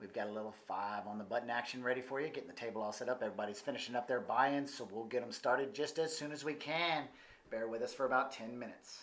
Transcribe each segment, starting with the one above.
We've got a little 5 on the button action ready for you, getting the table all set up. Everybody's finishing up their buy-ins, so we'll get them started just as soon as we can. Bear with us for about 10 minutes.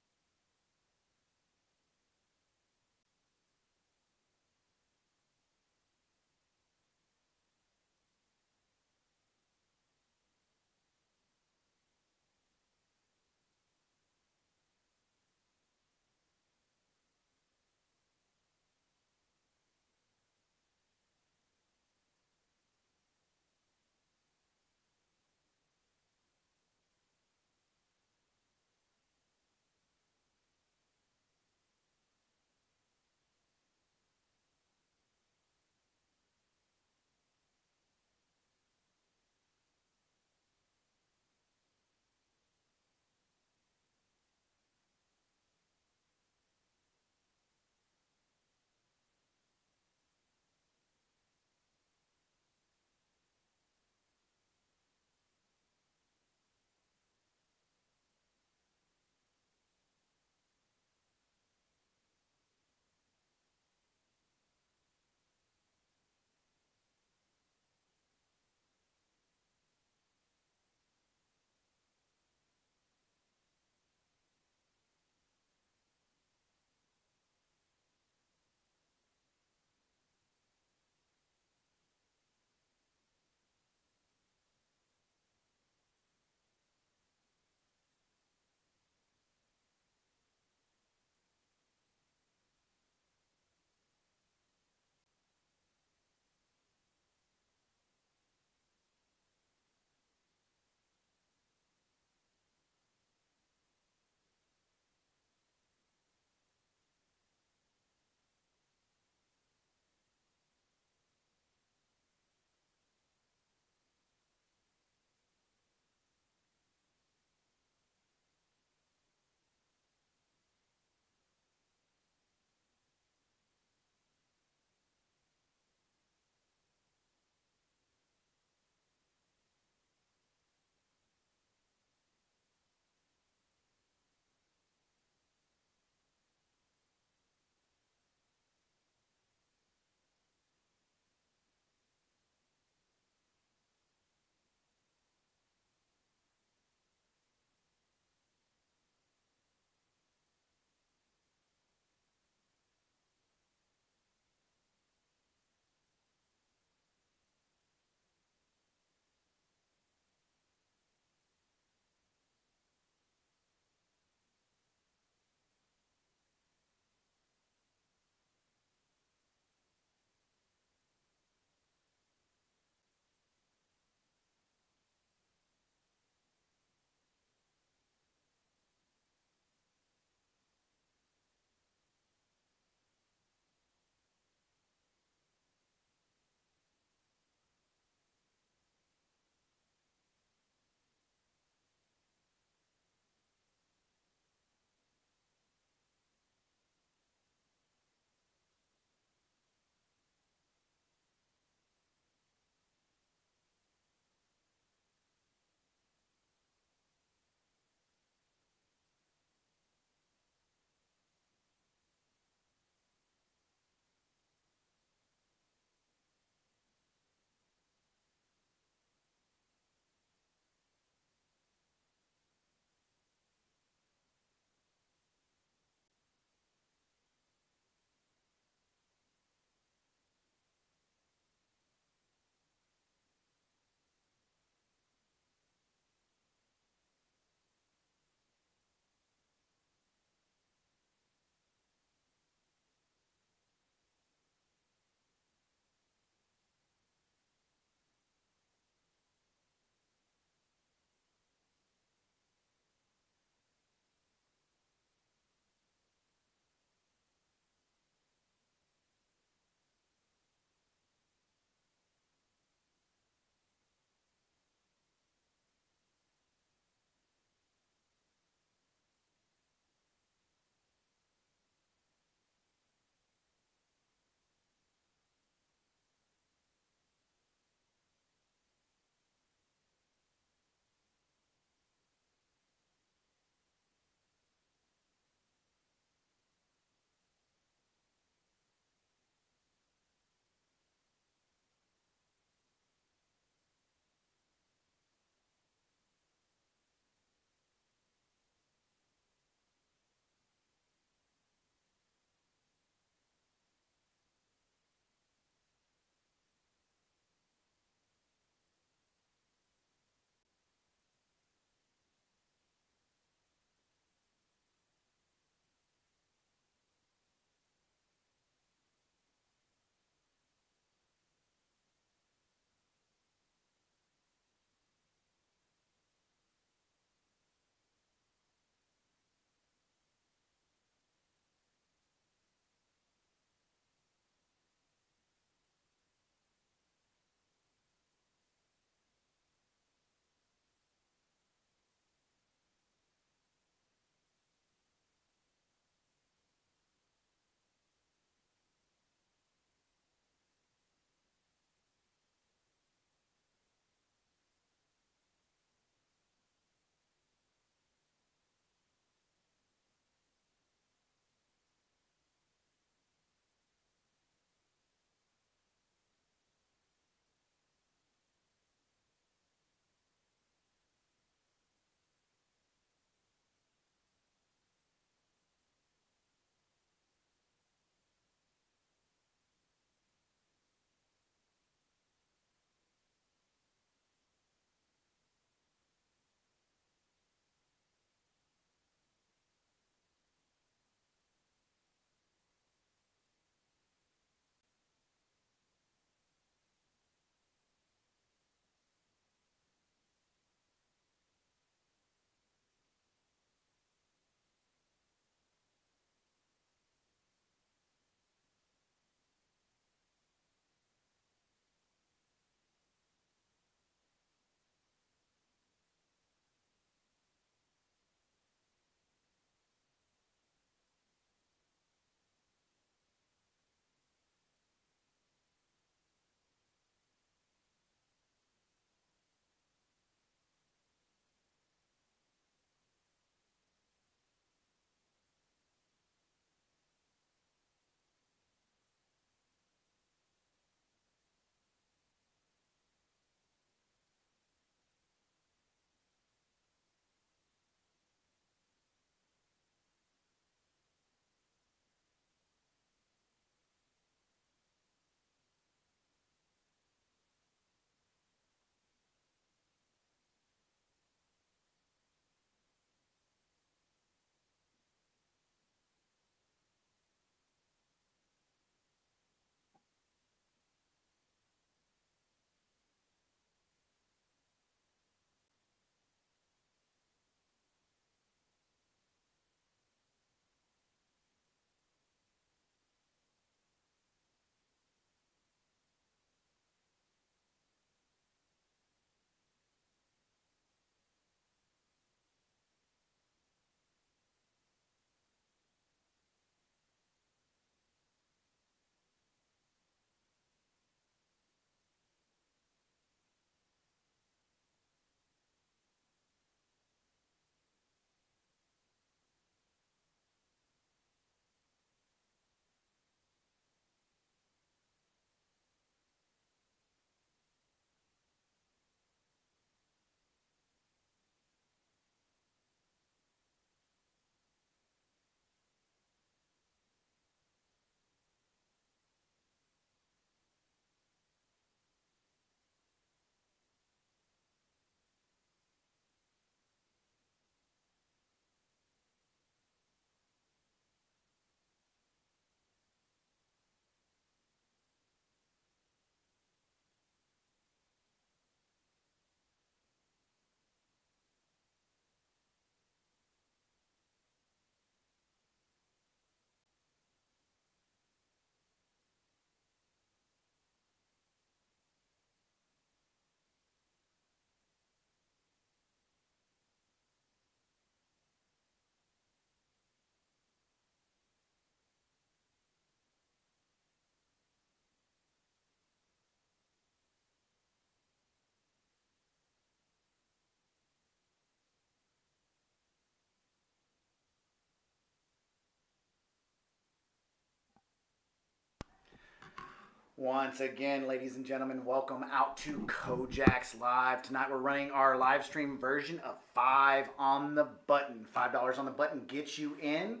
Once again, ladies and gentlemen, welcome out to Kojak's Live. Tonight we're running our live stream version of 5 on the Button. $5 on the button gets you in.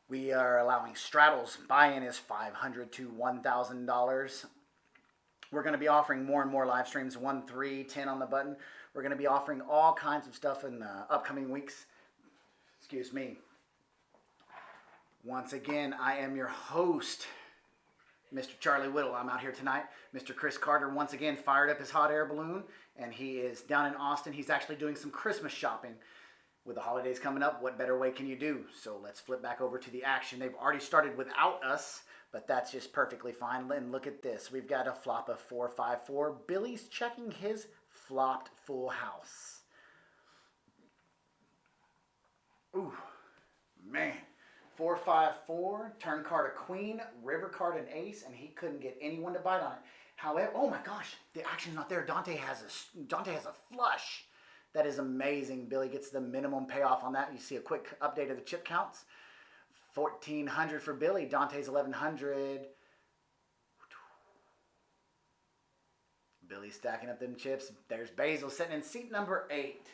We are allowing straddles. Buy-in is $500 to $1,000. We're going to be offering more and more live streams, 1, 3, 10 on the button. We're going to be offering all kinds of stuff in the upcoming weeks. Excuse me. Once again, I am your host, Mr. Charlie Whittle. I'm out here tonight. Mr. Chris Carter once again fired up his hot air balloon, and he is down in Austin. He's actually doing some Christmas shopping. With the holidays coming up, what better way can you do? So let's flip back over to the action. They've already started without us, but that's just perfectly fine. And look at this. We've got a flop of 4-5-4. Billy's checking his flopped full house. Ooh, man. 4-5-4, turn card a queen, river card an ace, and he couldn't get anyone to bite on it. However, oh my gosh, the action's not there. Dante has a flush. That is amazing. Billy gets the minimum payoff on that. You see a quick update of the chip counts. 1,400 for Billy. Dante's 1,100. Billy stacking up them chips. There's Basil sitting in seat number 8.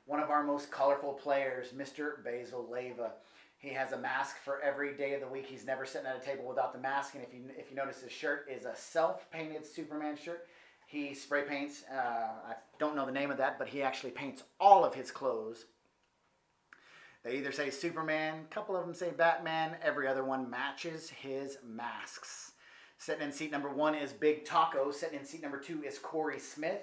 One of our most colorful players, Mr. Basil Leyva. He has a mask for every day of the week. He's never sitting at a table without the mask. And if you notice, his shirt is a self-painted Superman shirt. He spray paints. I don't know the name of that, but he actually paints all of his clothes. They either say Superman, a couple of them say Batman. Every other one matches his masks. Sitting in seat number 1 is Big Taco. Sitting in seat number 2 is Corey Smith.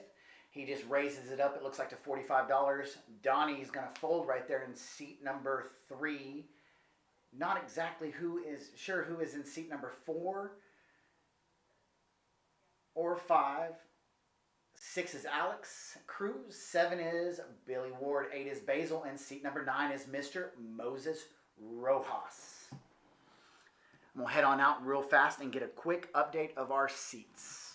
He just raises it up. It looks like to $45. Donnie's going to fold right there in seat number 3. Not exactly who is in seat number 4 or 5. 6 is Alex Cruz. 7 is Billy Ward. 8 is Basil. And seat number 9 is Mr. Moses Rojas. I'm going to head on out real fast and get a quick update of our seats.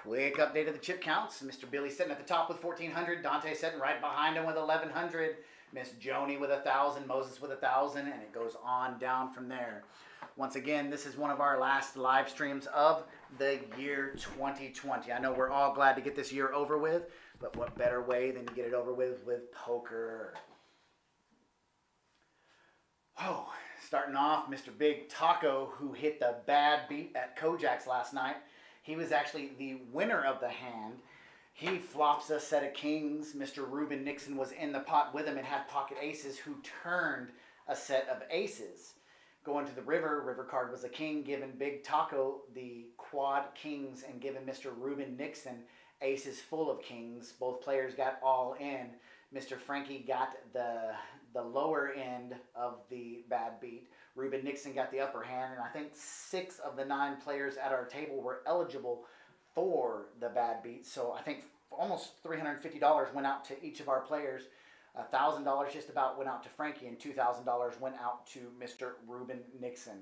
Quick update of the chip counts. Mr. Billy sitting at the top with 1,400. Dante sitting right behind him with 1,100. Miss Joni with 1,000. Moses with 1,000. And it goes on down from there. Once again, this is one of our last live streams of the year 2020. I know we're all glad to get this year over with, but what better way than to get it over with poker? Oh, starting off, Mr. Big Taco, who hit the bad beat at Kojak's last night. He was actually the winner of the hand. He flops a set of kings. Mr. Ruben Nixon was in the pot with him and had pocket aces, who turned a set of aces. Going to the river card was a king, giving Big Taco the quad kings and giving Mr. Ruben Nixon aces full of kings. Both players got all in. Mr. Frankie got the lower end of the bad beat. Ruben Nixon got the upper hand, and I think 6 of the 9 players at our table were eligible for the bad beat. So I think almost $350 went out to each of our players. $1,000 just about went out to Frankie, and $2,000 went out to Mr. Ruben Nixon.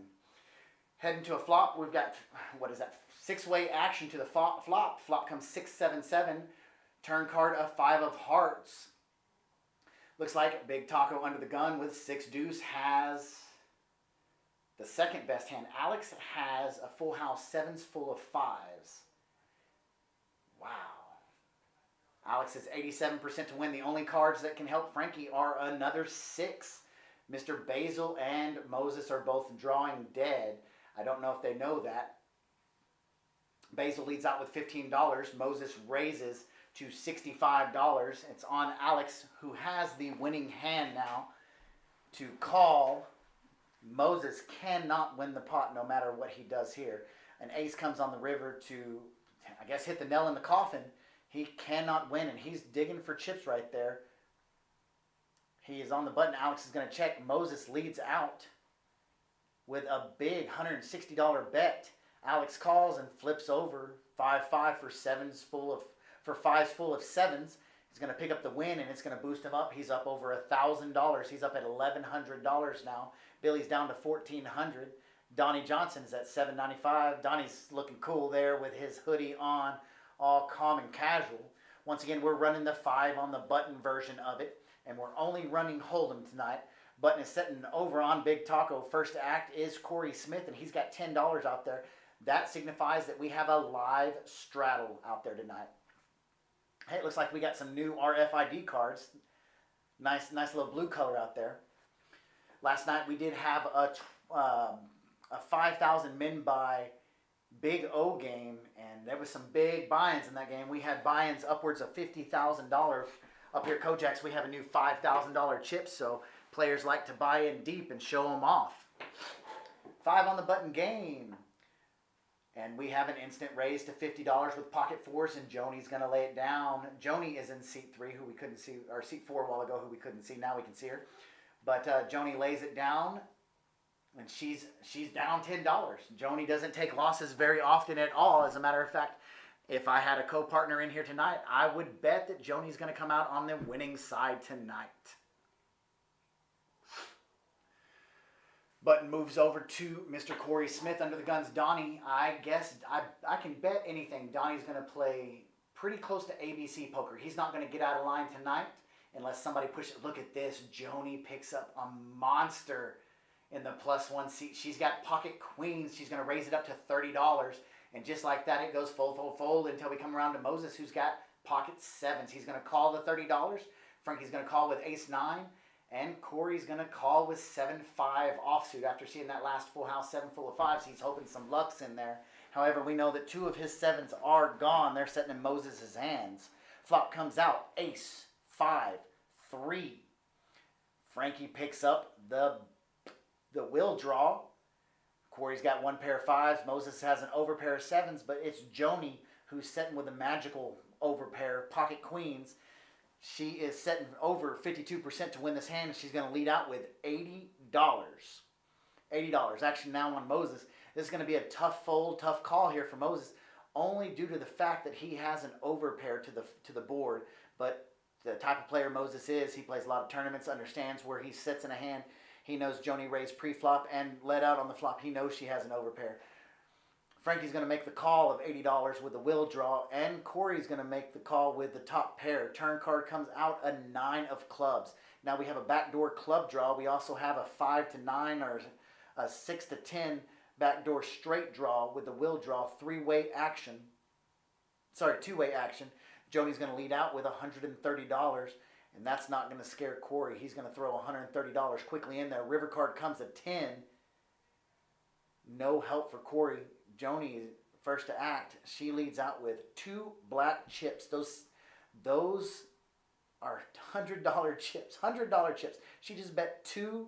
Heading to a flop, we've got, what is that, 6-way action to the flop. Flop comes 6-7-7. Turn card a 5 of hearts. Looks like Big Taco under the gun with 6 deuce has the second best hand. Alex has a full house, 7s full of 5s. Wow. Alex is 87% to win. The only cards that can help Frankie are another 6. Mr. Basil and Moses are both drawing dead. I don't know if they know that. Basil leads out with $15. Moses raises to $65. It's on Alex, who has the winning hand now, to call. Moses cannot win the pot no matter what he does here. An ace comes on the river to, I guess, hit the nail in the coffin. He cannot win, and he's digging for chips right there. He is on the button. Alex is going to check. Moses leads out with a big $160 bet. Alex calls and flips over 5-5 for 5s full of 7s. He's going to pick up the win, and it's going to boost him up. He's up over $1,000. He's up at $1,100 now. Billy's down to $1,400. Donnie Johnson's at $795. Donnie's looking cool there with his hoodie on, all calm and casual. Once again, we're running the 5 on the button version of it, and we're only running Hold'em tonight. Button is sitting over on Big Taco. First act is Corey Smith, and he's got $10 out there. That signifies that we have a live straddle out there tonight. Hey, it looks like we got some new RFID cards. Nice little blue color out there. Last night we did have a 5,000 min buy Big O game, and there was some big buy-ins in that game. We had buy-ins upwards of $50,000. Up here at Kojak's, we have a new $5,000 chip, so players like to buy in deep and show them off. 5 on the button game. And we have an instant raise to $50 with pocket 4s, and Joni's going to lay it down. Joni is in seat 3, who we couldn't see, or seat 4 a while ago, who we couldn't see. Now we can see her. But Joni lays it down, and she's down $10. Joni doesn't take losses very often at all. As a matter of fact, if I had a co-partner in here tonight, I would bet that Joni's going to come out on the winning side tonight. Button moves over to Mr. Corey Smith under the guns. Donnie, I guess I can bet anything. Donnie's going to play pretty close to ABC poker. He's not going to get out of line tonight unless somebody pushes. Look at this. Joni picks up a monster in the +1 seat. She's got pocket queens. She's going to raise it up to $30. And just like that, it goes fold until we come around to Moses, who's got pocket 7s. He's going to call the $30. Frankie's going to call with ace-9. And Corey's going to call with 7-5 offsuit. After seeing that last full house, 7 full of 5s, he's hoping some luck's in there. However, we know that 2 of his 7s are gone. They're sitting in Moses' hands. Flop comes out, ace, 5, 3. Frankie picks up the will draw. Corey's got 1 pair of 5s. Moses has an overpair of 7s, but it's Joni who's sitting with a magical overpair, pocket queens. She is setting over 52% to win this hand, and she's going to lead out with $80. $80. Actually, now on Moses, this is going to be a tough fold, tough call here for Moses, only due to the fact that he has an overpair to the board. But the type of player Moses is, he plays a lot of tournaments, understands where he sits in a hand. He knows Joni raised pre-flop and let out on the flop. He knows she has an overpair. Frankie's going to make the call of $80 with the will draw, and Corey's going to make the call with the top pair. Turn card comes out a 9 of clubs. Now we have a backdoor club draw. We also have a 5 to 9 or a 6 to 10 backdoor straight draw with the will draw, two-way action. Joni's going to lead out with $130, and that's not going to scare Corey. He's going to throw $130 quickly in there. River card comes a 10. No help for Corey. Joni is first to act. She leads out with 2 black chips. Those are $100 chips. $100 chips. She just bet $200.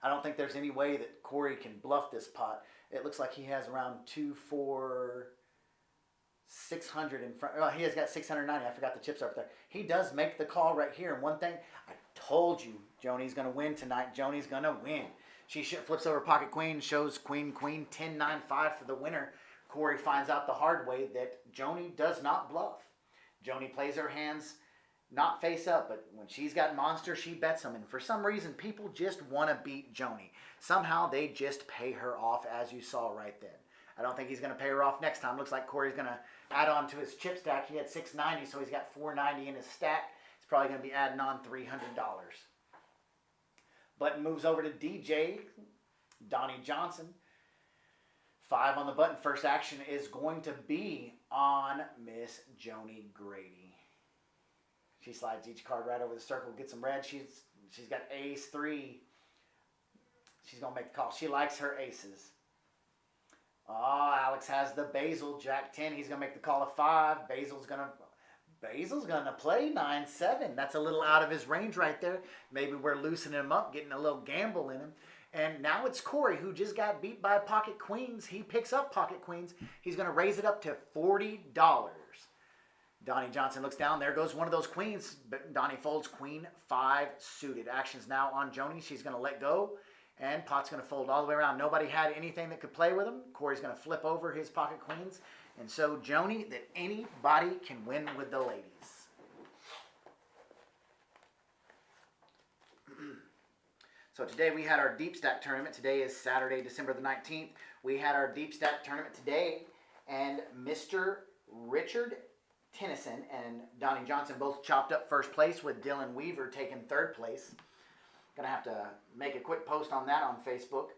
I don't think there's any way that Corey can bluff this pot. It looks like he has around 2, 4, 600 in front. Oh, he has got 690. I forgot the chips up there. He does make the call right here. And one thing, I told you, Joni's going to win tonight. Joni's going to win. She flips over pocket queen, shows queen, 10-9-5 for the winner. Corey finds out the hard way that Joni does not bluff. Joni plays her hands not face up, but when she's got monster, she bets them. And for some reason, people just want to beat Joni. Somehow, they just pay her off, as you saw right then. I don't think he's going to pay her off next time. Looks like Corey's going to add on to his chip stack. He had 690, so he's got 490 in his stack. He's probably going to be adding on $300. Button moves over to DJ, Donnie Johnson. 5 on the button. First action is going to be on Miss Joni Grady. She slides each card right over the circle, gets them red. She's got ace 3. She's going to make the call. She likes her aces. Oh, Alex has the Basil, Jack 10. He's going to make the call of 5. Basil's going to play 9-7. That's a little out of his range right there. Maybe we're loosening him up, getting a little gamble in him. And now it's Corey, who just got beat by pocket queens. He picks up pocket queens. He's going to raise it up to $40. Donnie Johnson looks down. There goes one of those queens. Donnie folds queen 5 suited. Action's now on Joni. She's going to let go. And pot's going to fold all the way around. Nobody had anything that could play with him. Corey's going to flip over his pocket queens. And so, Joni, that anybody can win with the ladies. So today we had our Deep Stack tournament. Today is Saturday, December the 19th. We had our Deep Stack tournament today. And Mr. Richard Tennyson and Donnie Johnson both chopped up first place, with Dylan Weaver taking third place. Gonna have to make a quick post on that on Facebook.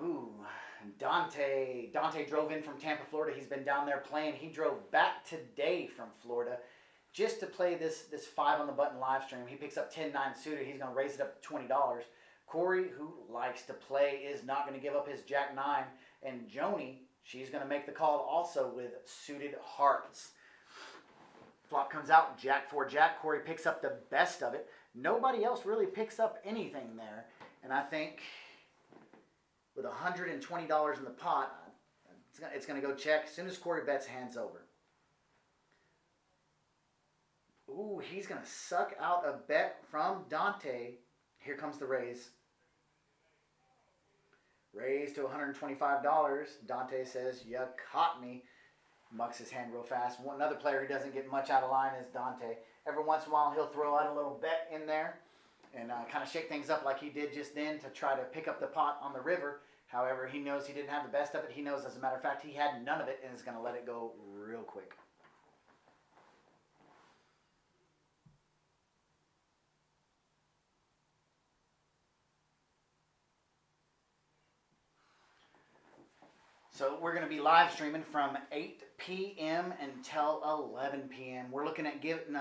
Ooh, Dante drove in from Tampa, Florida. He's been down there playing. He drove back today from Florida just to play this 5 on the button live stream. He picks up 10-9 suited. He's going to raise it up to $20. Corey, who likes to play, is not going to give up his Jack 9. And Joni, she's going to make the call also with suited hearts. Flop comes out, Jack 4 Jack. Corey picks up the best of it. Nobody else really picks up anything there. And I think with $120 in the pot, it's going to go check as soon as Corey bets hands over. Ooh, he's going to suck out a bet from Dante. Here comes the raise. Raise to $125. Dante says, "You caught me." Mucks his hand real fast. Another player who doesn't get much out of line is Dante. Every once in a while, he'll throw out a little bet in there and kind of shake things up like he did just then to try to pick up the pot on the river. However, he knows he didn't have the best of it. He knows, as a matter of fact, he had none of it and is going to let it go real quick. So we're going to be live streaming from 8 p.m. until 11 p.m. We're looking at getting,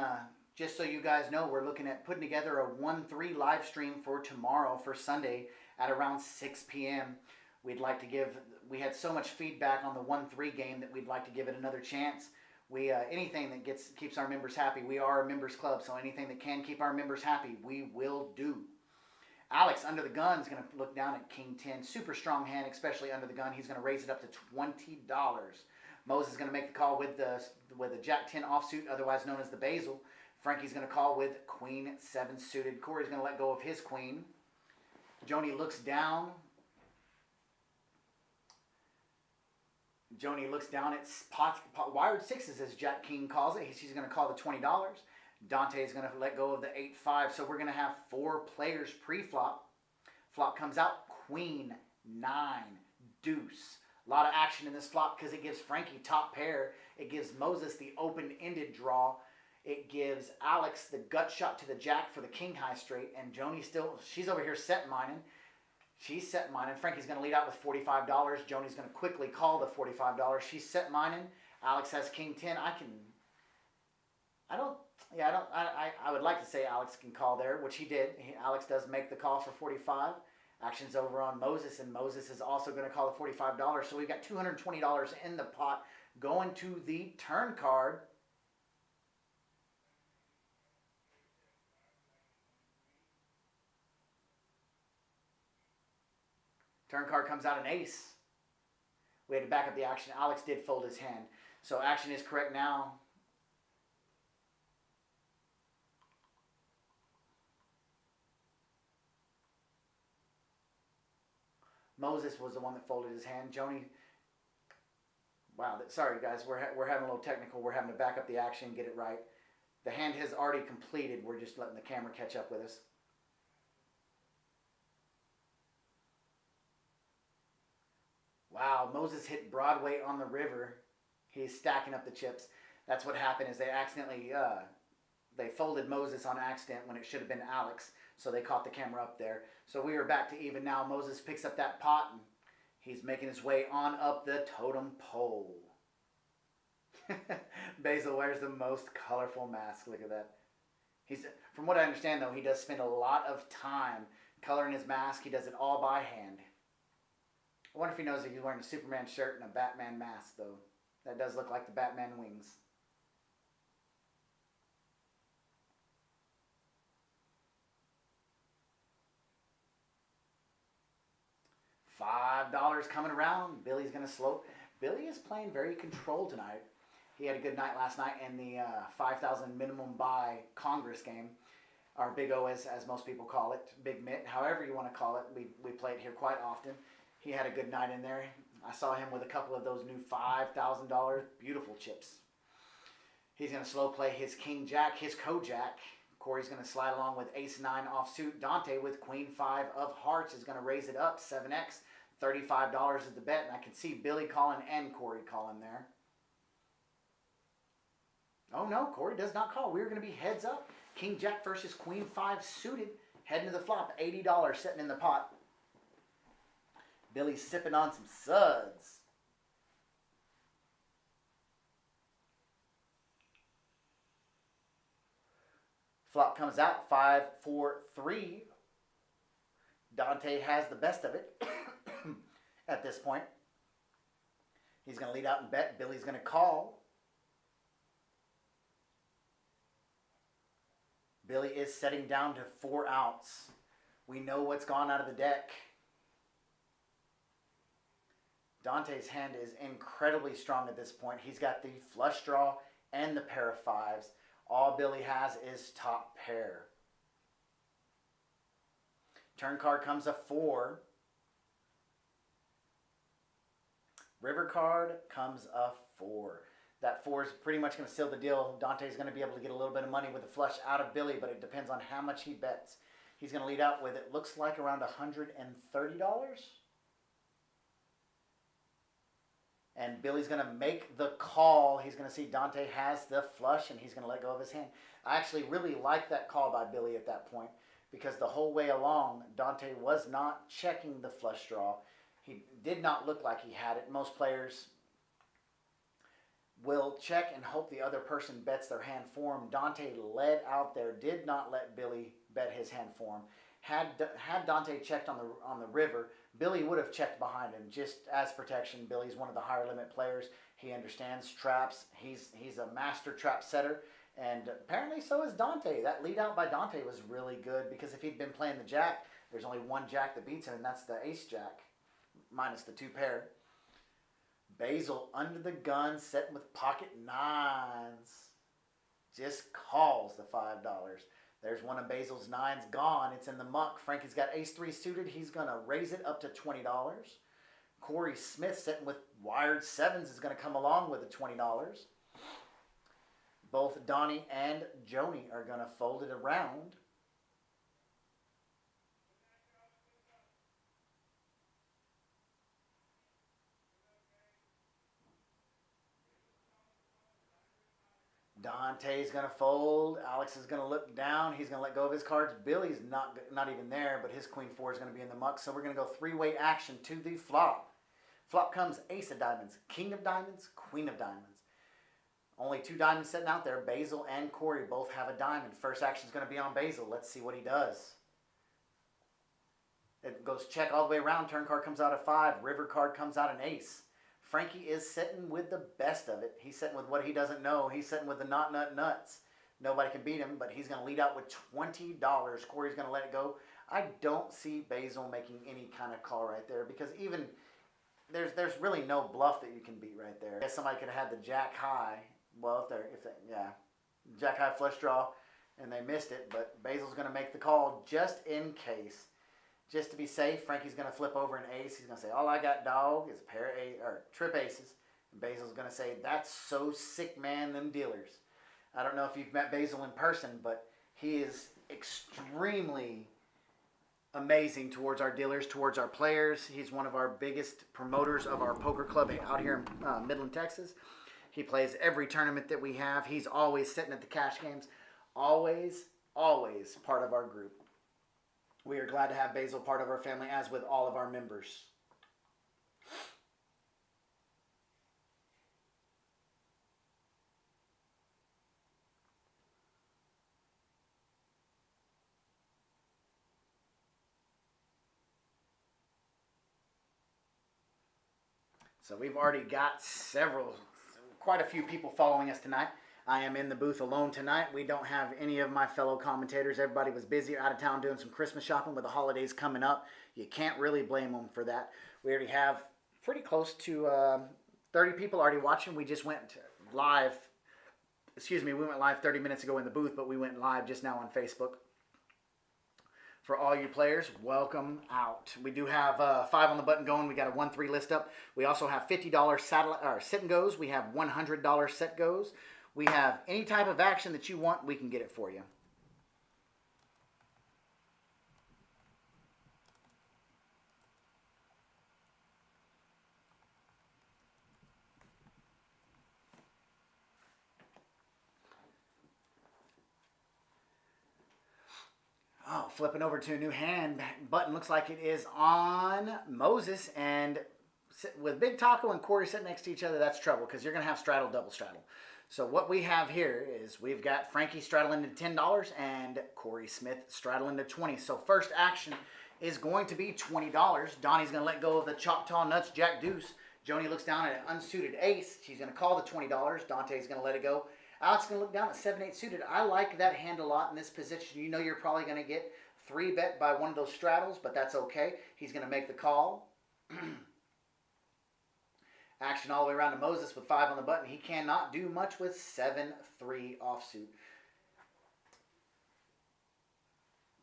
just so you guys know, we're looking at putting together a 1-3 live stream for tomorrow, for Sunday, at around 6 p.m. We'd like to we had so much feedback on the 1-3 game that we'd like to give it another chance. Anything that keeps our members happy, we are a members club, so anything that can keep our members happy, we will do. Alex, under the gun, is going to look down at King 10. Super strong hand, especially under the gun. He's going to raise it up to $20. Moses is going to make the call with the Jack 10 offsuit, otherwise known as the Basil. Frankie's going to call with Queen 7 suited. Corey's going to let go of his queen. Joni looks down. Joni looks down at wired sixes, as Jack King calls it. She's going to call the $20. Dante is going to let go of the 8-5. So we're going to have 4 players pre-flop. Flop comes out, queen, 9, deuce. A lot of action in this flop because it gives Frankie top pair. It gives Moses the open-ended draw. It gives Alex the gut shot to the jack for the king high straight. And Joni she's over here set mining. She's set mining. Frankie's going to lead out with $45. Joni's going to quickly call the $45. She's set mining. Alex has king 10. I would like to say Alex can call there, which he did. Alex does make the call for 45. Action's over on Moses, and Moses is also going to call the $45. So we've got $220 in the pot going to the turn card. Turn card comes out an ace. We had to back up the action. Alex did fold his hand. So action is correct now. Moses was the one that folded his hand. Joni, wow, sorry guys, we're having a little technical. We're having to back up the action and get it right. The hand has already completed. We're just letting the camera catch up with us. Wow, Moses hit Broadway on the river. He's stacking up the chips. That's what happened is they accidentally, they folded Moses on accident when it should have been Alex. So they caught the camera up there. So we are back to even now. Moses picks up that pot and he's making his way on up the totem pole. Basil wears the most colorful mask. Look at that. From what I understand though, he does spend a lot of time coloring his mask. He does it all by hand. I wonder if he knows that he's wearing a Superman shirt and a Batman mask, though. That does look like the Batman wings. $5 coming around. Billy's going to slow. Billy is playing very controlled tonight. He had a good night last night in the 5,000 minimum buy Congress game. Or Big O, as most people call it. Big Mitt, however you want to call it. We play it here quite often. He had a good night in there. I saw him with a couple of those new $5,000 beautiful chips. He's going to slow play his king jack, his co-jack. Corey's going to slide along with ace 9 offsuit. Dante with queen 5 of hearts is going to raise it up 7x. $35 is the bet, and I can see Billy calling and Corey calling there. Oh no, Corey does not call. We're going to be heads up. King jack versus queen 5 suited. Heading to the flop. $80 sitting in the pot. Billy's sipping on some suds. Flop comes out 5, 4, 3. Dante has the best of it at this point. He's going to lead out and bet. Billy's going to call. Billy is setting down to 4 outs. We know what's gone out of the deck. Dante's hand is incredibly strong at this point. He's got the flush draw and the pair of 5s. All Billy has is top pair. Turn card comes a 4. River card comes a 4. That 4 is pretty much going to seal the deal. Dante's going to be able to get a little bit of money with the flush out of Billy, but it depends on how much he bets. He's going to lead out with, it looks like, around $130. And Billy's going to make the call. He's going to see Dante has the flush, and he's going to let go of his hand. I actually really like that call by Billy at that point, because the whole way along, Dante was not checking the flush draw. He did not look like he had it. Most players will check and hope the other person bets their hand for him. Dante led out there, did not let Billy bet his hand for him. Had Dante checked on the river, Billy would have checked behind him just as protection. Billy's one of the higher limit players. He understands traps. He's a master trap setter, and apparently so is Dante. That lead out by Dante was really good, because if he'd been playing the jack, there's only one jack that beats him, and that's the ace jack, minus the 2 pair. Basil under the gun, setting with pocket 9s. Just calls the $5. There's one of Basil's nines gone. It's in the muck. Frankie's got ace-3 suited. He's going to raise it up to $20. Corey Smith sitting with wired sevens is going to come along with the $20. Both Donnie and Joni are going to fold it around. Dante's going to fold. Alex is going to look down. He's going to let go of his cards. Billy's not even there, but his queen 4 is going to be in the muck. So we're going to go 3-way action to the flop. Flop comes ace of diamonds, king of diamonds, queen of diamonds. Only 2 diamonds sitting out there. Basil and Corey both have a diamond. First action is going to be on Basil. Let's see what he does. It goes check all the way around. Turn card comes out a 5. River card comes out an ace. Frankie is sitting with the best of it. He's sitting with what he doesn't know. He's sitting with the nuts. Nobody can beat him, but he's going to lead out with $20. Corey's going to let it go. I don't see Basil making any kind of call right there because even there's really no bluff that you can beat right there. I guess somebody could have had the jack high. Well, jack high flush draw, and they missed it. But Basil's going to make the call just in case. Just to be safe, Frankie's going to flip over an ace. He's going to say, all I got, dog, is a pair of trip aces. And Basil's going to say, that's so sick, man, them dealers. I don't know if you've met Basil in person, but he is extremely amazing towards our dealers, towards our players. He's one of our biggest promoters of our poker club out here in Midland, Texas. He plays every tournament that we have. He's always sitting at the cash games. Always, always part of our group. We are glad to have Basil part of our family, as with all of our members. So we've already got quite a few people following us tonight. I am in the booth alone tonight. We don't have any of my fellow commentators. Everybody was busy out of town doing some Christmas shopping with the holidays coming up. You can't really blame them for that. We already have pretty close to 30 people already watching. We just went live. We went live 30 minutes ago in the booth, but we went live just now on Facebook. For all you players, welcome out. We do have 5 on the button going. We got a 1-3 list up. We also have $50 sit and goes. We have $100 set goes. We have any type of action that you want, we can get it for you. Oh, flipping over to a new hand button. Looks like it is on Moses. And with Big Taco and Corey sitting next to each other, that's trouble because you're going to have straddle, double straddle. So what we have here is we've got Frankie straddling to $10 and Corey Smith straddling to $20. So first action is going to be $20. Donnie's going to let go of the Choctaw Nuts Jack Deuce. Joni looks down at an unsuited ace. She's going to call the $20. Dante's going to let it go. Alex is going to look down at 7-8 suited. I like that hand a lot in this position. You know you're probably going to get 3-bet by one of those straddles, but that's okay. He's going to make the call. Action all the way around to Moses with 5 on the button. He cannot do much with 7-3 offsuit.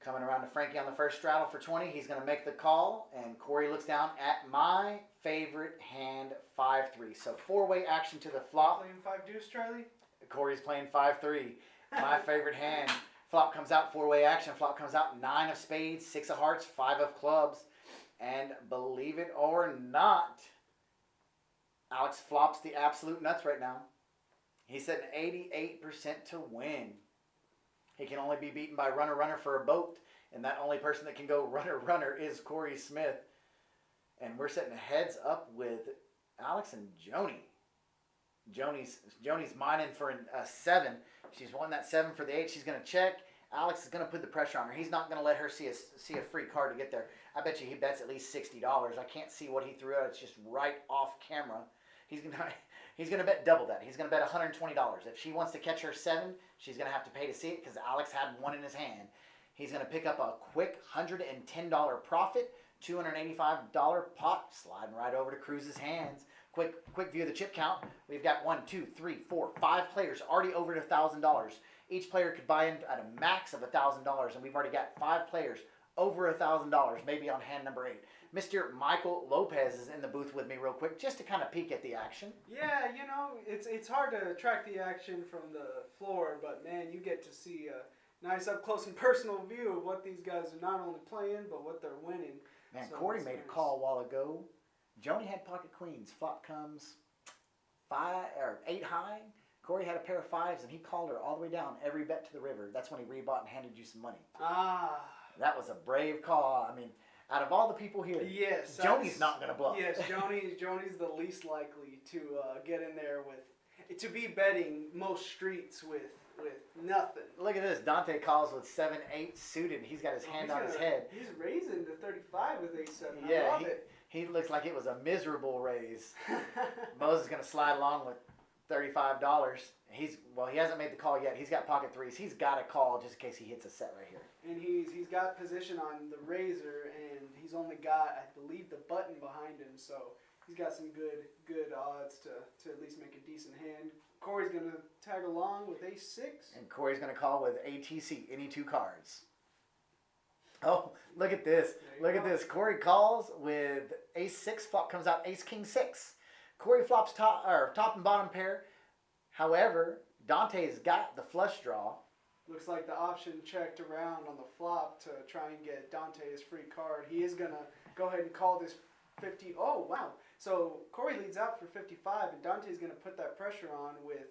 Coming around to Frankie on the first straddle for 20. He's going to make the call, and Corey looks down at my favorite hand, 5-3. So 4-way action to the flop. Playing 5 deuce, Charlie? Corey's playing 5-3. My favorite hand. Flop comes out, 4-way action. Flop comes out, 9 of spades, 6 of hearts, 5 of clubs. And believe it or not, Alex flops the absolute nuts right now. He's sitting 88% to win. He can only be beaten by runner for a boat. And that only person that can go runner is Corey Smith. And we're sitting heads up with Alex and Joni. Joni's mining for a 7. She's won that 7 for the 8. She's going to check. Alex is going to put the pressure on her. He's not going to let her see a free card to get there. I bet you he bets at least $60. I can't see what he threw out. It's just right off camera. He's going to bet double that. He's going to bet $120. If she wants to catch her 7, she's going to have to pay to see it because Alex had 1 in his hand. He's going to pick up a quick $110 profit, $285 pot, sliding right over to Cruz's hands. Quick view of the chip count. We've got 1, 2, 3, 4, 5 players already over $1,000. Each player could buy in at a max of $1,000, and we've already got 5 players over $1,000, maybe on hand number 8. Mr. Michael Lopez is in the booth with me real quick, just to kind of peek at the action. Yeah, you know, it's hard to track the action from the floor, but man, you get to see a nice up close and personal view of what these guys are not only playing, but what they're winning. Man, So Corey it's made nice. a call a while ago. Joni had pocket queens. Flop comes 8 high. Corey had a pair of 5s, and he called her all the way down every bet to the river. That's when he rebought and handed you some money. Ah. That was a brave call. I mean, out of all the people here, Yes, Joni's not going to bluff. Yes, Joni's the least likely to get in there to be betting most streets with nothing. Look at this. Dante calls with 7-8 suited. He's got his hand on his head. He's raising to 35 with 8-7. Yeah, I love it. He looks like it was a miserable raise. Moses is going to slide along with $35. He hasn't made the call yet. He's got pocket 3s. He's got a call just in case he hits a set right here. And he's got position on the razor, and he's only got, I believe, the button behind him, so he's got some good odds to at least make a decent hand. Corey's going to tag along with ace-6. And Corey's going to call with ATC, any 2 cards. Oh, look at this. Look at this. Corey calls with ace-6. Flop comes out ace-king-6. Corey flops top and bottom pair. However, Dante's got the flush draw. Looks like the option checked around on the flop to try and get Dante his free card. He is going to go ahead and call this 50. Oh, wow. So Corey leads out for 55, and Dante's going to put that pressure on with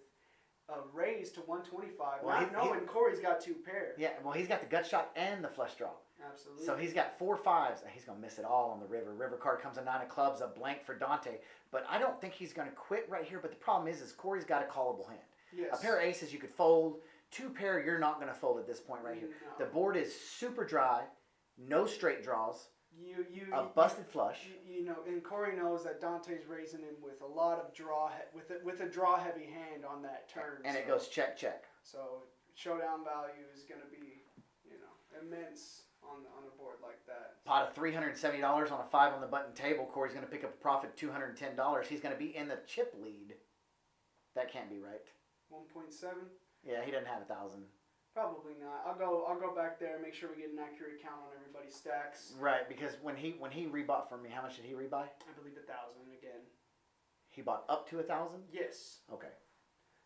a raise to 125. Well, not knowing Corey's got 2 pairs. Yeah, well, he's got the gut shot and the flush draw. Absolutely. So he's got 4 5s. He's going to miss it all on the river. River card comes a 9 of clubs, a blank for Dante. But I don't think he's going to quit right here. But the problem is Corey's got a callable hand. Yes. A pair of aces you could fold. 2 pair you're not going to fold at this point right here. No. The board is super dry. No straight draws. A busted flush. You know, and Corey knows that Dante's raising him with a lot of draw, with a draw heavy hand on that turn. And it goes check, check. So showdown value is going to be, immense on a board like that. Pot of $370 on a 5 on the button table. Corey's going to pick up a profit $210. He's going to be in the chip lead. That can't be right. 1.7. Yeah, he doesn't have 1,000. Probably not. I'll go back there and make sure we get an accurate count on everybody's stacks. Right, because when he rebought from me, how much did he rebuy? I believe 1,000 again. He bought up to 1,000? Yes. Okay.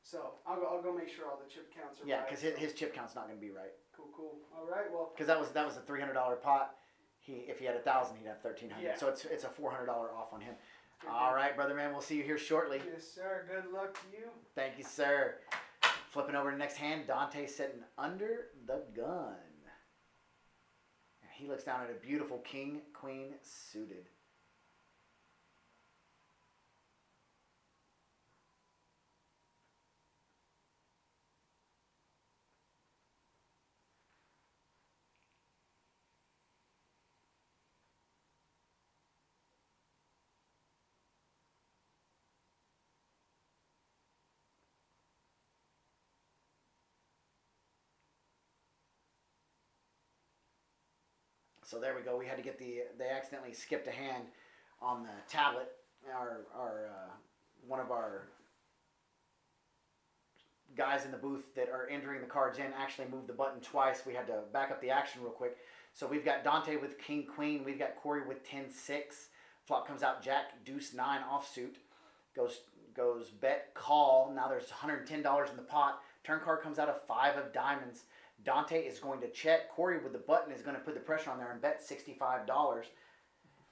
So I'll go make sure all the chip counts are right. Yeah, because his chip count's not going to be right. Cool. All right, well. Because that was a $300 pot. If he had 1,000, he'd have 1,300. Yeah. So it's a $400 off on him. All right, brother man, we'll see you here shortly. Yes, sir. Good luck to you. Thank you, sir. Flipping over to the next hand, Dante sitting under the gun. He looks down at a beautiful king, queen suited. So there we go. We had to get they accidentally skipped a hand on the tablet. One of our guys in the booth that are entering the cards in actually moved the button twice. We had to back up the action real quick. So we've got Dante with king, queen. We've got Corey with 10-6. Flop comes out jack, deuce, 9 offsuit. Goes bet, call. Now there's $110 in the pot. Turn card comes out a 5 of diamonds. Dante is going to check. Corey with the button is going to put the pressure on there and bet $65.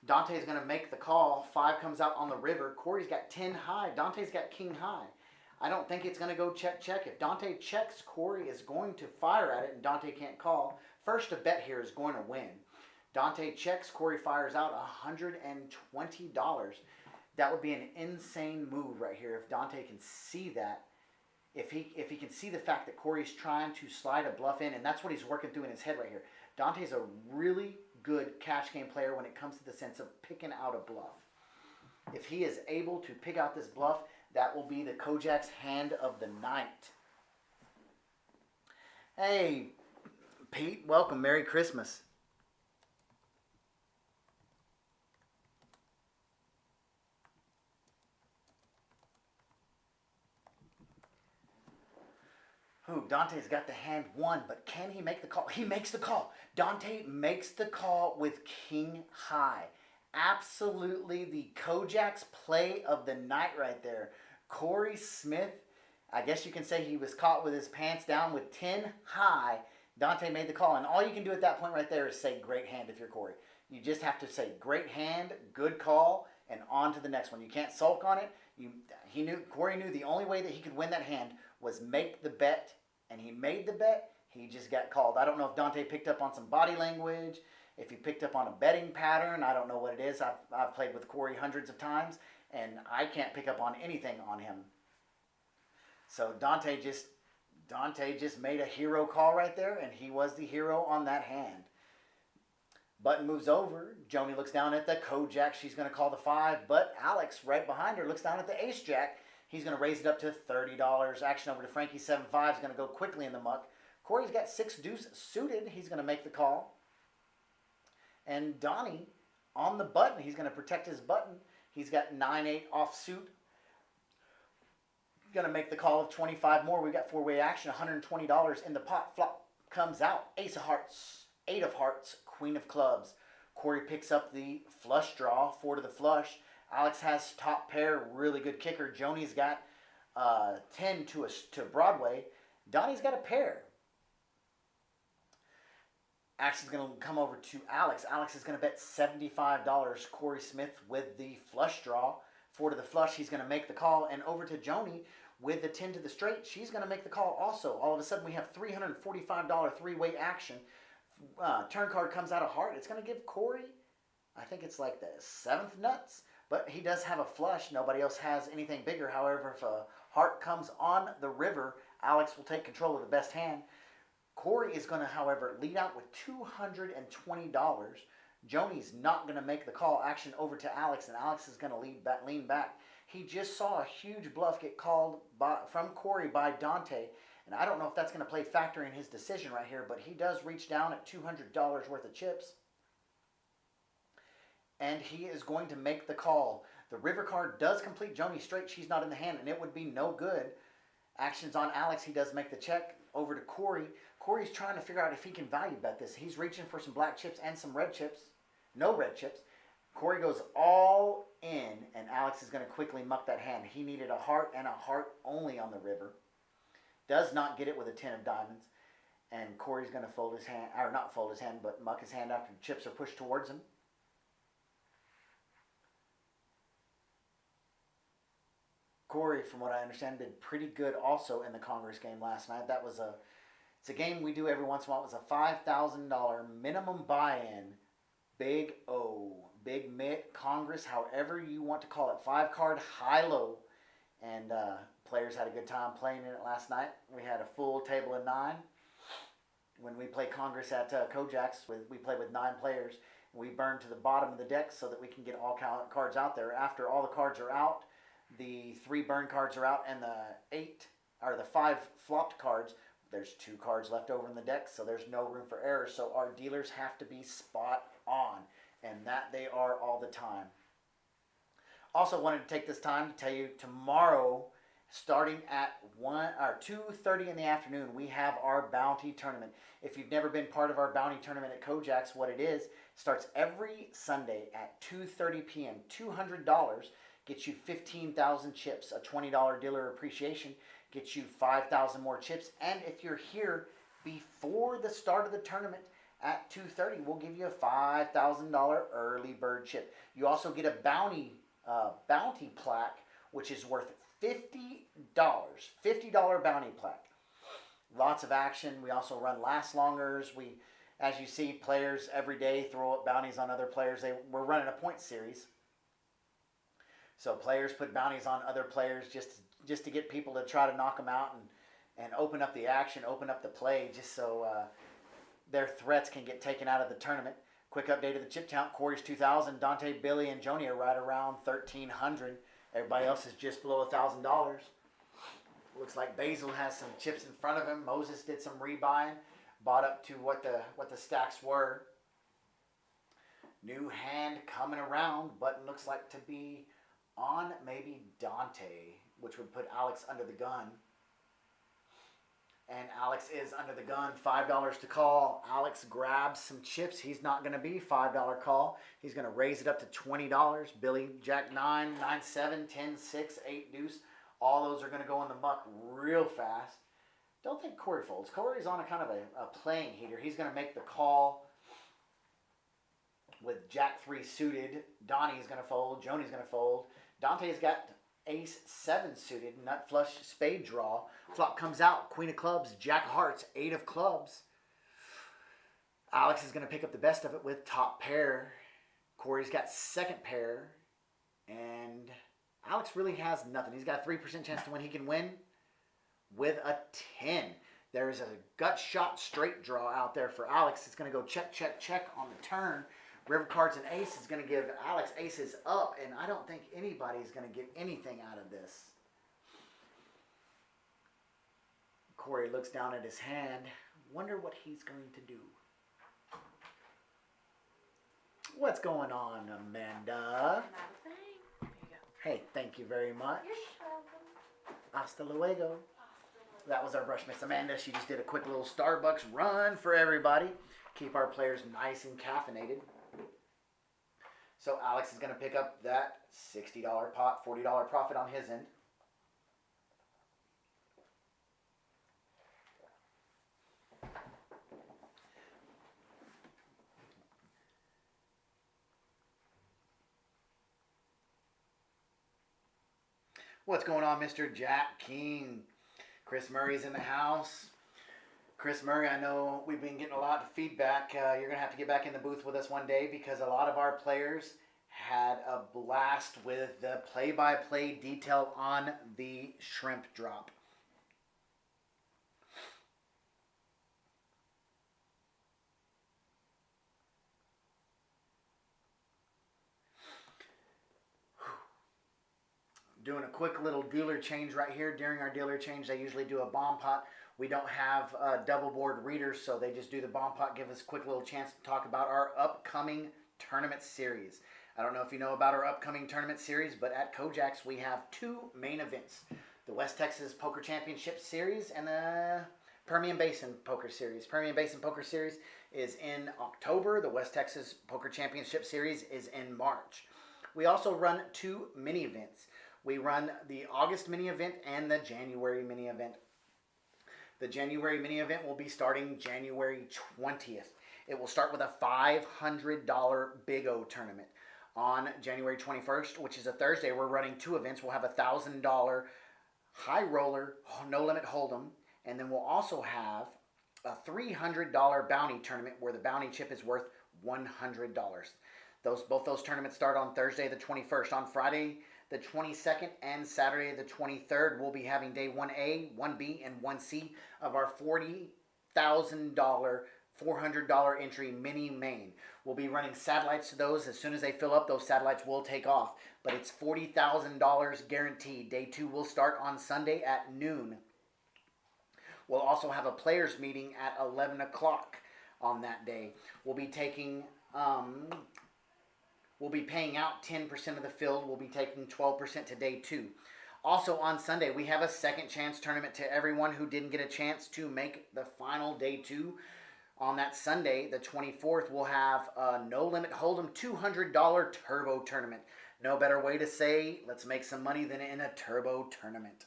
Dante is going to make the call. 5 comes out on the river. Corey's got 10 high. Dante's got king high. I don't think it's going to go check, check. If Dante checks, Corey is going to fire at it, and Dante can't call. First to bet here is going to win. Dante checks. Corey fires out $120. That would be an insane move right here if Dante can see that. If he can see the fact that Corey's trying to slide a bluff in, and that's what he's working through in his head right here. Dante's a really good cash game player when it comes to the sense of picking out a bluff. If he is able to pick out this bluff, that will be the Kojak's hand of the night. Hey, Pete, welcome. Merry Christmas. Dante's got the hand 1, but can he make the call? He makes the call. Dante makes the call with king high. Absolutely the Kojak's play of the night right there. Corey Smith, I guess you can say he was caught with his pants down with 10 high. Dante made the call, and all you can do at that point right there is say great hand if you're Corey. You just have to say great hand, good call, and on to the next one. You can't sulk on it. Corey knew the only way that he could win that hand was make the bet, and he made the bet. He just got called. I don't know if Dante picked up on some body language, if he picked up on a betting pattern. I don't know what it is. I've played with Corey hundreds of times, and I can't pick up on anything on him. So Dante just made a hero call right there, and he was the hero on that hand. Button moves over. Joni looks down at the Kojak. She's going to call the 5, but Alex right behind her looks down at the Ace Jack. He's going to raise it up to $30. Action over to Frankie. 7-5 is going to go quickly in the muck. Corey's got 6 deuce suited. He's going to make the call. And Donnie on the button. He's going to protect his button. He's got 9-8 offsuit. Going to make the call of 25 more. We got 4-way action. $120 in the pot. Flop comes out. Ace of hearts. 8 of hearts. Queen of clubs. Corey picks up the flush draw. 4 to the flush. Alex has top pair. Really good kicker. Joni's got 10 to Broadway. Donnie's got a pair. Action's going to come over to Alex. Alex is going to bet $75. Corey Smith with the flush draw. 4 to the flush. He's going to make the call. And over to Joni with the 10 to the straight. She's going to make the call also. All of a sudden we have $345 3-way action. Turn card comes out of heart. It's going to give Corey, I think it's like the 7th nuts. But he does have a flush. Nobody else has anything bigger. However, if a heart comes on the river, Alex will take control of the best hand. Corey is going to, however, lead out with $220. Joni's not going to make the call. Action over to Alex, and Alex is going to lean back. He just saw a huge bluff get called from Corey by Dante, and I don't know if that's going to play factor in his decision right here, but he does reach down at $200 worth of chips, and he is going to make the call. The river card does complete Joni straight. She's not in the hand, and it would be no good. Action's on Alex. He does make the check. Over to Corey. Corey's trying to figure out if he can value bet this. He's reaching for some black chips and some red chips. No red chips. Corey goes all in, and Alex is going to quickly muck that hand. He needed a heart and a heart only on the river. Does not get it with a 10 of diamonds. And Corey's going to fold his hand, or not fold his hand, but muck his hand after the chips are pushed towards him. Corey, from what I understand, did pretty good also in the Congress game last night. It's a game we do every once in a while. It was a $5,000 minimum buy-in. Big O. Big Mitt, Congress, however you want to call it. 5-card high-low. And players had a good time playing in it last night. We had a full table of 9. When we play Congress at Kojak's, we play with 9 players. We burn to the bottom of the deck so that we can get all cards out there. After all the cards are out, the 3 burn cards are out, and the 5 flopped cards, there's 2 cards left over in the deck, so there's no room for error. So our dealers have to be spot on, and that they are all the time. Also wanted to take this time to tell you tomorrow, starting at 2:30 in the afternoon, we have our bounty tournament. If you've never been part of our bounty tournament at Kojak's, what it is, starts every Sunday at 2:30 p.m. $200 gets you 15,000 chips. A $20 dealer appreciation gets you 5,000 more chips. And if you're here before the start of the tournament at 2:30, we'll give you a $5,000 early bird chip. You also get a bounty plaque, which is worth $50. $50 bounty plaque. Lots of action. We also run last longers. As you see, players every day throw up bounties on other players. We're running a point series. So players put bounties on other players just to get people to try to knock them out and open up the action, open up the play, just so their threats can get taken out of the tournament. Quick update of the chip count. Corey's 2,000. Dante, Billy, and Joni are right around 1,300. Everybody else is just below $1,000. Looks like Basil has some chips in front of him. Moses did some rebuying, bought up to what the stacks were. New hand coming around. Button looks like to be on maybe Dante, which would put Alex under the gun. And Alex is under the gun, $5 to call. Alex grabs some chips. He's not going to be $5 call. He's going to raise it up to $20. Billy, Jack 9, 9, 7, 10, 6, 8 deuce. All those are going to go in the muck real fast. Don't think Corey folds. Corey's on a kind of a playing heater. He's going to make the call with Jack 3 suited. Donnie's going to fold. Joni's going to fold. Dante's got Ace 7 suited, nut flush, spade draw. Flop comes out, Queen of clubs, Jack of hearts, 8 of clubs. Alex is going to pick up the best of it with top pair. Corey's got second pair. And Alex really has nothing. He's got a 3% chance to win. He can win with a 10. There's a gut shot straight draw out there for Alex. It's going to go check, check, check on the turn. River cards and ace is going to give Alex aces up, and I don't think anybody's going to get anything out of this. Corey looks down at his hand. Wonder what he's going to do. What's going on, Amanda? Hey, thank you very much. Hasta luego. That was our brush miss Amanda. She just did a quick little Starbucks run for everybody. Keep our players nice and caffeinated. So Alex is going to pick up that $60 pot, $40 profit on his end. What's going on, Mr. Jack King? Chris Murray's in the house. Chris Murray, I know we've been getting a lot of feedback. You're going to have to get back in the booth with us one day because a lot of our players had a blast with the play-by-play detail on the shrimp drop. Doing a quick little dealer change right here. During our dealer change, they usually do a bomb pot. We don't have double board readers, so they just do the bomb pot, give us a quick little chance to talk about our upcoming tournament series. I don't know if you know about our upcoming tournament series, but at Kojak's we have 2 main events. The West Texas Poker Championship Series and the Permian Basin Poker Series. Permian Basin Poker Series is in October. The West Texas Poker Championship Series is in March. We also run 2 mini events. We run the August mini event and the January mini event. The January mini event will be starting January 20th. It will start with a $500 Big O tournament. On January 21st, which is a Thursday, we're running 2 events. We'll have a $1,000 high roller, no limit hold'em, and then we'll also have a $300 bounty tournament where the bounty chip is worth $100. Both those tournaments start on Thursday the 21st. On Friday the 22nd and Saturday the 23rd, we'll be having day 1A, 1B, and 1C of our $40,000 $400 entry mini main. We'll be running satellites to those. As soon as they fill up, those satellites will take off. But it's $40,000 guaranteed. Day 2 will start on Sunday at noon. We'll also have a players meeting at 11 o'clock on that day. We'll be taking... We'll be paying out 10% of the field. We'll be taking 12% to day 2. Also on Sunday, we have a second chance tournament to everyone who didn't get a chance to make the final day 2. On that Sunday, the 24th, we'll have a No Limit Hold'em $200 turbo tournament. No better way to say, let's make some money than in a turbo tournament.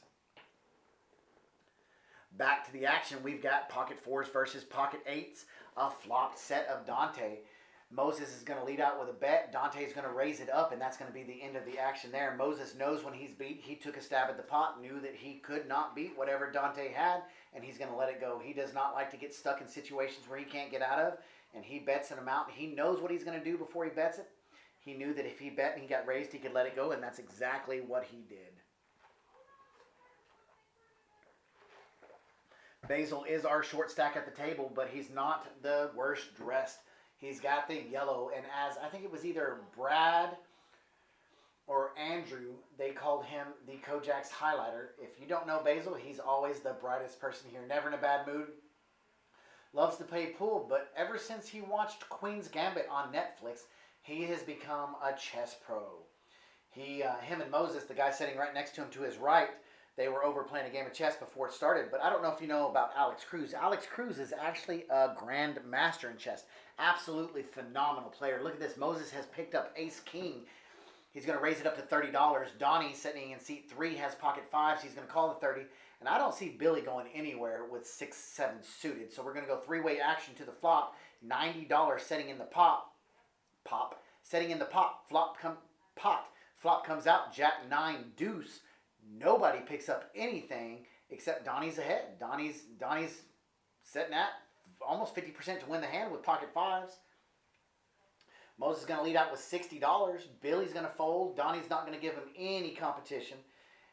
Back to the action, we've got pocket 4s versus pocket 8s, a flopped set of Dante. Moses is going to lead out with a bet. Dante's going to raise it up, and that's going to be the end of the action there. Moses knows when he's beat. He took a stab at the pot, knew that he could not beat whatever Dante had, and he's going to let it go. He does not like to get stuck in situations where he can't get out of, and he bets an amount. He knows what he's going to do before he bets it. He knew that if he bet and he got raised, he could let it go, and that's exactly what he did. Basil is our short stack at the table, but he's not the worst dressed. He's got the yellow, and as I think it was either Brad or Andrew, they called him the Kojak's highlighter. If you don't know Basil, he's always the brightest person here, never in a bad mood. Loves to play pool, but ever since he watched Queen's Gambit on Netflix, he has become a chess pro. Him and Moses, the guy sitting right next to him to his right, They were over playing a game of chess before it started, but I don't know if you know about Alex Cruz. Alex Cruz is actually a grand master in chess. Absolutely phenomenal player. Look at this. Moses has picked up Ace King. He's going to raise it up to $30. Donnie, sitting in seat 3, has pocket 5s. He's going to call the 30. And I don't see Billy going anywhere with 6-7 suited. So we're going to go 3-way action to the flop. $90 setting in the pot. Setting in the pot. Flop comes out. Jack 9 deuce. Nobody picks up anything except Donnie's ahead. Donnie's setting at almost 50% to win the hand with pocket 5s. Moses is going to lead out with $60. Billy's going to fold. Donnie's not going to give him any competition,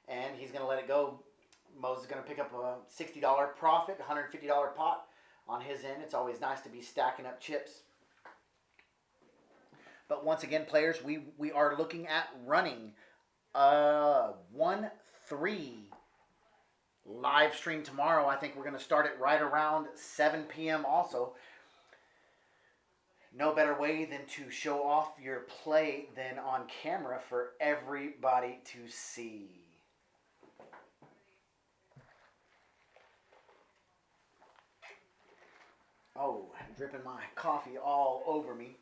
and he's going to let it go. Moses is going to pick up a $60 profit, $150 pot on his end. It's always nice to be stacking up chips. But once again, players, we are looking at running 1-3 live stream tomorrow. I think we're going to start it right around 7 p.m. also. No better way than to show off your play than on camera for everybody to see. Oh, dripping my coffee all over me.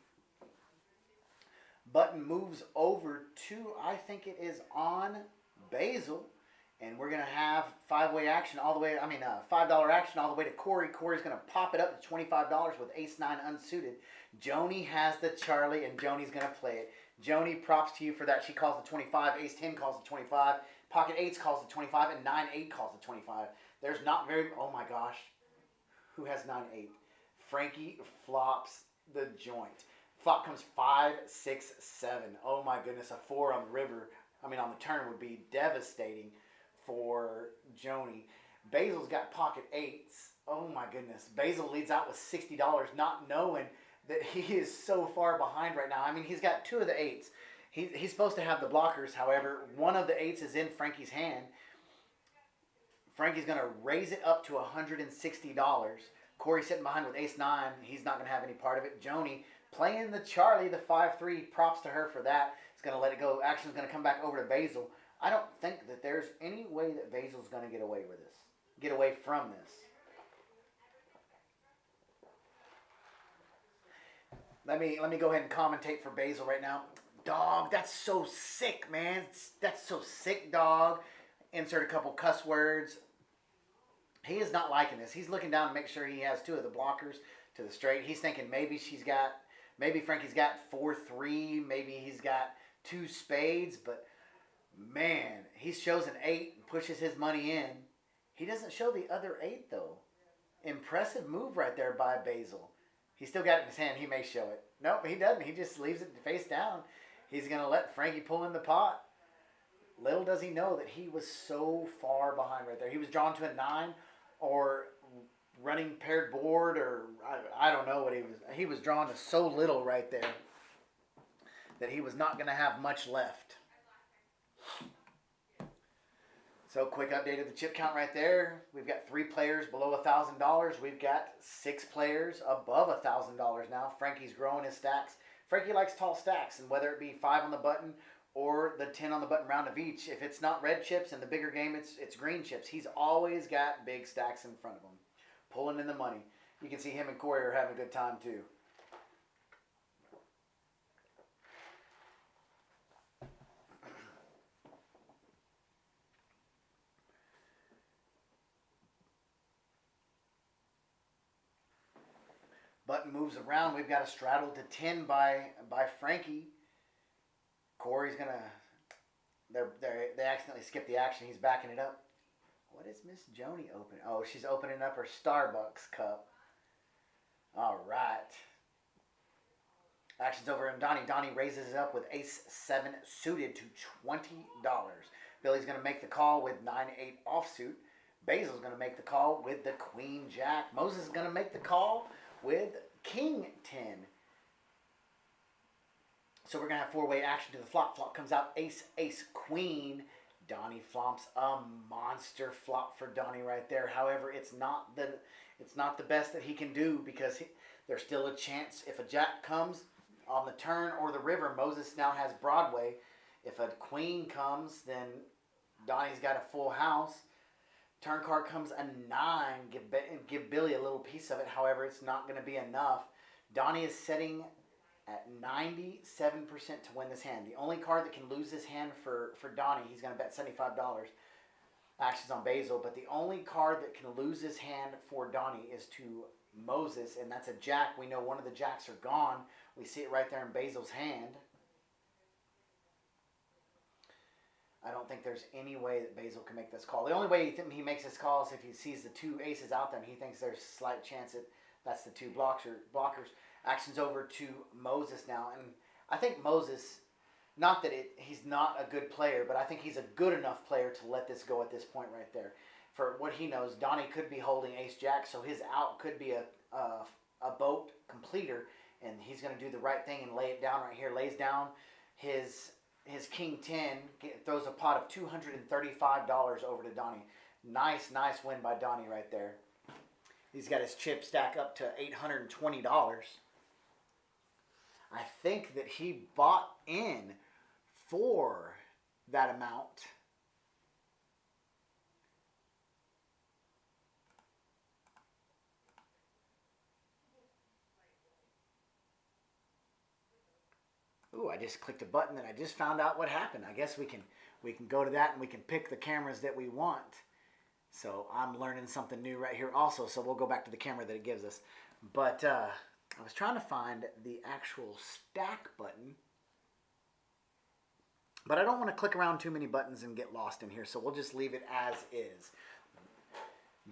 Button moves over to, I think it is on Basil. And we're going to have $5 action all the way, $5 action all the way to Corey. Corey's going to pop it up to $25 with Ace 9 unsuited. Joni has the Charlie, and Joni's going to play it. Joni, props to you for that. She calls the 25. Ace 10 calls the 25. Pocket 8s calls the 25, and 9-8 calls the 25. There's not very, oh my gosh. Who has 9-8? Frankie flops the joint. Flop comes 5, 6, 7. Oh my goodness, a 4 on the river. On the turn would be devastating for Joni. Basil's got pocket 8s. Oh my goodness. Basil leads out with $60, not knowing that he is so far behind right now. He's got 2 of the 8s. He's supposed to have the blockers. However, one of the 8s is in Frankie's hand. Frankie's going to raise it up to $160. Corey's sitting behind with Ace 9. He's not going to have any part of it. Joni playing the Charlie, the 5-3. Props to her for that. He's going to let it go. Action's going to come back over to Basil. I don't think that there's any way that Basil's going to get away with this. Get away from this. Let me go ahead and commentate for Basil right now. Dog, that's so sick, man. That's so sick, dog. Insert a couple cuss words. He is not liking this. He's looking down to make sure he has 2 of the blockers to the straight. He's thinking maybe Frankie's got 4-3. Maybe he's got 2 spades, but man, he shows an 8 and pushes his money in. He doesn't show the other 8, though. Impressive move right there by Basil. He's still got it in his hand. He may show it. Nope, he doesn't. He just leaves it face down. He's going to let Frankie pull in the pot. Little does he know that he was so far behind right there. He was drawn to a 9 or running paired board, or I don't know what he was. He was drawn to so little right there that he was not going to have much left. So quick update of the chip count right there. We've got 3 players below $1,000. We've got 6 players above $1,000 now. Frankie's growing his stacks. Frankie likes tall stacks, and whether it be 5 on the button or the 10 on the button round of each, if it's not red chips in the bigger game, it's green chips. He's always got big stacks in front of him, pulling in the money. You can see him and Corey are having a good time too. Button moves around. We've got a straddle to 10 by Frankie. Corey's gonna. They accidentally skipped the action. He's backing it up. What is Miss Joni opening? Oh, she's opening up her Starbucks cup. All right. Action's over on Donnie. Donnie raises it up with Ace 7 suited to $20. Billy's gonna make the call with 9-8 offsuit. Basil's gonna make the call with the Queen Jack. Moses is gonna make the call with King 10. So we're going to have 4-way action to the flop. Flop comes out Ace, Ace, Queen. Donnie flops a monster flop for Donnie right there. However, it's not the best that he can do, because there's still a chance if a Jack comes on the turn or the river. Moses now has Broadway. If a Queen comes, then Donnie's got a full house. Turn card comes a 9. Give Billy a little piece of it. However, it's not going to be enough. Donnie is setting at 97% to win this hand. The only card that can lose this hand for Donnie, he's going to bet $75. Actions on Basil. But the only card that can lose this hand for Donnie is to Moses, and that's a jack. We know one of the jacks are gone. We see it right there in Basil's hand. I don't think there's any way that Basil can make this call. The only way he makes this call is if he sees the 2 aces out there and he thinks there's a slight chance that that's the 2 blockers. Action's over to Moses now. And I think Moses, not that he's not a good player, but I think he's a good enough player to let this go at this point right there. For what he knows, Donnie could be holding ace-jack, so his out could be a boat completer, and he's going to do the right thing and lay it down right here. Lays down his king 10, throws a pot of $235 over to Donnie. Nice win by Donnie right there. He's got his chip stack up to $820. I think that he bought in for that amount. Ooh, I just clicked a button and I just found out what happened. I guess we can go to that and we can pick the cameras that we want. So I'm learning something new right here also. So we'll go back to the camera that it gives us. But I was trying to find the actual stack button. But I don't want to click around too many buttons and get lost in here. So we'll just leave it as is.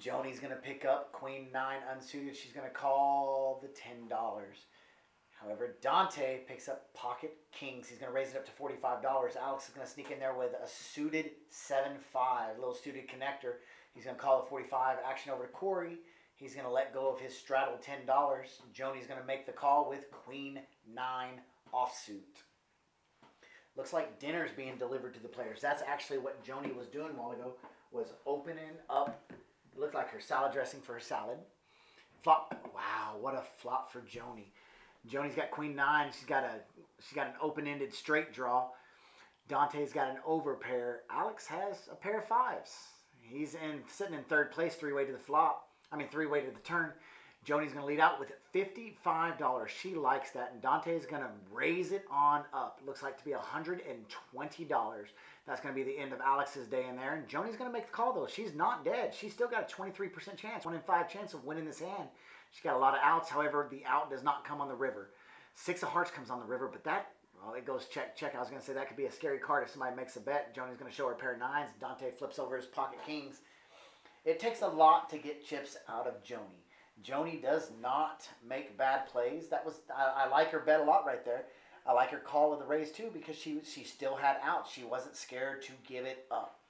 Joni's going to pick up Queen 9 unsuited. She's going to call the $10. However, Dante picks up pocket kings. He's going to raise it up to $45. Alex is going to sneak in there with a suited 7-5, little suited connector. He's going to call it 45. Action over to Corey. He's going to let go of his straddle $10. Joni's going to make the call with Queen 9 offsuit. Looks like dinner's being delivered to the players. That's actually what Joni was doing a while ago, was opening up. It looked like her salad dressing for her salad. Flop. Wow, what a flop for Joni. Joni's got Queen 9. She's got an open-ended straight draw. Dante's got an overpair. Alex has a pair of 5s. He's sitting in third place, 3-way to the flop. I mean, 3-way to the turn. Joni's going to lead out with $55. She likes that, and Dante's going to raise it on up. Looks like to be $120. That's going to be the end of Alex's day in there, and Joni's going to make the call, though. She's not dead. She's still got a 23% chance, 1 in 5 chance of winning this hand. She's got a lot of outs. However, the out does not come on the river. 6 of hearts comes on the river, but that, well, it goes check, check. I was going to say that could be a scary card if somebody makes a bet. Joni's going to show her a pair of 9s. Dante flips over his pocket kings. It takes a lot to get chips out of Joni. Joni does not make bad plays. I like her bet a lot right there. I like her call of the raise too because she still had outs. She wasn't scared to give it up.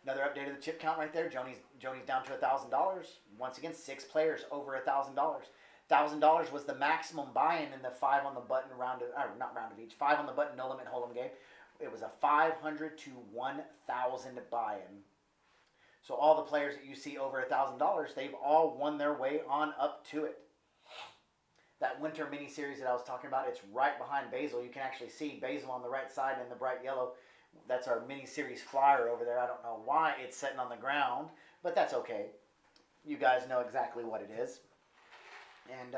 Another update of the chip count right there. Joni's down to $1,000. Once again, 6 players over $1,000. $1,000 was the maximum buy-in in the 5 on the button not round of each. 5 on the button no limit hold'em game. It was a 500 to 1,000 buy-in. So all the players that you see over $1,000, they've all won their way on up to it. That winter mini series that I was talking about, it's right behind Basil. You can actually see Basil on the right side in the bright yellow. That's our mini series flyer over there. I don't know why it's sitting on the ground, but that's okay. You guys know exactly what it is. And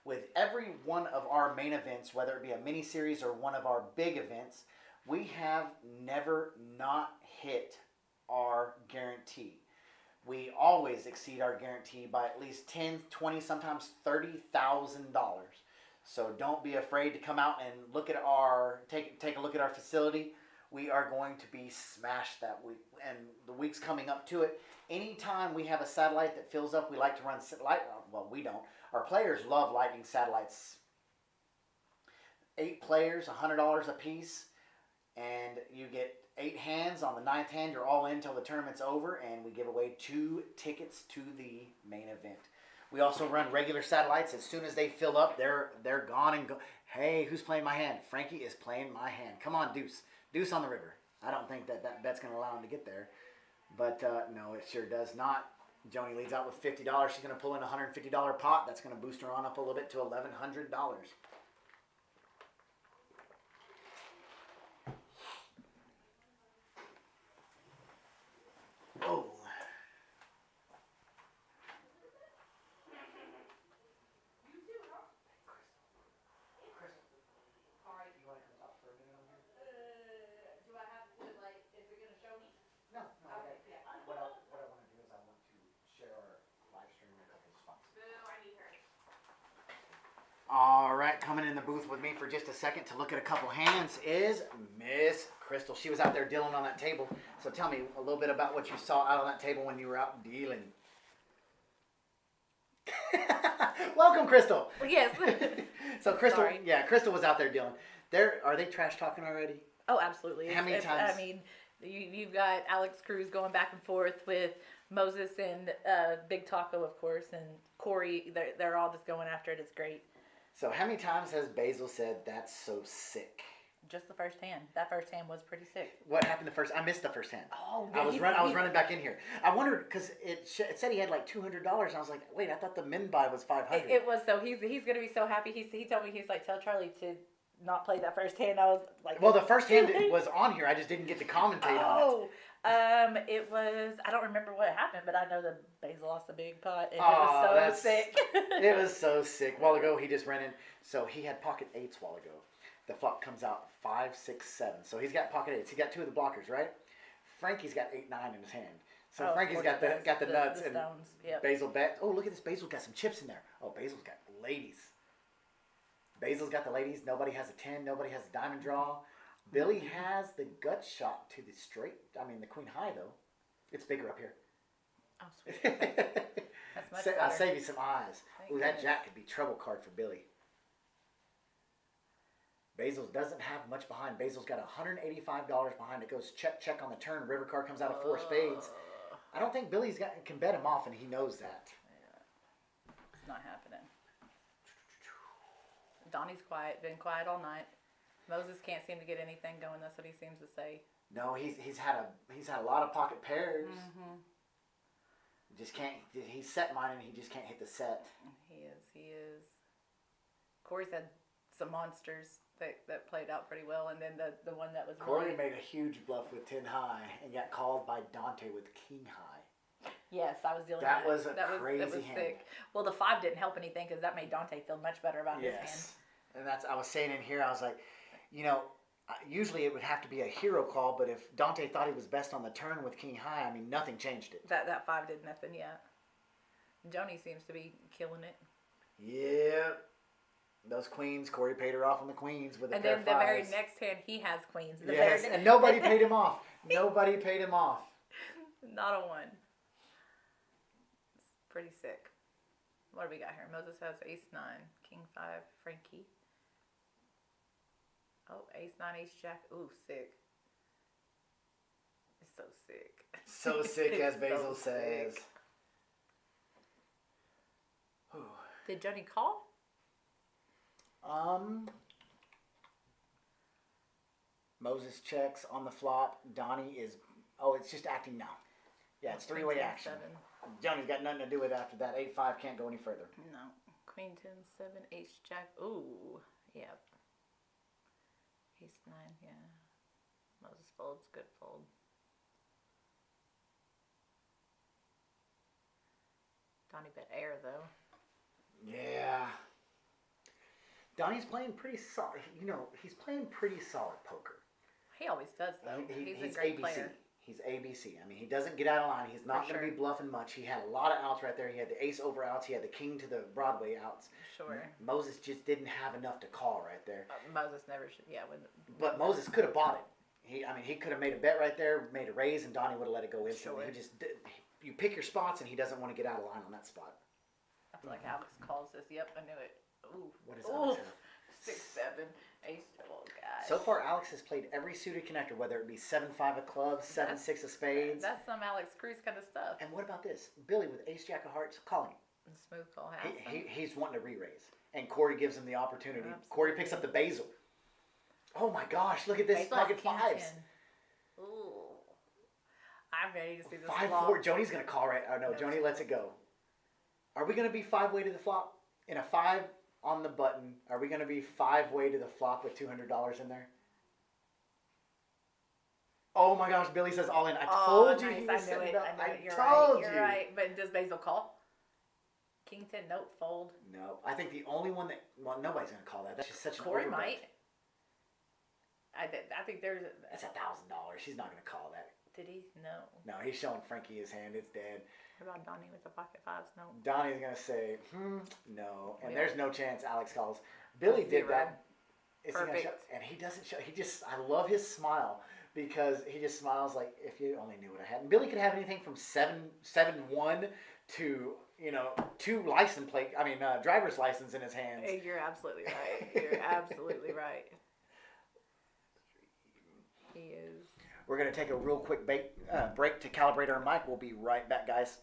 with every one of our main events, whether it be a mini series or one of our big events, we have never not hit our guarantee. We always exceed our guarantee by at least 10, 20, sometimes $30,000. So don't be afraid to come out and look at take a look at our facility. We are going to be smashed that week, and the weeks coming up to it. Anytime we have a satellite that fills up, we like to run well, we don't. Our players love lightning satellites. 8 players, $100 a piece, and you get 8 hands. On the 9th hand, you're all in until the tournament's over, and we give away 2 tickets to the main event. We also run regular satellites. As soon as they fill up, they're gone and go. Hey, who's playing my hand? Frankie is playing my hand. Come on, Deuce. Deuce on the river. I don't think that bet's going to allow him to get there. But no, it sure does not. Joni leads out with $50. She's going to pull in a $150 pot. That's going to boost her on up a little bit to $1,100. All right, coming in the booth with me for just a second to look at a couple hands is Miss Crystal. She was out there dealing on that table. So tell me a little bit about what you saw out on that table when you were out dealing. Welcome, Crystal. Yes. So Crystal, Sorry. yeah, Crystal was out there dealing. Are they trash talking already? Oh, absolutely. How many times? I mean, you've got Alex Cruz going back and forth with Moses and Big Taco, of course, and Corey. They're all just going after it. It's great. So how many times has Basil said that's so sick? Just the first hand. That first hand was pretty sick. What happened the first? I missed the first hand. Oh, I was running back in here. I wondered because it said he had like $200, and I was like, wait, I thought the min buy was $500. It was so he's gonna be so happy. He told me, he's like, tell Charlie to not play that first hand. I was like, well, the first hand was on here. I just didn't get to commentate on it. It was, I don't remember what happened, but I know that Basil lost a big pot, and Oh, it was that's- so sick. It was so sick. A while ago, he just ran in. So he had pocket eights a while ago. The flop comes out 5, 6, 7. So he's got pocket eights. He got 2 of the blockers, right? Frankie's got 8, 9 in his hand. So Oh, Frankie's of got course, the nuts, the and stones. Yep. Basil bet. Oh, look at this. Basil's got some chips in there. Oh, Basil's got ladies. Basil's got the ladies. Nobody has a 10. Nobody has a diamond draw. Billy has the gut shot to the straight. I mean, the queen high, though. It's bigger up here. Oh, sweet. That's much I'll better. save you some eyes. Thank Ooh, that goodness. jack could be trouble card for Billy. Basil doesn't have much behind. Basil's got $185 behind. It goes check, check on the turn. River card comes out of 4 spades. I don't think Billy's can bet him off, and he knows that. Yeah. It's not happening. Donnie's quiet. Been quiet all night. Moses can't seem to get anything going. That's what he seems to say. No, he's had a lot of pocket pairs. Mm-hmm. Just can't. He's set mine, and he just can't hit the set. He is. Corey's had some monsters that played out pretty well, and then the one that was Corey really, made a huge bluff with 10 high and got called by Dante with king high. yes, I was dealing. That with was a that crazy was hand. sick. Well, the 5 didn't help anything because that made Dante feel much better about his hand. Yes, and I was saying in here, I was like, usually it would have to be a hero call, but if Dante thought he was best on the turn with king high, I mean, nothing changed it. That 5 did nothing yet. Joni seems to be killing it. Yeah, those queens, Corey paid her off on the queens with a And pair then of the very fives. next hand, he has queens. Yes, and nobody paid him off. Nobody paid him off. Not a one. It's pretty sick. What do we got here? Moses has ace 9, king 5, Frankie. Oh, ace 9, ace jack. Ooh, sick. It's so sick. So sick, as It's Basil so says. sick. Did Joni call? Moses checks on the flop. Donnie is. Oh, it's just acting now. Yeah, it's 3-way Queen 10, action. 7. Johnny's got nothing to do with it after that. 8-5 can't go any further. No. Queen 10, 7, ace jack. Ooh, yep. Ace 9, yeah. Moses folds, good fold. Donnie bet air though. Yeah. Donnie's playing pretty solid. He's playing pretty solid poker. He always does though. He's a He's great ABC. player. He's ABC. I mean, he doesn't get out of line. He's not For going to sure. be bluffing much. He had a lot of outs right there. He had the ace over outs. He had the king to the Broadway outs. Sure. Moses just didn't have enough to call right there. Moses never should. Yeah. But Moses could have bought it. He could have made a bet right there, made a raise, and Donnie would have let it go instantly. Sure. He just you pick your spots, and he doesn't want to get out of line on that spot. I feel like Alex calls this. Yep, I knew it. Ooh. What is Alex have? 6, 7, ace. Oh gosh. So far, Alex has played every suited connector, whether it be 7-5 of clubs, 7-6 of spades. That's some Alex Cruz kind of stuff. And what about this? Billy with ace jack of hearts calling. Smooth call house. He's wanting to re-raise. And Corey gives him the opportunity. Absolutely. Corey picks up the basil. Oh my gosh, look at this. Baseball's Pocket king fives. 10. Ooh. I'm ready to see this 5-4. flop. Joni's going to call right. Oh no, Joni lets it go. Are we going to be 5-way to the flop? In a 5 on the button, are we going to be 5-way to the flop with $200 in there? Oh my gosh, Billy says all in. I told you nice. he I was knew setting it. it up. I knew it. You're told right. You're right. But does Basil call? King 10, note, fold. No, I think the only one that nobody's going to call that. That's just such an Corey overbet. might. I think there's. That's $1,000. She's not going to call that. Did he? No. No, he's showing Frankie his hand. It's dead. What about Donnie with the pocket fives? No. Donnie's going to say, no. And Yeah. there's no chance Alex calls. Billy did Zero. that. Is he gonna Perfect. show? And he doesn't show. I love his smile because he just smiles like, if you only knew what I had. And Billy could have anything from 7-1 to, 2 license plate, driver's license in his hands. Hey, you're absolutely right. You're absolutely right. He is. We're going to take a real quick break to calibrate our mic. We'll be right back, guys.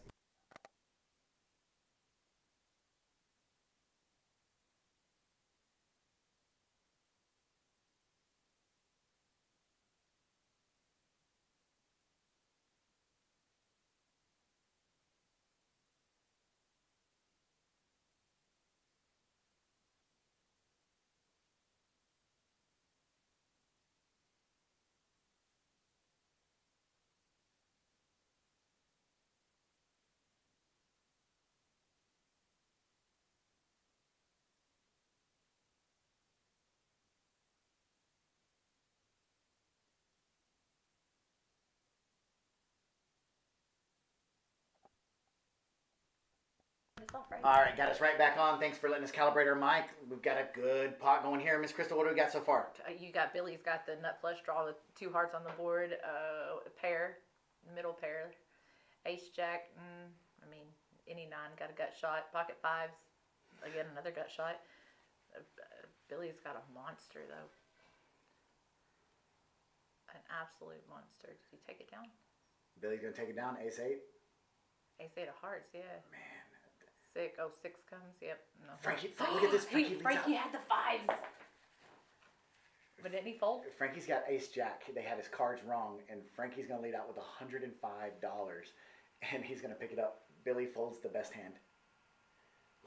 It's off, right? All right, got us right back on. Thanks for letting us calibrate our mic. We've got a good pot going here. Miss Crystal, what do we got so far? You got Billy's got the nut flush draw with 2 hearts on the board, pair, middle pair, ace jack. Any 9 got a gut shot. Pocket fives, again another gut shot. Billy's got a monster though, an absolute monster. Did he take it down? Billy's gonna take it down. Ace 8. Ace 8 of hearts, yeah. Man. 6. Oh, 6 comes. Yep. No. Frankie, look at this. Frankie had the fives. But didn't he fold? Frankie's got ace jack. They had his cards wrong, and Frankie's gonna lead out with $105, and he's gonna pick it up. Billy folds the best hand.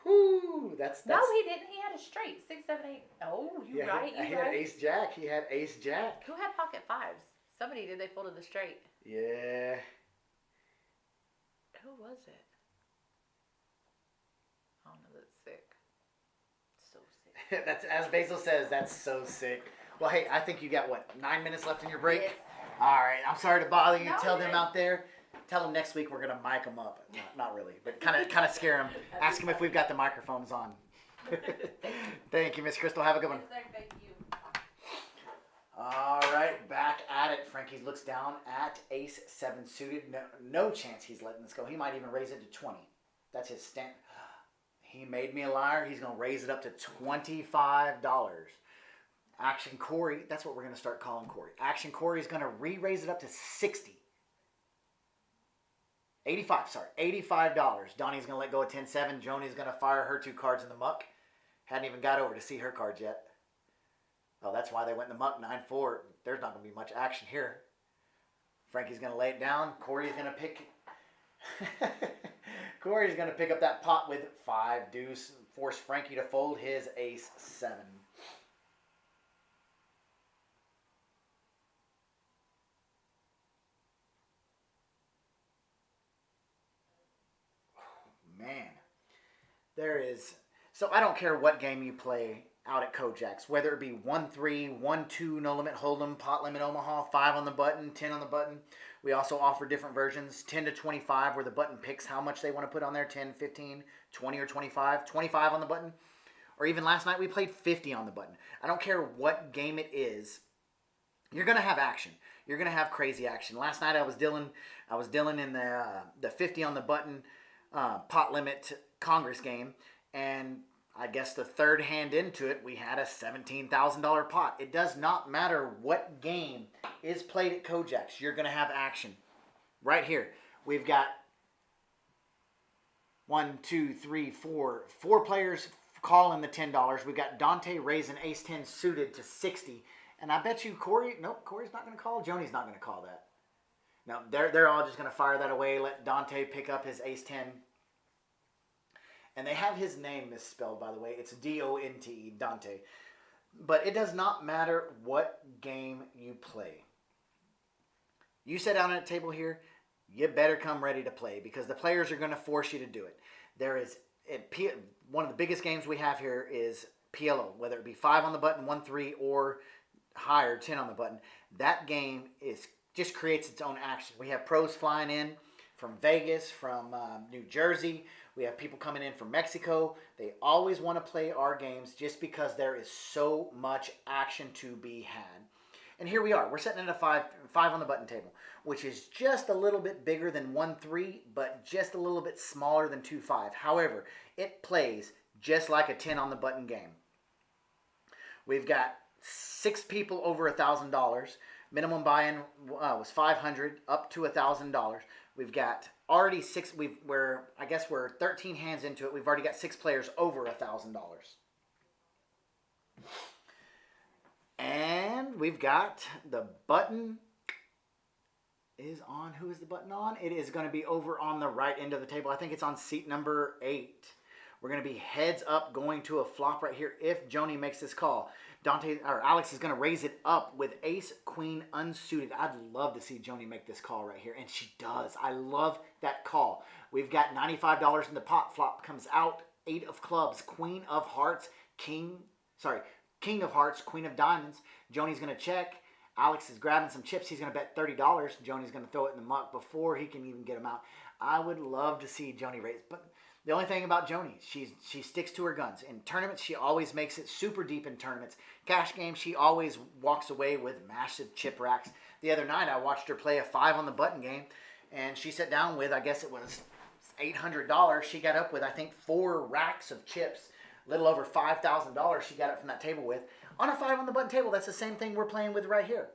Whoo! That's No, he didn't. He had a straight 6, 7, 8. Oh, you're right. He had ace jack. He had ace jack. Who had pocket fives? Somebody did. They folded the straight. Yeah. Who was it? Oh no, that's sick. So sick. That's, as Basil says, that's so sick. Well, hey, I think you got, 9 minutes left in your break? Yes. All right. I'm sorry to bother you. No, Tell them you're- out there. Tell them next week we're going to mic them up. Not really, but kind of scare them. Ask them if we've got the microphones on. Thank you, Miss Crystal. Have a good one. Yes, sir, thank you. All right, back at it. Frankie looks down at ace 7 suited. No chance he's letting this go. He might even raise it to 20. That's his stand. He made me a liar. He's going to raise it up to $25. Action Corey, that's what we're going to start calling Corey. Action Corey is going to re-raise it up to 60. 85, sorry. $85. Donnie's going to let go of 10-7. Joni's going to fire her 2 cards in the muck. Hadn't even got over to see her cards yet. Oh, that's why they went in the muck, 9-4. There's not going to be much action here. Frankie's going to lay it down. Corey's going to pick... Corey's going to pick up that pot with 5 deuce. Force Frankie to fold his ace 7. Man, there is... So I don't care what game you play out at Kojak's, whether it be 1-3, 1-2, no limit hold'em, pot limit Omaha, 5 on the button, 10 on the button. We also offer different versions, 10 to 25, where the button picks how much they want to put on there, 10, 15, 20, or 25, 25 on the button. Or even last night we played 50 on the button. I don't care what game it is, you're going to have action. You're going to have crazy action. Last night I was dealing in the 50 on the button pot limit Congress game, and I guess the third hand into it, we had a $17,000 pot. It does not matter what game is played at Kojak's. You're going to have action. Right here, we've got 1, 2, 3, 4 players calling the $10. We've got Dante raising ace-10 suited to 60. And I bet you Corey's not going to call. Joni's not going to call that. No, they're all just going to fire that away, let Dante pick up his ace-10. And they have his name misspelled, by the way. It's D-O-N-T-E, Dante. But it does not matter what game you play. You sit down at a table here, you better come ready to play, because the players are going to force you to do it. One of the biggest games we have here is PLO, whether it be 5 on the button, 1-3, or higher, 10 on the button. That game is just creates its own action. We have pros flying in from Vegas, from New Jersey. We have people coming in from Mexico. They always want to play our games just because there is so much action to be had. And here we are. We're sitting at a five on the button table, which is just a little bit bigger than 1-3, but just a little bit smaller than 2-5. However, it plays just like a 10 on the button game. We've got 6 people over $1,000. Minimum buy-in was $500, up to $1,000. We've got already 6. We're 13 hands into it. We've already got 6 players over $1,000. And we've got the button is on. Who is the button on? It is going to be over on the right end of the table. I think it's on seat number 8. We're going to be heads up going to a flop right here if Joni makes this call. Alex is going to raise it up with ace, queen, unsuited. I'd love to see Joni make this call right here, and she does. I love that call. We've got $95 in the pot. Flop comes out, 8 of clubs, queen of hearts, king of hearts, queen of diamonds. Joni's going to check. Alex is grabbing some chips. He's going to bet $30. Joni's going to throw it in the muck before he can even get them out. I would love to see Joni raise, but the only thing about Joni, she sticks to her guns. In tournaments, she always makes it super deep in tournaments. Cash games, she always walks away with massive chip racks. The other night, I watched her play a 5 on the button game, and she sat down with, I guess it was $800. She got up with, I think, 4 racks of chips. A little over $5,000 she got up from that table with. On a 5 on the button table, that's the same thing we're playing with right here.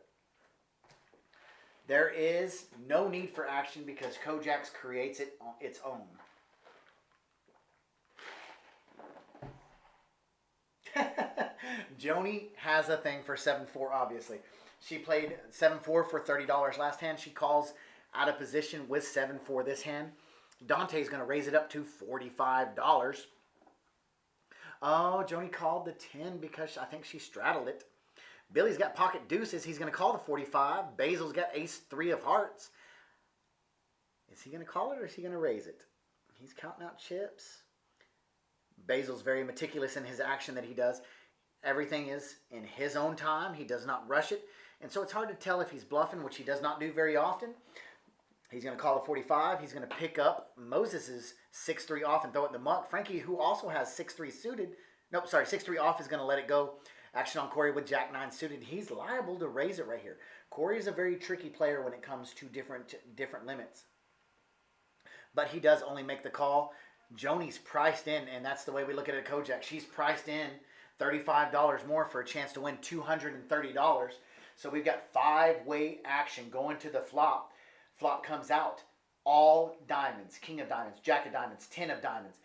There is no need for action because Kojaks creates it on its own. Joni has a thing for 7-4, obviously. She played 7-4 for $30 last hand. She calls out of position with 7-4 this hand. Dante's going to raise it up to $45. Oh, Joni called the 10 because I think she straddled it. Billy's got pocket deuces. He's going to call the 45. Basil's got ace 3 of hearts. Is he going to call it or is he going to raise it? He's counting out chips. Basil's very meticulous in his action that he does. Everything is in his own time. He does not rush it. And so it's hard to tell if he's bluffing, which he does not do very often. He's going to call the 45. He's going to pick up Moses's 6-3 off and throw it in the muck. Frankie, who also has 6-3 suited. 6-3 off is going to let it go. Action on Corey with Jack-9 suited. He's liable to raise it right here. Corey is a very tricky player when it comes to different limits. But he does only make the call. Joni's priced in, and that's the way we look at it at Kojak. She's priced in $35 more for a chance to win $230. So we've got 5-way action going to the flop. Flop comes out. All diamonds. King of diamonds, Jack of diamonds, 10 of diamonds.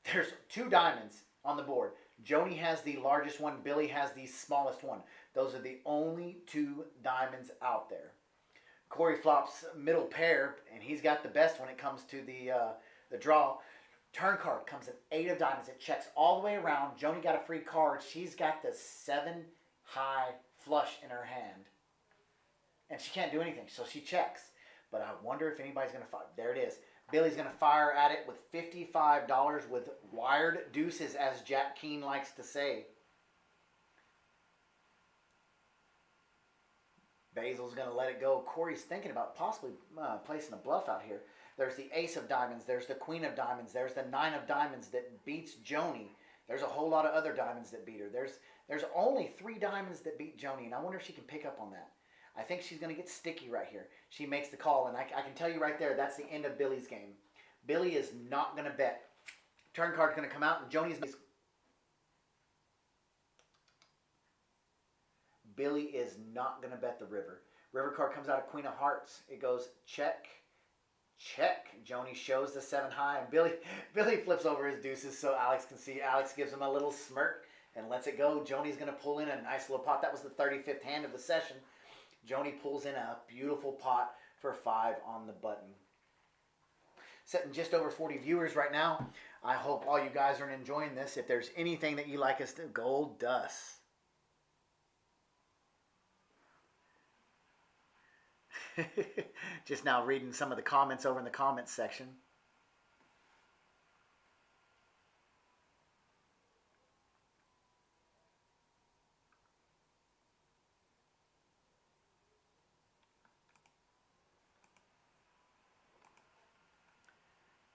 There's 2 diamonds on the board. Joni has the largest one. Billy has the smallest one. Those are the only 2 diamonds out there. Corey flops middle pair, and he's got the best when it comes to the draw. Turn card comes at 8 of diamonds. It checks all the way around. Joni got a free card. She's got the 7 high flush in her hand. And she can't do anything, so she checks. But I wonder if anybody's going to fire. There it is. Billy's going to fire at it with $55 with wired deuces, as Jack Keen likes to say. Basil's going to let it go. Corey's thinking about possibly placing a bluff out here. There's the ace of diamonds. There's the queen of diamonds. There's the 9 of diamonds that beats Joni. There's a whole lot of other diamonds that beat her. There's only 3 diamonds that beat Joni, and I wonder if she can pick up on that. I think she's going to get sticky right here. She makes the call, and I can tell you right there, that's the end of Billy's game. Billy is not going to bet. Turn card's going to come out, and Billy is not going to bet the river. River card comes out of Queen of Hearts. It goes check, check. Joni shows the 7 high, and Billy flips over his deuces so Alex can see. Alex gives him a little smirk and lets it go. Joni's going to pull in a nice little pot. That was the 35th hand of the session. Joni pulls in a beautiful pot for 5 on the button. Sitting just over 40 viewers right now. I hope all you guys are enjoying this. If there's anything that you like us to, gold dust. Just now reading some of the comments over in the comments section.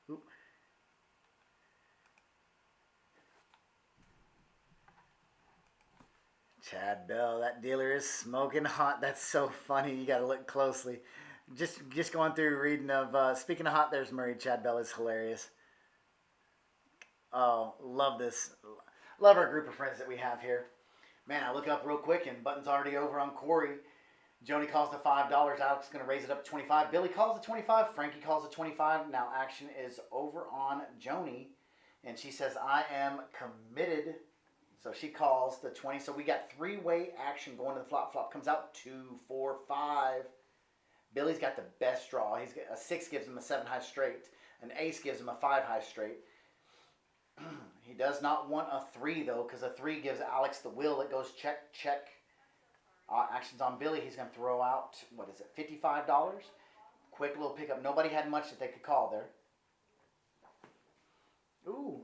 Oop. Chad Bell, that dealer is smoking hot. That's so funny. You got to look closely. Just going through reading of, speaking of hot, there's Murray. Chad Bell is hilarious. Oh, love this. Love our group of friends that we have here. Man, I look up real quick and button's already over on Corey. Joni calls the $5. Alex is going to raise it up to 25. Billy calls the 25. Frankie calls the 25. Now action is over on Joni. And she says, I am committed. So she calls the 20. So we got three-way action going to the flop. Flop comes out 2, 4, 5. Billy's got the best draw. He's got, a 6 gives him a 7 high straight. An ace gives him a 5 high straight. He does not want a 3 though, because a 3 gives Alex the will. It goes check, check. Action's on Billy. He's going to throw out, what is it, $55? Quick little pickup. Nobody had much that they could call there. Ooh,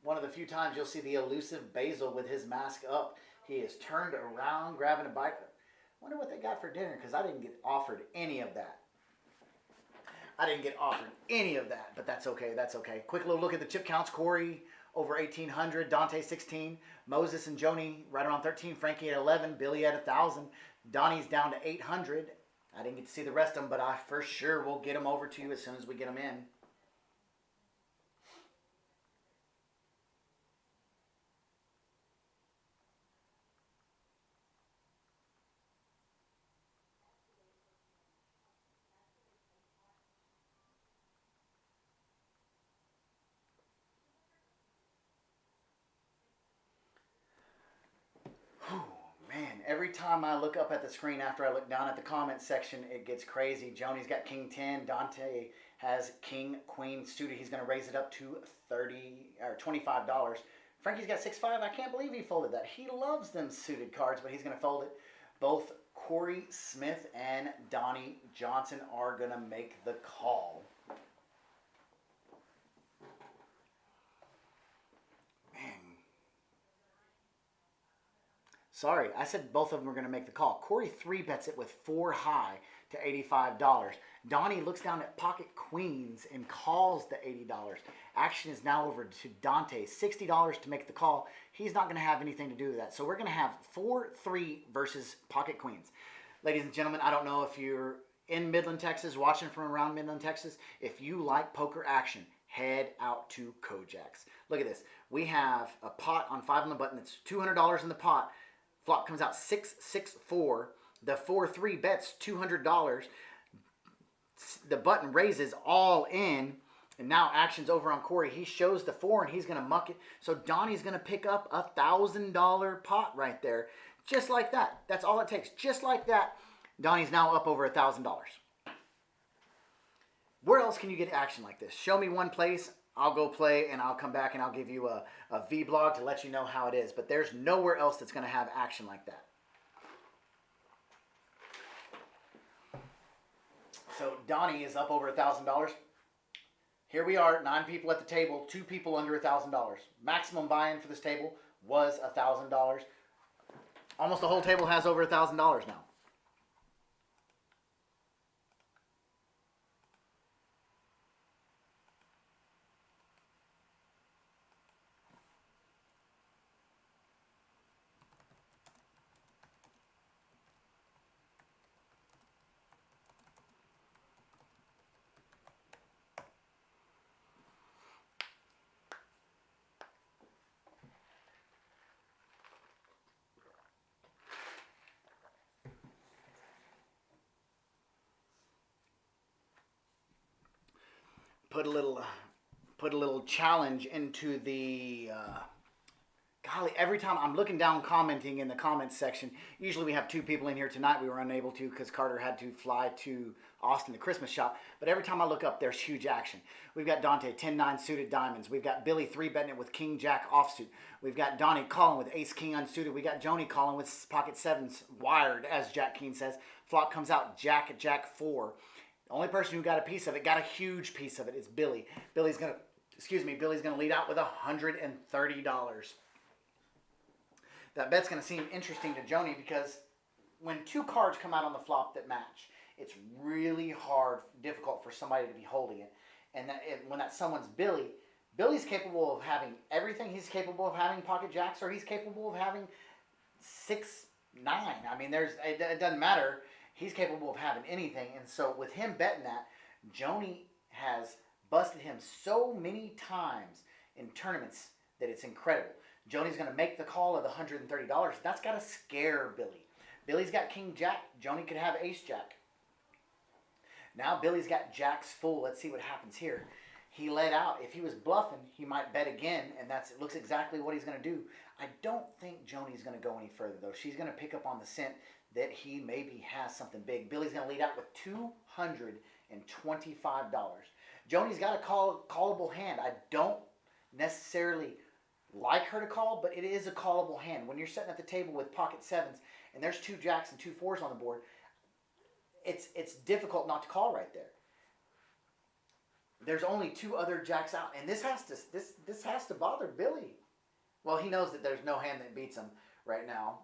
one of the few times you'll see the elusive Basil with his mask up. He is turned around, grabbing a bite. Wonder what they got for dinner, because I didn't get offered any of that. I didn't get offered any of that, but that's okay. That's okay. Quick little look at the chip counts. Corey over 1,800. Dante 16. Moses and Joni right around 13. Frankie at 11. Billy at 1,000. Donnie's down to 800. I didn't get to see the rest of them, but I for sure will get them over to you as soon as we get them in. Man, every time I look up at the screen after I look down at the comment section, it gets crazy. Joni's got King 10. Dante has King Queen suited. He's going to raise it up to $25. Frankie's got 6-5. I can't believe he folded that. He loves them suited cards, but he's going to fold it. Both Corey Smith and Donnie Johnson are going to make the call. Sorry, I said both of them are going to make the call. Corey 3-bets it with 4 high to $85. Donnie looks down at pocket queens and calls the $80. Action is now over to Dante. $60 to make the call. He's not going to have anything to do with that. So we're going to have 4-3 versus pocket queens. Ladies and gentlemen, I don't know if you're in Midland, Texas, watching from around Midland, Texas. If you like poker action, head out to Kojak's. Look at this. We have a pot on 5 on the button. It's $200 in the pot. Flop comes out 6-6-4. The 4-3 bets $200. The button raises all in. And now action's over on Corey. He shows the 4 and he's going to muck it. So Donnie's going to pick up a $1,000 pot right there. Just like that. That's all it takes. Just like that. Donnie's now up over $1,000. Where else can you get action like this? Show me one place. I'll go play and I'll come back and I'll give you a vlog to let you know how it is. But there's nowhere else that's going to have action like that. So Donnie is up over $1,000. Here we are, 9 people at the table, 2 people under $1,000. Maximum buy-in for this table was $1,000. Almost the whole table has over $1,000 now. Put a little challenge into the golly, every time I'm looking down commenting in the comments section. Usually we have 2 people in here. Tonight we were unable to because Carter had to fly to Austin, the Christmas shop. But every time I look up, there's huge action. We've got Dante 10-9 suited diamonds. We've got Billy 3-betting it with King Jack offsuit. We've got Donnie calling with Ace King unsuited. We got Joni calling with pocket 7s wired, as Jack King says. Flop comes out Jack 4. The only person who got a piece of it, got a huge piece of it, is Billy. Billy's gonna lead out with $130. That bet's gonna seem interesting to Joni because when 2 cards come out on the flop that match, it's really difficult for somebody to be holding it. and when that someone's Billy, Billy's capable of having everything. He's capable of having pocket jacks, or he's capable of having 6, 9. I mean, it doesn't matter. He's capable of having anything. And so with him betting that, Joni has busted him so many times in tournaments that it's incredible. Joni's going to make the call of the $130. That's got to scare Billy. Billy's got King Jack. Joni could have Ace Jack. Now Billy's got Jacks full. Let's see what happens here. He let out. If he was bluffing, he might bet again, and it looks exactly what he's going to do. I don't think Joni's going to go any further, though. She's going to pick up on the scent that he maybe has something big. Billy's going to lead out with $225. Joni's got a callable hand. I don't necessarily like her to call, but it is a callable hand. When you're sitting at the table with pocket 7s, and there's 2 jacks and 2 4s on the board, it's difficult not to call right there. There's only 2 other jacks out, and this has to bother Billy. Well, he knows that there's no hand that beats him right now.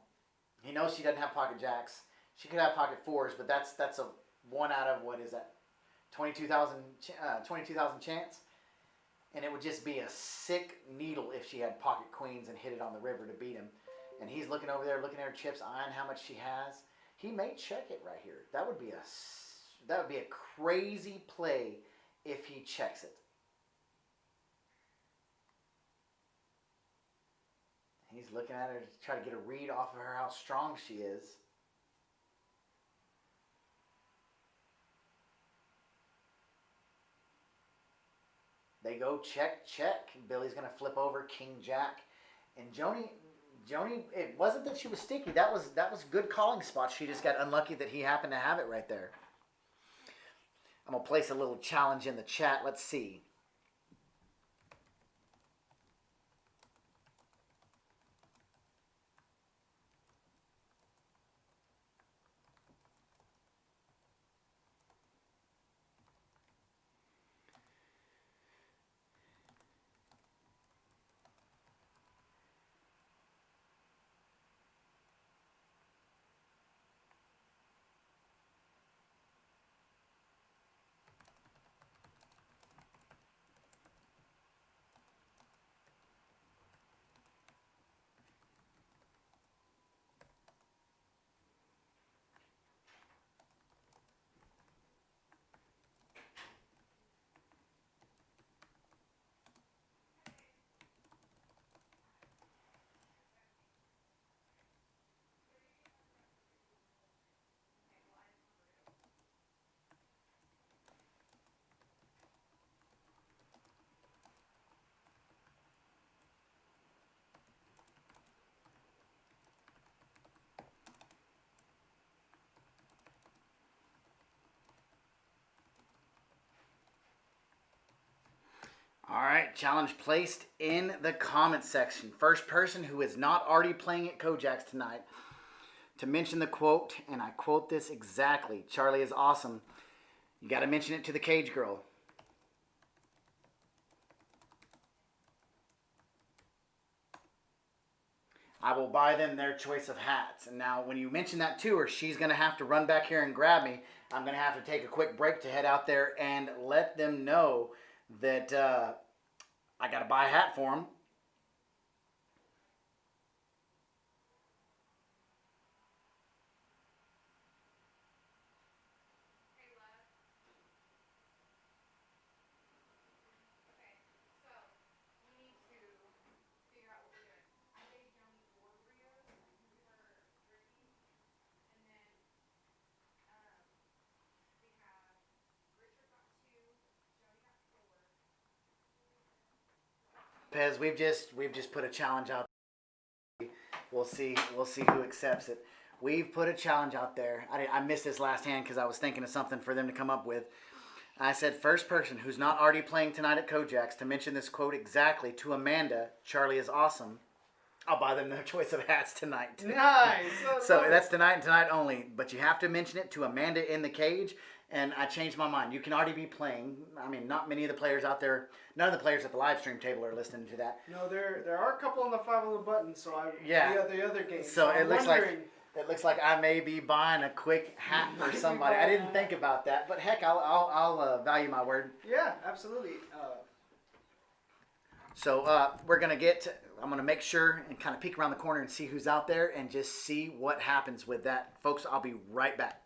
He knows she doesn't have pocket jacks. She could have pocket 4s, but that's a 1 out of, what is that, 22,000 chance. And it would just be a sick needle if she had pocket queens and hit it on the river to beat him. And he's looking over there, looking at her chips, eyeing how much she has. He may check it right here. That would be a crazy play if he checks it. He's looking at her to try to get a read off of her how strong she is. They go check, check. Billy's going to flip over King Jack. And Joni, it wasn't that she was sticky. That was good calling spot. She just got unlucky that he happened to have it right there. I'm going to place a little challenge in the chat. Let's see. All right, challenge placed in the comment section. First person who is not already playing at Kojak's tonight to mention the quote, and I quote this exactly, Charlie is awesome. You got to mention it to the cage girl. I will buy them their choice of hats. And now when you mention that to her, she's going to have to run back here and grab me. I'm going to have to take a quick break to head out there and let them know that I got to buy a hat for them. Pez, we've just put a challenge out. We'll see who accepts it. We've put a challenge out there. I missed this last hand because I was thinking of something for them to come up with. I said first person who's not already playing tonight at Kojak's to mention this quote exactly to Amanda, Charlie is awesome. I'll buy them their choice of hats tonight. Nice. So that's tonight and tonight only. But you have to mention it to Amanda in the cage. And I changed my mind. You can already be playing. I mean, not many of the players out there, none of the players at the live stream table are listening to that. No, there are a couple on the 5 on the button, so Yeah. the other game. So it It looks like I may be buying a quick hat for somebody. I didn't think about that, but heck, I'll value my word. Yeah, absolutely. So we're gonna I'm gonna make sure and kind of peek around the corner and see who's out there and just see what happens with that, folks. I'll be right back.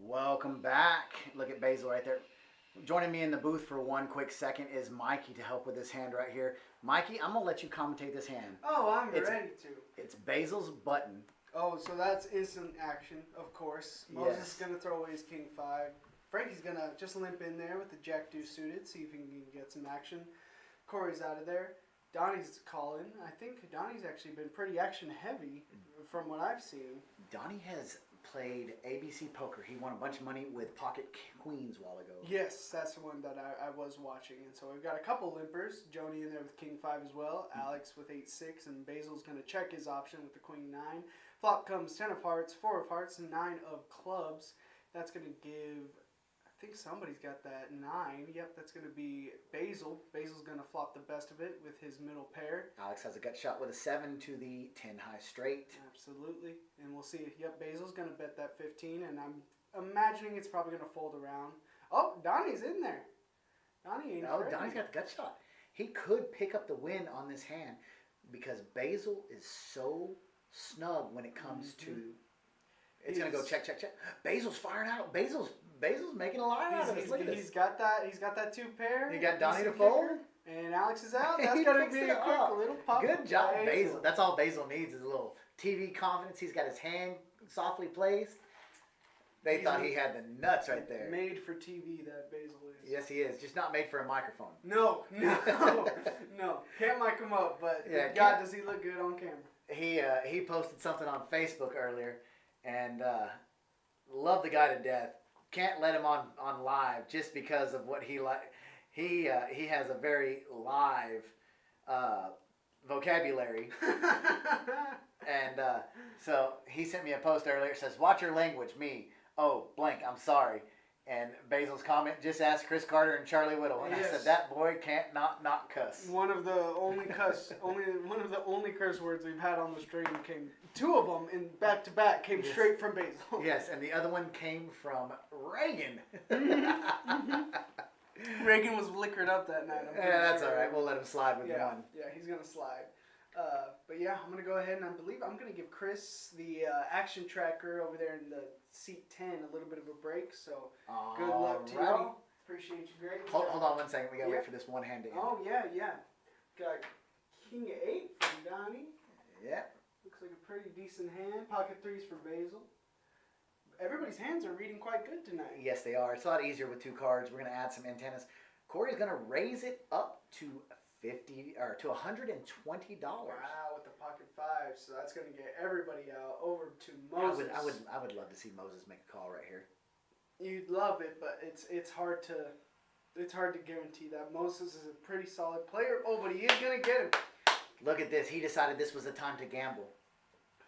Welcome back. Look at Basil right there. Joining me in the booth for one quick second is Mikey to help with this hand right here. Mikey, I'm gonna let you commentate this hand. Oh, I'm ready to. It's Basil's button. Oh, so that's instant action, of course. Moses is going to throw away his king 5. Frankie's going to just limp in there with the jack deuce suited, see if he can get some action. Corey's out of there. Donnie's calling. I think Donnie's actually been pretty action heavy from what I've seen. Donnie has played ABC Poker. He won a bunch of money with pocket queens a while ago. Yes, that's the one that I was watching. And so we've got a couple limpers. Joni in there with king 5 as well. Alex with 8-6. And Basil's going to check his option with the queen 9. Flop comes 10 of hearts, 4 of hearts, and 9 of clubs. That's going to give think somebody's got that 9. Yep, that's going to be Basil. Basil's going to flop the best of it with his middle pair. Alex has a gut shot with a 7 to the 10 high straight. Absolutely. And we'll see. Yep, Basil's going to bet that 15, and I'm imagining it's probably going to fold around. Oh, Donnie's in there. Donnie ain't afraid. Donnie's got the gut shot. He could pick up the win on this hand because Basil is so snug when it comes to... It's going to go check, check, check. Basil's firing out. Basil's making a line out of it. Look at this. He's got that 2 pair. You got Donnie to fold? And Alex is out. That's going to be a quick little pop. Good job, Basil. That's all Basil needs is a little TV confidence. He's got his hand softly placed. They thought he had the nuts right there. Made for TV, that Basil is. Yes, he is. Just not made for a microphone. No. Can't mic him up, but God, does he look good on camera. He posted something on Facebook earlier, and love the guy to death. Can't let him on live just because of what he like. He has a very live vocabulary. And so he sent me a post earlier. It says, "Watch your language, me. Oh, blank, I'm sorry." And Basil's comment, "Just ask Chris Carter and Charlie Whittle." And I said, that boy can't not cuss. One of the only curse words we've had on the stream came, 2 of them in back to back came straight from Basil. Yes, and the other one came from Reagan. Reagan was liquored up that night. Yeah, that's all right. We'll let him slide with one. Yeah, he's gonna slide. But yeah, I'm going to go ahead and I believe I'm going to give Chris the action tracker over there in the seat 10 a little bit of a break. So good luck to you. Appreciate you, Greg. Hold on 1 second. We got to wait for this one hand to end. Oh, yeah. Got King 8 from Donnie. Yeah. Looks like a pretty decent hand. Pocket 3s for Basil. Everybody's hands are reading quite good tonight. Yes, they are. It's a lot easier with 2 cards. We're going to add some antennas. Corey's going to raise it up to $120. Wow, with the pocket 5, so that's going to get everybody out over to Moses. I would love to see Moses make a call right here. You'd love it, but it's hard to guarantee that. Moses is a pretty solid player. Oh, but he is going to get him. Look at this. He decided this was the time to gamble.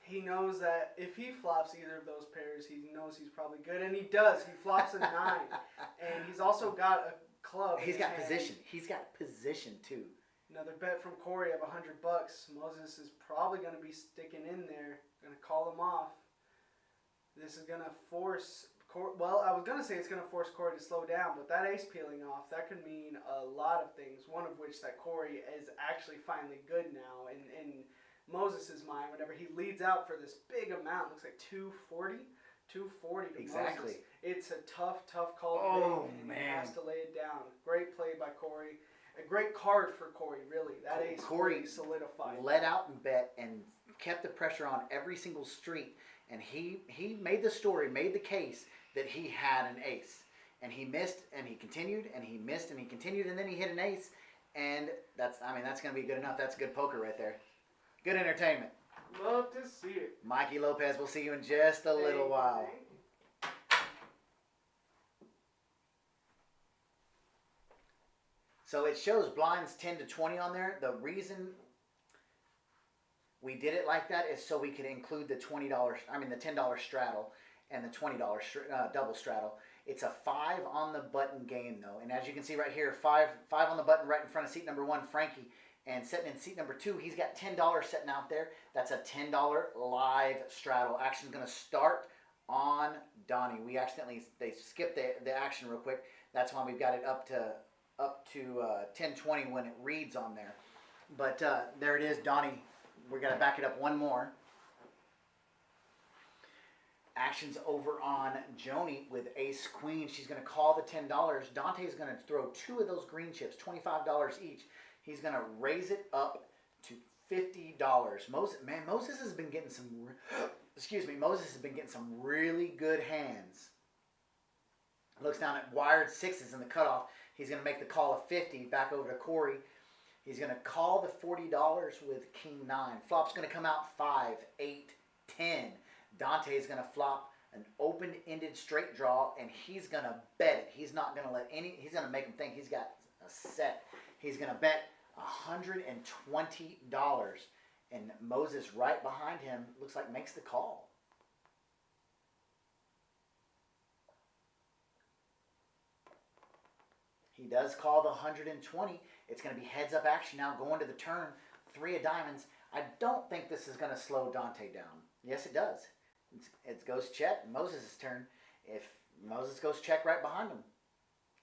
He knows that if he flops either of those pairs, he knows he's probably good, and he does. He flops a 9, and he's also got a club. He's got position. He's got position too. Another bet from Corey of $100. Moses is probably going to be sticking in there. Going to call him off. This is going to force well, I was going to say it's going to force Corey to slow down, but that ace peeling off, that could mean a lot of things. One of which that Corey is actually finally good now. In Moses' mind, whenever he leads out for this big amount, looks like 240 to exactly. Moses. It's a tough call to make, and he has to lay it down. Great play by Corey. A great card for Corey, really. That ace Corey solidified. Let out and bet and kept the pressure on every single street. And he made the story, made the case that he had an ace. And he missed, and he continued, and he missed, and he continued, and then he hit an ace. And that's going to be good enough. That's good poker right there. Good entertainment. Love to see it. Mikey Lopez, we'll see you in just a little while. So it shows blinds 10 to 20 on there. The reason we did it like that is so we could include the the $10 straddle and the $20 double straddle. It's a 5 on the button game though. And as you can see right here, 5 on the button right in front of seat number 1, Frankie. And sitting in seat number 2, he's got $10 sitting out there. That's a $10 live straddle. Action's going to start on Donnie. They skipped the action real quick. That's why we've got it up to 10:20 when it reads on there. But there it is, Donnie. We're going to back it up one more. Action's over on Joni with ace queen. She's going to call the $10. Dante's going to throw 2 of those green chips, $25 each. He's going to raise it up to $50. Moses has been getting some Moses has been getting some really good hands. Looks down at wired 6s in the cutoff. He's going to make the call of 50 back over to Corey. He's going to call the $40 with king 9. Flop's going to come out 5, 8, 10. Dante's going to flop an open-ended straight draw, and he's going to bet it. He's not going to he's going to make him think he's got a set. He's going to bet $120. And Moses right behind him looks like makes the call. He does call the 120. It's going to be heads up action now going to the turn. 3 of diamonds. I don't think this is going to slow Dante down. Yes, it does. It goes check. Moses' turn. If Moses goes check right behind him.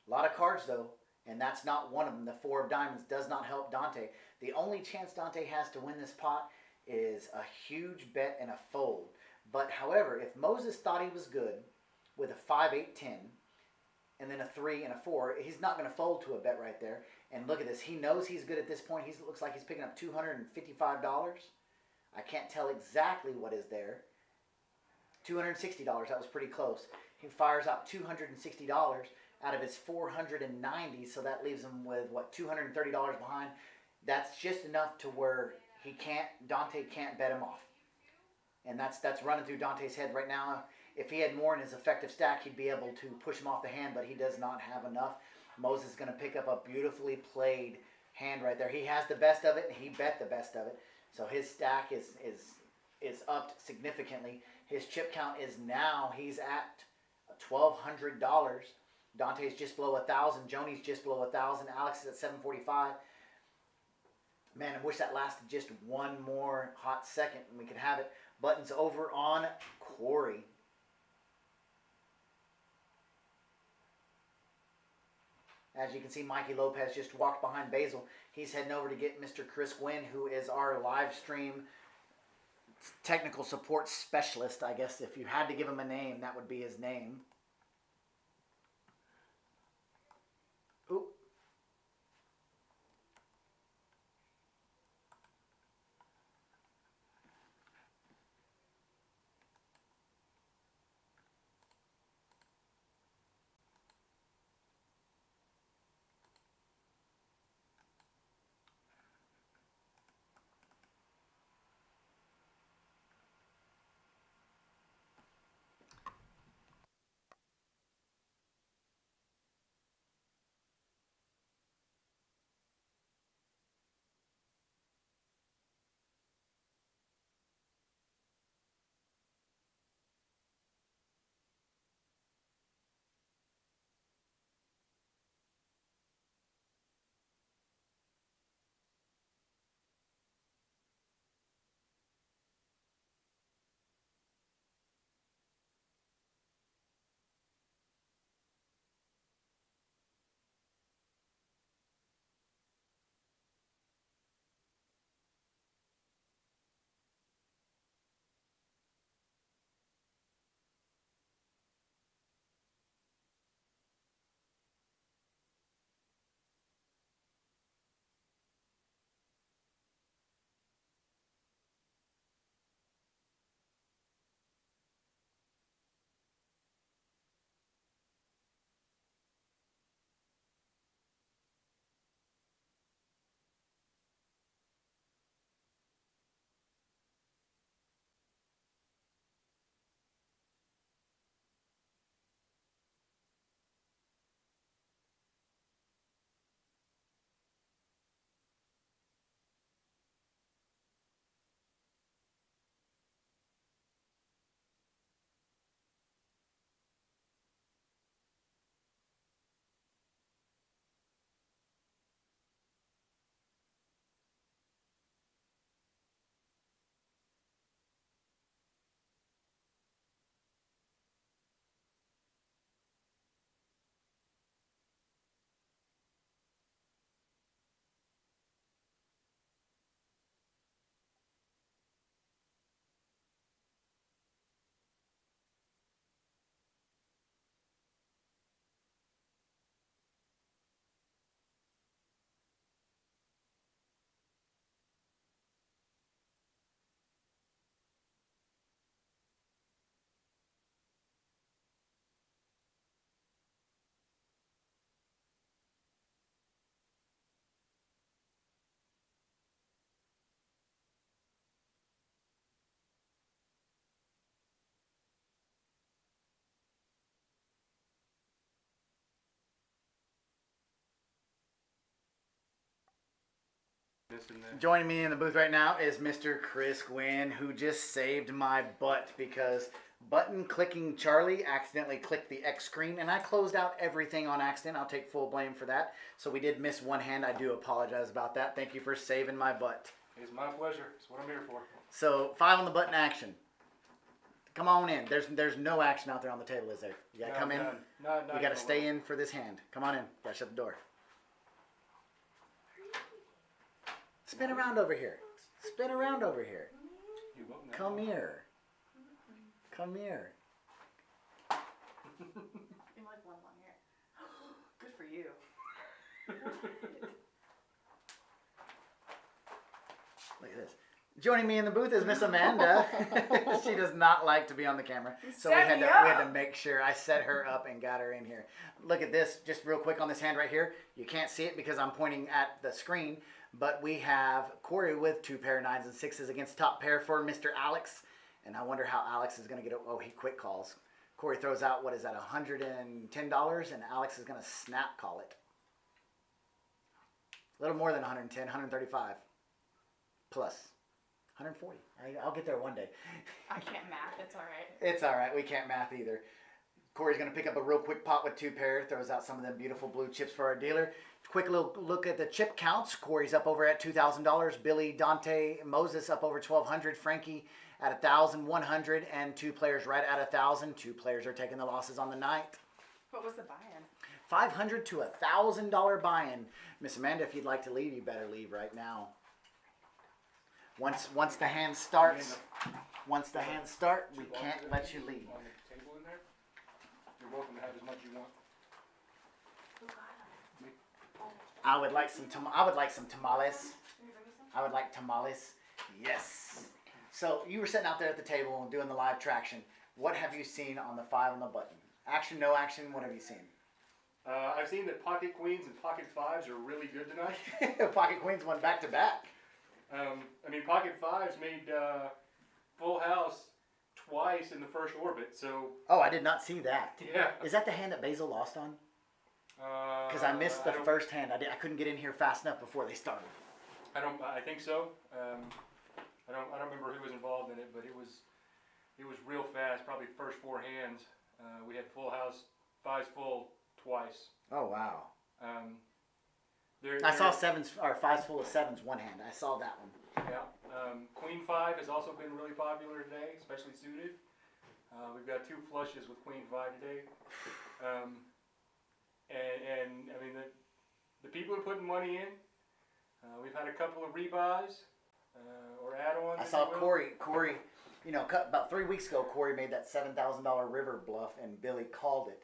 A lot of cards though, and that's not one of them. The 4 of diamonds does not help Dante. The only chance Dante has to win this pot is a huge bet and a fold. But however, if Moses thought he was good with a 5, 8, 10, and then a 3 and a 4, he's not going to fold to a bet right there. And look at this. He knows he's good at this point. He looks like he's picking up $255. I can't tell exactly what is there. $260. That was pretty close. He fires out $260 out of his $490, so that leaves him with what, $230 behind. That's just enough to where Dante can't bet him off. And that's running through Dante's head right now. If he had more in his effective stack, he'd be able to push him off the hand, but he does not have enough. Moses is going to pick up a beautifully played hand right there. He has the best of it, and he bet the best of it. So his stack is upped significantly. His chip count is now, he's at $1,200. Dante's just below 1,000. Joni's just below 1,000. Alex is at 745. Man, I wish that lasted just one more hot second and we could have it. Buttons over on Corey. As you can see, Mikey Lopez just walked behind Basil. He's heading over to get Mr. Chris Gwynn, who is our live stream technical support specialist. I guess if you had to give him a name, that would be his name. Oop. Joining me in the booth right now is Mr. Chris Gwynn, who just saved my butt because Button clicking Charlie accidentally clicked the X screen, and I closed out everything on accident. I'll take full blame for that. So we did miss one hand. I do apologize about that. Thank you for saving my butt. It's my pleasure. It's what I'm here for. So 5 on the button action. Come on in. There's no action out there on the table, is there? You gotta come in. Not You gotta stay in for this hand. Come on in. Gotta shut the door. Spin around over here. Spin around over here. You won't know. Come here. Come here. You like one long hair. Good for you. Look at this. Joining me in the booth is Miss Amanda. She does not like to be on the camera, so we had to make sure I set her up and got her in here. Look at this, just real quick on this hand right here. You can't see it because I'm pointing at the screen, but we have Corey with 2 pair of 9s and 6s against top pair for Mr. Alex, and I wonder how Alex is going to get. Oh, he quick calls. Corey throws out, what is that, $110, and Alex is going to snap call it. A little more than 110, 135 plus. 140. I'll get there one day. I can't math. It's all right. It's all right. We can't math either. Corey's going to pick up a real quick pot with 2 pair. Throws out some of them beautiful blue chips for our dealer. Quick little look at the chip counts. Corey's up over at $2,000. Billy, Dante, Moses up over $1,200. Frankie at $1,100. And 2 players right at $1,000. 2 players are taking the losses on the night. What was the buy-in? $500 to $1,000 buy-in. Miss Amanda, if you'd like to leave, you better leave right now. Once the hand starts, we can't let you leave. On the table in there. You're welcome to have as much as you want. I would like some tamales. I would like tamales. Yes. So you were sitting out there at the table and doing the live traction. What have you seen on the 5 on the button? Action, no action. What have you seen? I've seen that pocket queens and pocket 5s are really good tonight. Pocket queens won back to back. I mean, pocket 5s made full house twice in the first orbit, so... Oh, I did not see that. Yeah. Is that the hand that Basil lost on? Because I missed the first hand. I couldn't get in here fast enough before they started. I think so. I don't remember who was involved in it, but it was real fast. Probably first 4 hands. We had full house 5s full twice. Oh wow. I saw 5s full of 7s one hand. I saw that one. Yeah. Queen 5 has also been really popular today, especially suited. We've got 2 flushes with Queen 5 today. And I mean, the people are putting money in. We've had a couple of rebuys or add-ons. I saw Corey, about 3 weeks ago, Corey made that $7,000 river bluff, and Billy called it.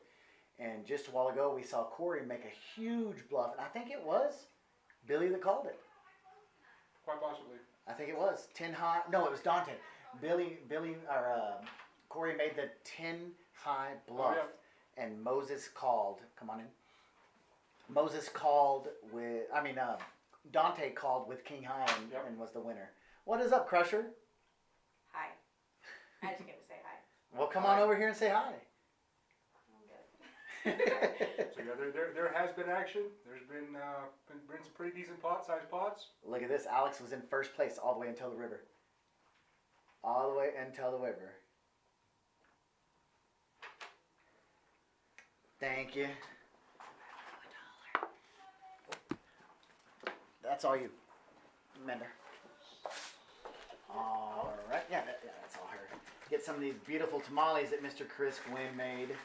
And just a while ago, we saw Corey make a huge bluff, and I think it was Billy that called it. Quite possibly. I think it was 10 high. No, it was Dante. Corey made the 10 high bluff, and Moses called. Come on in. Moses called with. Dante called with King High and was the winner. What is up, Crusher? Hi. I just came to say hi. Well, come on over here and say hi. So yeah, there has been action. There's been some pretty decent sized pots. Look at this. Alex was in first place all the way until the river. All the way until the river. Thank you. That's all you, Mender. All right. Yeah, that's all her. Get some of these beautiful tamales that Mr. Chris Gwynn made.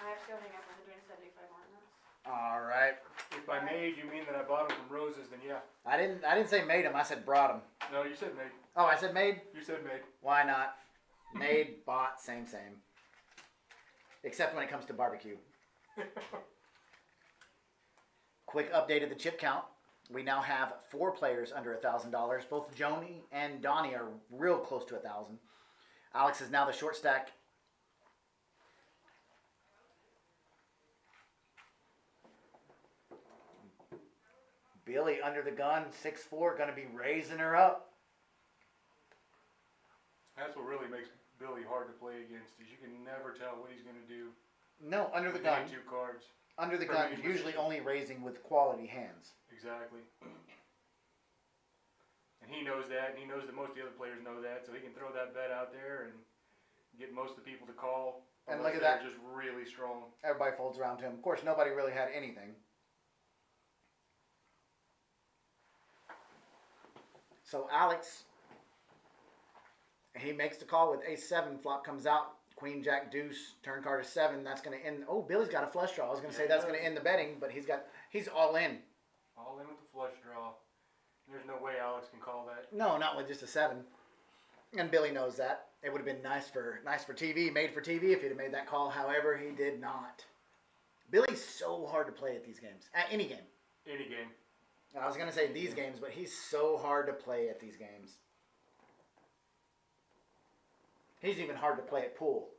I have to go hang up 175 ornaments. All right. If by made you mean that I bought them from Roses, then yeah. I didn't say made them. I said brought them. No, you said made. Oh, I said made? You said made. Why not? Made, bought, same. Except when it comes to barbecue. Quick update of the chip count. We now have 4 players under $1,000. Both Joni and Donnie are real close to 1,000. Alex is now the short stack. Billy under the gun, 6'4", going to be raising her up. That's what really makes Billy hard to play against, is you can never tell what he's going to do. No, under the gun. 2 cards. Under the gun, usually only raising with quality hands. Exactly. And he knows that, and he knows that most of the other players know that, so he can throw that bet out there and get most of the people to call. And unless look at they're that. just really strong. Everybody folds around to him. Of course, nobody really had anything. So Alex, he makes the call with ace-7. Flop comes out. Queen, jack, deuce. Turn card is 7. That's going to end. Oh, Billy's got a flush draw. I was going to say that's going to end the betting, but he's all in. All in with the flush draw. There's no way Alex can call that. No, not with just a 7. And Billy knows that. It would have been nice for TV, made for TV if he'd have made that call. However, he did not. Billy's so hard to play at these games. At any game. Any game. I was going to say these games, but he's so hard to play at these games. He's even hard to play at pool.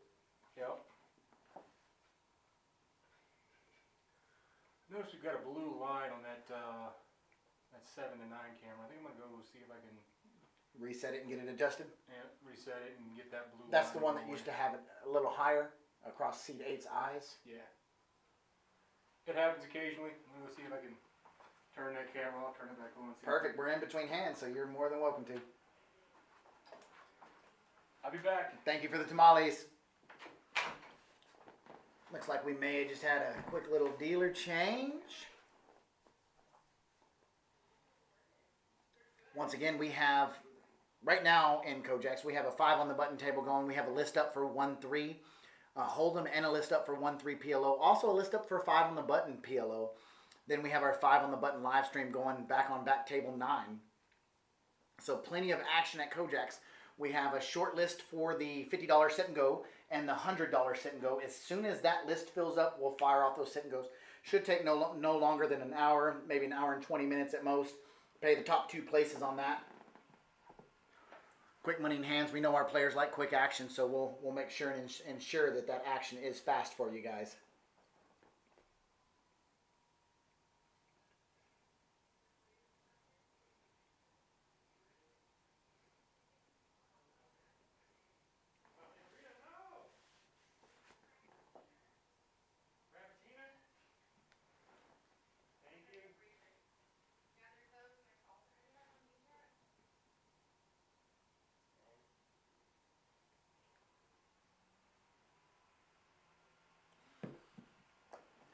Yep. Notice we've got a blue line on that 7 to 9 camera. I think I'm going to go see if I can Reset it and get it adjusted. reset it and get that blue line. That's the one that used to have it a little higher across seat 8's eyes. Yeah. It happens occasionally. I'm going to see if I can turn that camera off, turn it back on. Perfect. We're in between hands, so you're more than welcome to. I'll be back. Thank you for the tamales. Looks like we may have just had a quick little dealer change. Once again, we have, right now in Kojaks, we have a 5 on the button table going. We have a list up for 1-3 Hold'em and a list up for 1-3 PLO. Also a list up for 5 on the button PLO. Then we have our 5 on the button live stream going back on back table 9. So plenty of action at Kojaks. We have a short list for the $50 sit and go and the $100 sit and go. As soon as that list fills up, we'll fire off those sit and goes. Should take no longer than an hour, maybe an hour and 20 minutes at most. Pay the top 2 places on that. Quick money in hands. We know our players like quick action, so we'll make sure and ensure that that action is fast for you guys.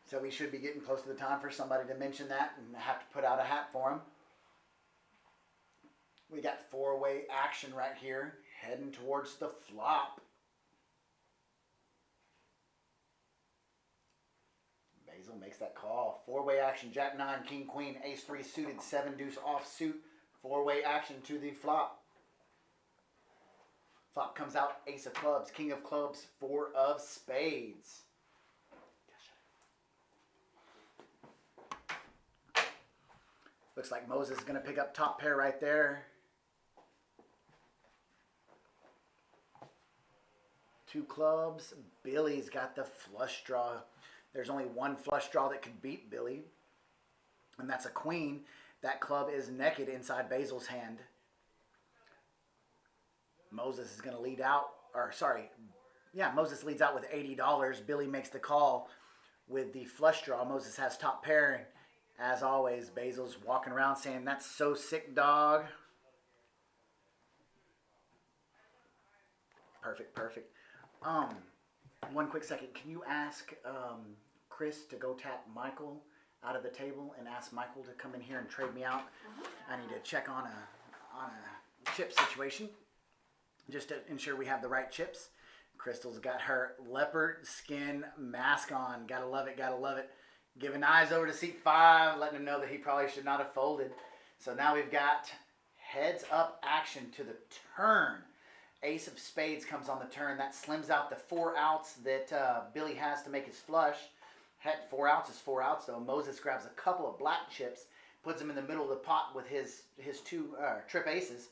So we should be getting close to the time for somebody to mention that and have to put out a hat for them. We got 4-way action right here, heading towards the flop. Basil makes that call. 4-way action, jack 9, king, queen, ace 3 suited, 7 deuce off suit. 4-way action to the flop. Flop comes out, ace of clubs, king of clubs, 4 of spades. Looks like Moses is going to pick up top pair right there. 2 clubs. Billy's got the flush draw. There's only one flush draw that could beat Billy, and that's a queen. That club is naked inside Basil's hand. Moses is going to lead out, Moses leads out with $80. Billy makes the call with the flush draw. Moses has top pair. As always, Basil's walking around saying, "That's so sick, dog." Perfect. One quick second. Can you ask Chris to go tap Michael out of the table and ask Michael to come in here and trade me out? I need to check on a chip situation just to ensure we have the right chips. Crystal's got her leopard skin mask on. Gotta love it. Giving eyes over to seat 5, letting him know that he probably should not have folded. So now we've got heads up action to the turn. Ace of spades comes on the turn. That slims out the 4 outs that Billy has to make his flush. Heck, 4 outs is 4 outs though. Moses grabs a couple of black chips, puts them in the middle of the pot with his 2 trip aces.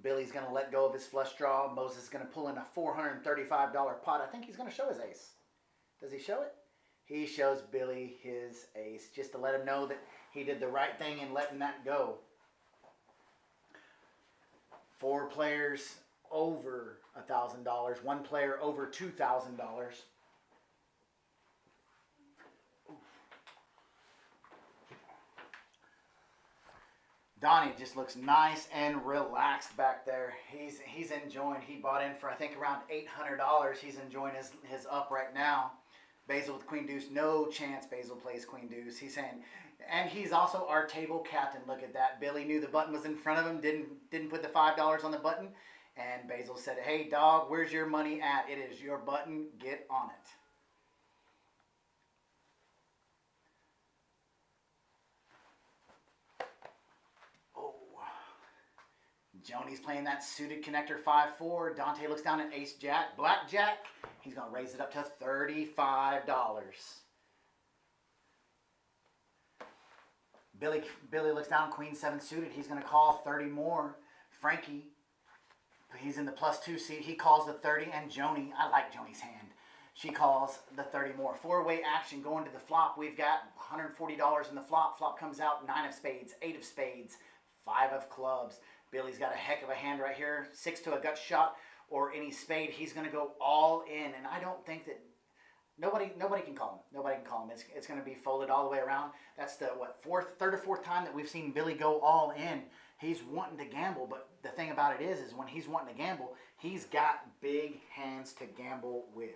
Billy's going to let go of his flush draw. Moses is going to pull in a $435 pot. I think he's going to show his ace. Does he show it? He shows Billy his ace just to let him know that he did the right thing in letting that go. 4 players over $1,000. 1 player over $2,000. Donnie just looks nice and relaxed back there. He's enjoying. He bought in for I think around $800. He's enjoying his up right now. Basil with queen deuce, no chance Basil plays queen deuce. He's saying, and he's also our table captain. Look at that. Billy knew the button was in front of him, didn't put the $5 on the button, and Basil said, "Hey dog, where's your money at? It is your button. Get on it." Joni's playing that suited connector 5-4. Dante looks down at ace jack, blackjack. He's going to raise it up to $35. Billy looks down, queen 7 suited. He's going to call 30 more. Frankie, he's in the +2 seat. He calls the 30, and Joni, I like Joni's hand. She calls the 30 more. 4-way action going to the flop. We've got $140 in the flop. Flop comes out 9 of spades, 8 of spades, 5 of clubs. Billy's got a heck of a hand right here. 6 to a gut shot or any spade. He's going to go all in, and I don't think that nobody can call him. Nobody can call him. It's going to be folded all the way around. That's the third or fourth time that we've seen Billy go all in. He's wanting to gamble, but the thing about it is when he's wanting to gamble, he's got big hands to gamble with.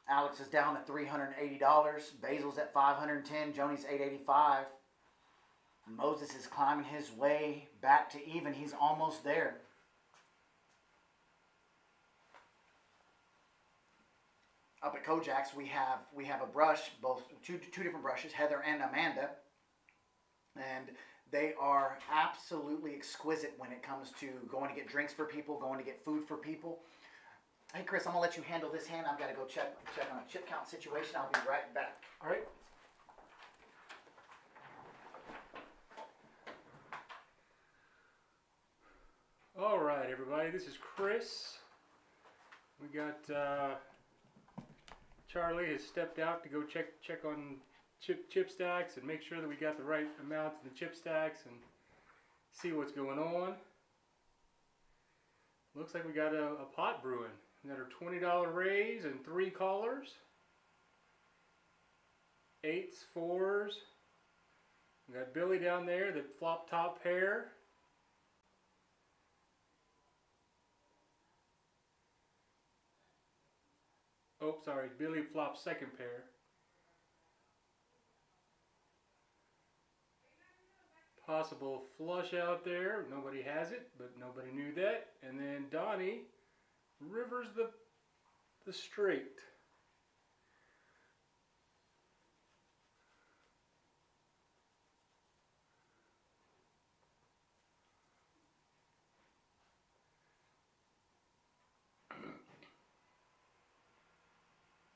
Alex is down at $380. Basil's at $510. Joni's $885. Moses is climbing his way back to even. He's almost there. Up at Kojak's, we have a brush, both two different brushes, Heather and Amanda, and they are absolutely exquisite when it comes to going to get drinks for people, going to get food for people. Hey Chris, I'm gonna let you handle this hand. I've got to go check on a chip count situation. I'll be right back. All right. All right, everybody. This is Chris. We got Charlie has stepped out to go check on chip stacks and make sure that we got the right amounts in the chip stacks and see what's going on. Looks like we got a pot brewing. We got our $20 raise and 3 callers. 8s, 4s. We got Billy down there, the flop top pair. Oh, sorry, Billy flops second pair. Possible flush out there. Nobody has it, but nobody knew that. And then Donnie rivers the straight.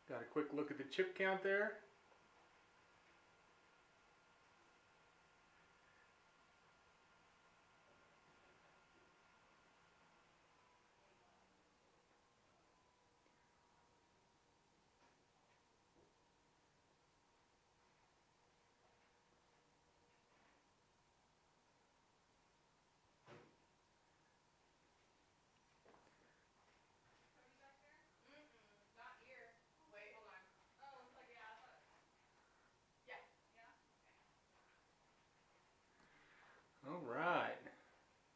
Got a quick look at the chip count there. Alright,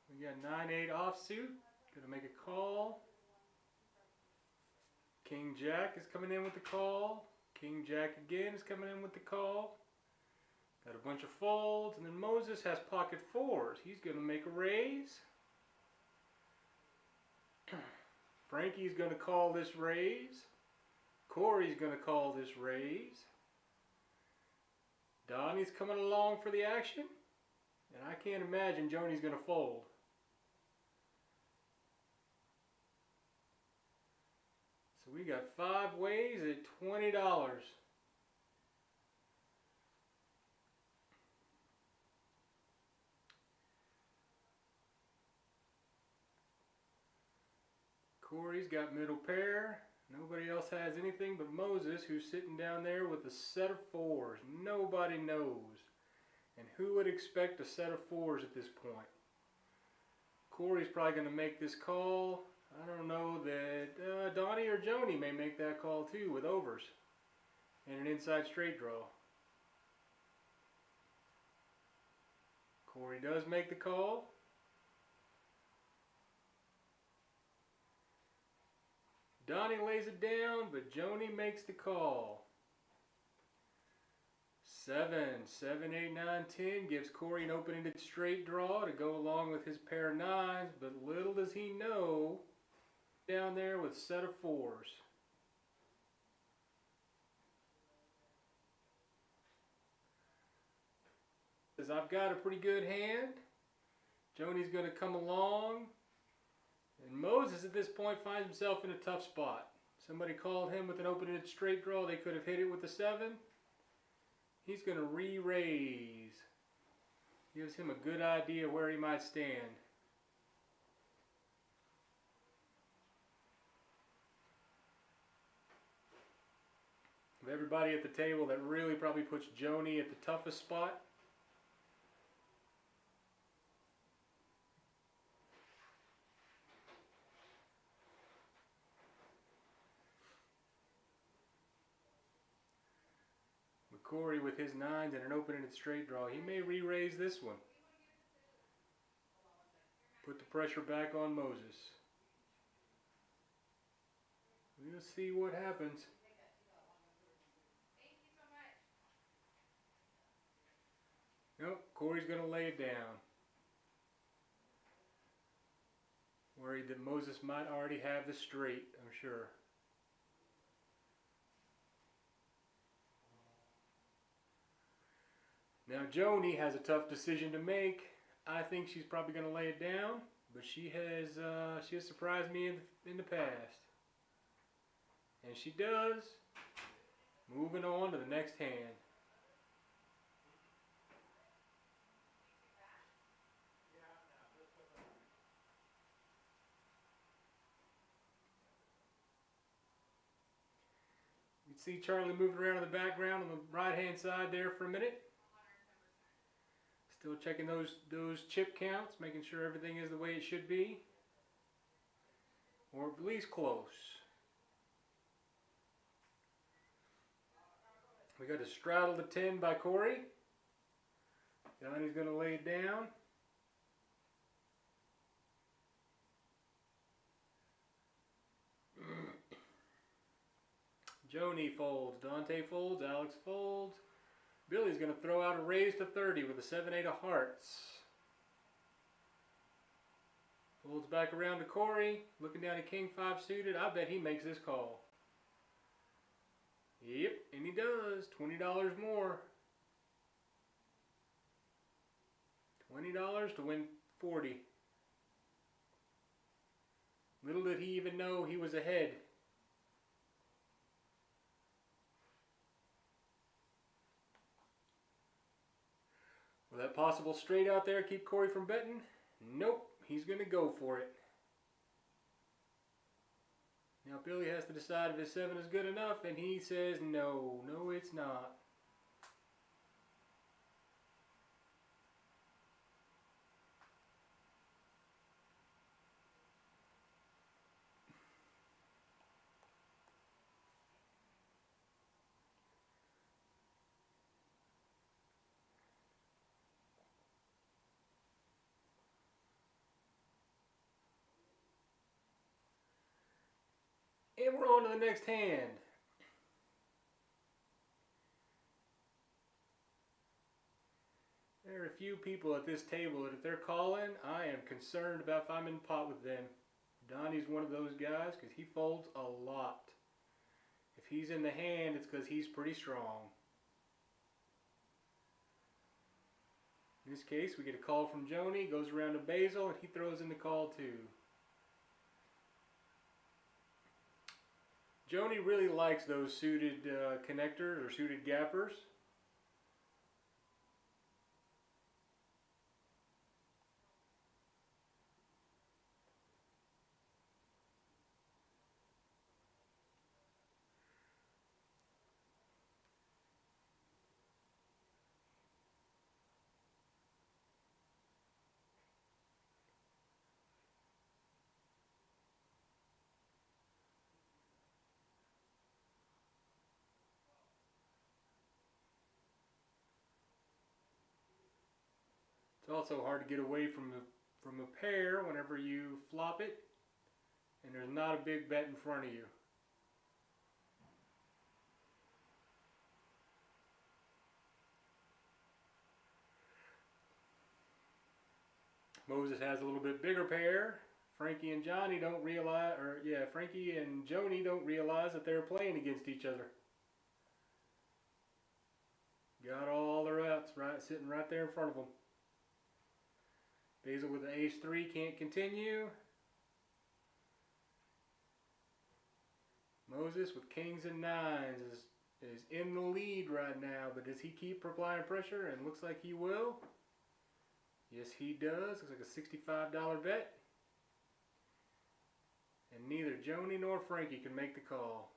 we got 9-8 offsuit, gonna make a call. King Jack is coming in with the call. King Jack again is coming in with the call. Got a bunch of folds, and then Moses has pocket 4s. He's gonna make a raise. Frankie's gonna call this raise. Corey's gonna call this raise. Donnie's coming along for the action. And I can't imagine Joni's going to fold. So we got 5 ways at $20. Corey's got middle pair. Nobody else has anything but Moses, who's sitting down there with a set of 4s. Nobody knows. And who would expect a set of 4s at this point? Corey's probably going to make this call. I don't know that Donnie or Joni may make that call too with overs and an inside straight draw. Corey does make the call. Donnie lays it down, but Joni makes the call. 7, 7, 8, 9, 10 gives Corey an open-ended straight draw to go along with his pair of 9s, but little does he know, down there with a set of 4s. Says, I've got a pretty good hand. Joni's going to come along. And Moses at this point finds himself in a tough spot. Somebody called him with an open-ended straight draw. They could have hit it with a 7. He's going to re-raise. Gives him a good idea where he might stand. Of everybody at the table, that really probably puts Joni at the toughest spot. Corey with his 9s and an open-ended straight draw. He may re-raise this one. Put the pressure back on Moses. We'll see what happens. Nope, Corey's going to lay it down. Worried that Moses might already have the straight, I'm sure. Now Joni has a tough decision to make. I think she's probably going to lay it down, but she has surprised me in the past. And she does. Moving on to the next hand. You can see Charlie moving around in the background on the right-hand side there for a minute. Still checking those chip counts, making sure everything is the way it should be. Or at least close. We got a straddle to 10 by Corey. Donnie's going to lay it down. Joni folds, Dante folds, Alex folds. Billy's going to throw out a raise to 30 with a 7-8 of hearts. Folds back around to Corey, looking down at King 5 suited. I bet he makes this call. Yep, and he does. $20 more. $20 to win 40. Little did he even know he was ahead. Will that possible straight out there keep Corey from betting? Nope, he's going to go for it. Now Billy has to decide if his 7 is good enough, and he says no, it's not. And we're on to the next hand. There are a few people at this table that if they're calling, I am concerned about if I'm in the pot with them. Donnie's one of those guys because he folds a lot. If he's in the hand, it's because he's pretty strong. In this case, we get a call from Joni, goes around to Basil, and he throws in the call too. Joni really likes those suited connectors or suited gappers. It's also hard to get away from a pair whenever you flop it and there's not a big bet in front of you. Moses has a little bit bigger pair. Frankie and Johnny don't realize, Frankie and Joni don't realize that they're playing against each other. Got all their outs sitting right there in front of them. Basil with the ace-3 can't continue. Moses with kings and nines is in the lead right now, but does he keep applying pressure? And looks like he will. Yes, he does. Looks like a $65 bet. And neither Joni nor Frankie can make the call.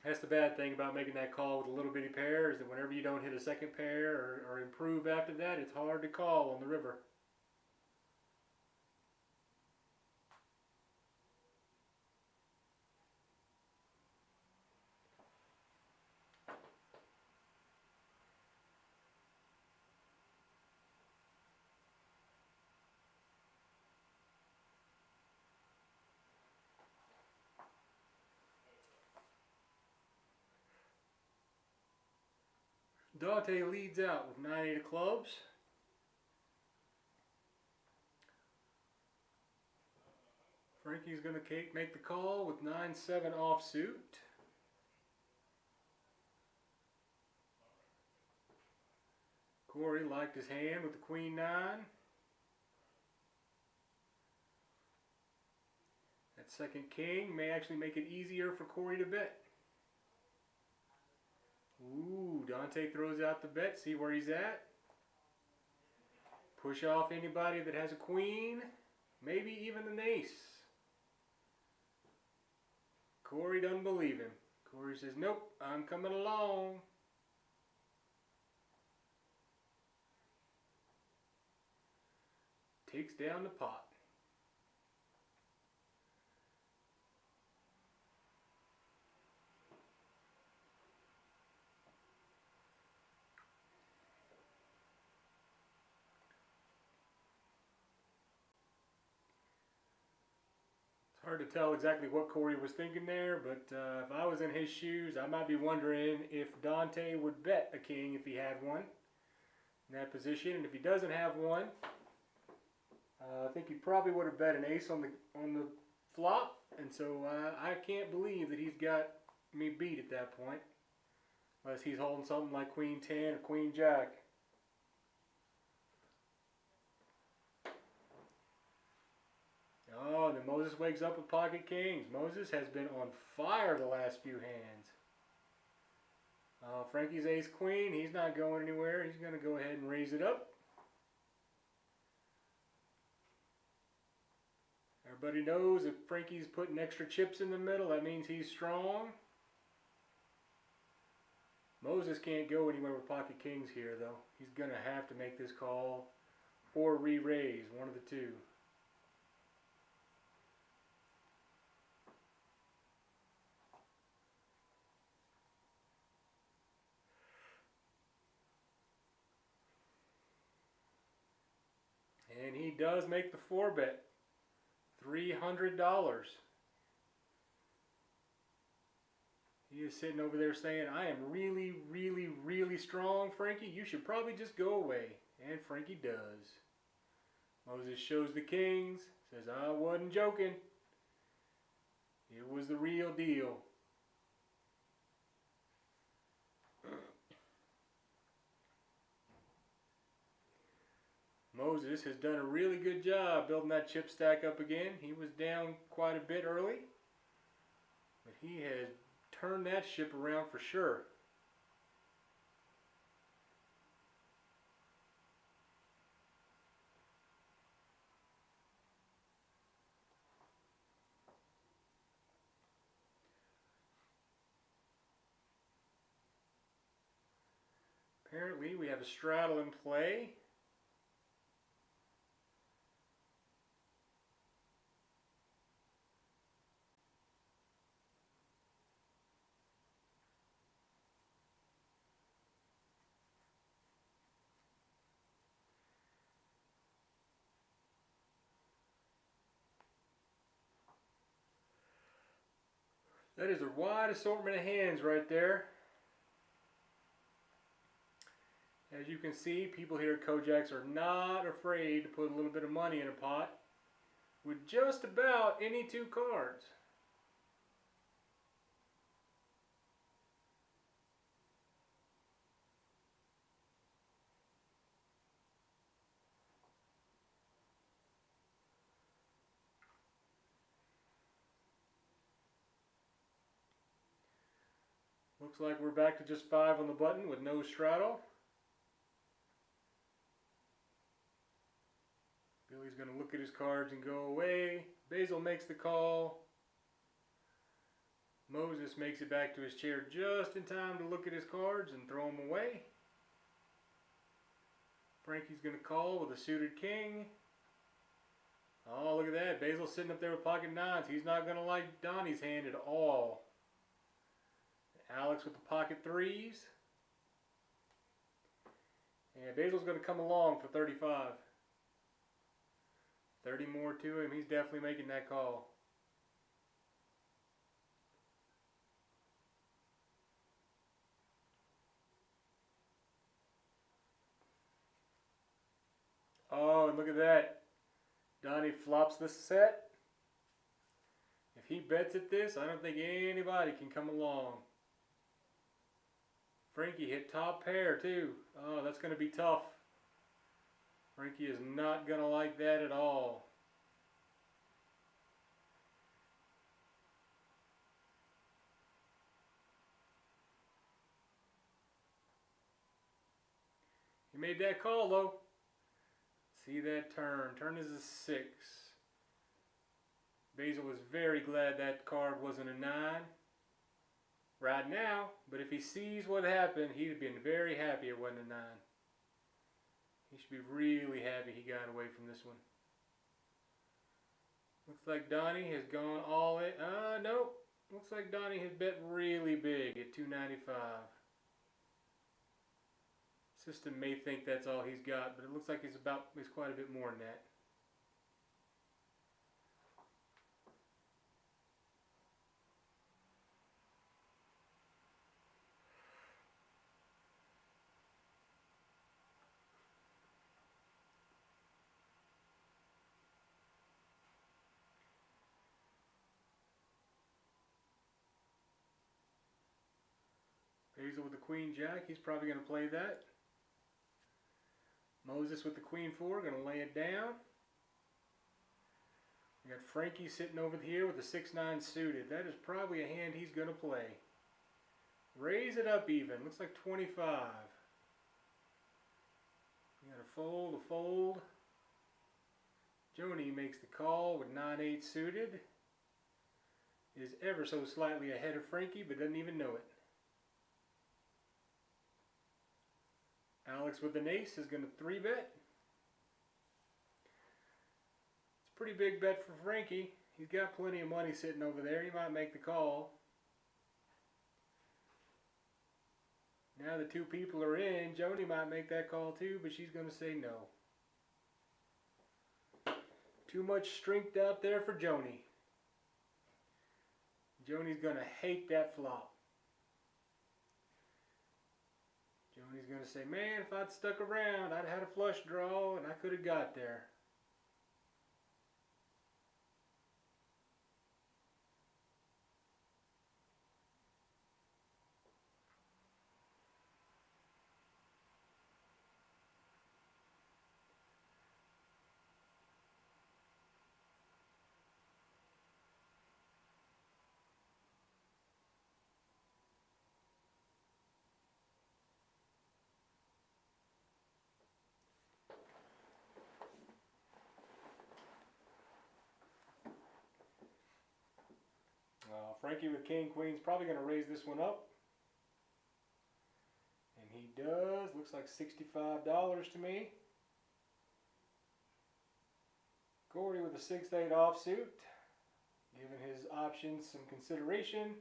That's the bad thing about making that call with a little bitty pair, is that whenever you don't hit a second pair or improve after that, it's hard to call on the river. Dante leads out with 9-8 of clubs. Frankie's going to make the call with 9-7 offsuit. Corey liked his hand with the Queen 9. That second king may actually make it easier for Corey to bet. Ooh, Dante throws out the bet. See where he's at. Push off anybody that has a queen. Maybe even an ace. Corey doesn't believe him. Corey says, nope, I'm coming along. Takes down the pot. Hard to tell exactly what Corey was thinking there, but if I was in his shoes, I might be wondering if Dante would bet a king if he had one in that position. And if he doesn't have one, I think he probably would have bet an ace on the flop. And so I can't believe that he's got me beat at that point, unless he's holding something like Queen 10 or Queen Jack. Oh, then Moses wakes up with pocket kings. Moses has been on fire the last few hands. Frankie's ace queen, he's not going anywhere. He's going to go ahead and raise it up. Everybody knows if Frankie's putting extra chips in the middle, that means he's strong. Moses can't go anywhere with pocket kings here, though. He's going to have to make this call or re-raise, one of the two. And he does make the 4-bet, $300. He is sitting over there saying, I am really, really, really strong, Frankie. You should probably just go away. And Frankie does. Moses shows the kings, says, I wasn't joking. It was the real deal. Moses has done a really good job building that chip stack up again. He was down quite a bit early, but he has turned that ship around for sure. Apparently we have a straddle in play. That is a wide assortment of hands right there. As you can see, people here at Kojak's are not afraid to put a little bit of money in a pot with just about any two cards. Looks like we're back to just 5 on the button with no straddle. Billy's going to look at his cards and go away. Basil makes the call. Moses makes it back to his chair just in time to look at his cards and throw them away. Frankie's going to call with a suited king. Oh, look at that. Basil's sitting up there with pocket nines. He's not going to like Donnie's hand at all. Alex with the pocket threes. And Basil's going to come along for 35. 30 more to him. He's definitely making that call. Oh, and look at that. Donnie flops the set. If he bets at this, I don't think anybody can come along. Frankie hit top pair too. Oh, that's going to be tough. Frankie is not going to like that at all. He made that call though. See that turn. Turn is a 6. Basil was very glad that card wasn't a 9 right now, but if he sees what happened, he'd have been very happy it wasn't a 9. He should be really happy he got away from this one. Looks like Donnie has gone all in. Nope. Looks like Donnie has bet really big at $2.95. System may think that's all he's got, but it looks like it's quite a bit more than that. Basil with the Queen Jack, he's probably going to play that. Moses with the Queen 4, going to lay it down. We got Frankie sitting over here with the 6-9 suited. That is probably a hand he's going to play. Raise it up even. Looks like 25. We got a fold. Joni makes the call with 9-8 suited. Is ever so slightly ahead of Frankie, but doesn't even know it. Alex with an ace is going to 3-bet. It's a pretty big bet for Frankie. He's got plenty of money sitting over there. He might make the call. Now the two people are in. Joni might make that call too, but she's going to say no. Too much strength out there for Joni. Joni's going to hate that flop. Joni's going to say, man, if I'd stuck around, I'd had a flush draw and I could have got there. Frankie with King Queen's probably going to raise this one up. And he does. Looks like $65 to me. Corey with a 6-8 offsuit. Giving his options some consideration.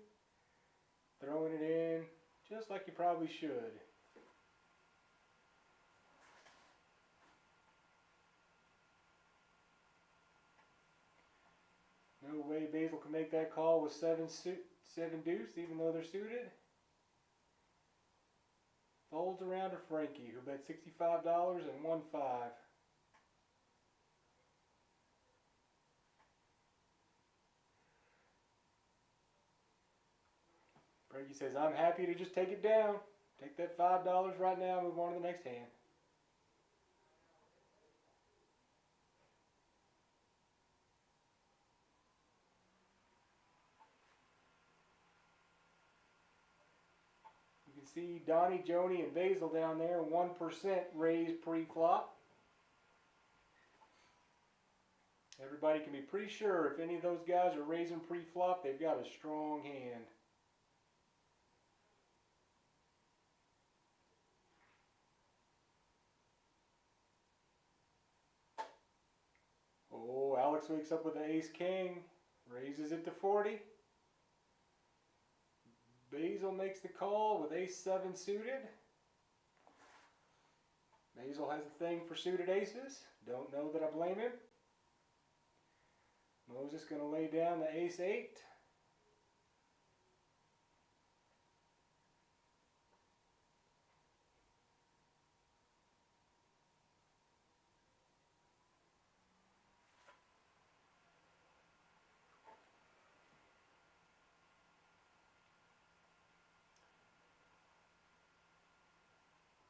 Throwing it in just like you probably should. No way Basil can make that call with 7 7 deuce, even though they're suited. Folds around to Frankie, who bet $65 and won 5. Frankie says, I'm happy to just take it down. Take that $5 right now, move on to the next hand. You can see Donnie, Joni, and Basil down there, 1% raised pre-flop. Everybody can be pretty sure if any of those guys are raising pre-flop, they've got a strong hand. Oh, Alex wakes up with the ace-king, raises it to 40. Basil makes the call with ace-7 suited. Basil has a thing for suited aces. Don't know that I blame him. Moses going to lay down the ace-8.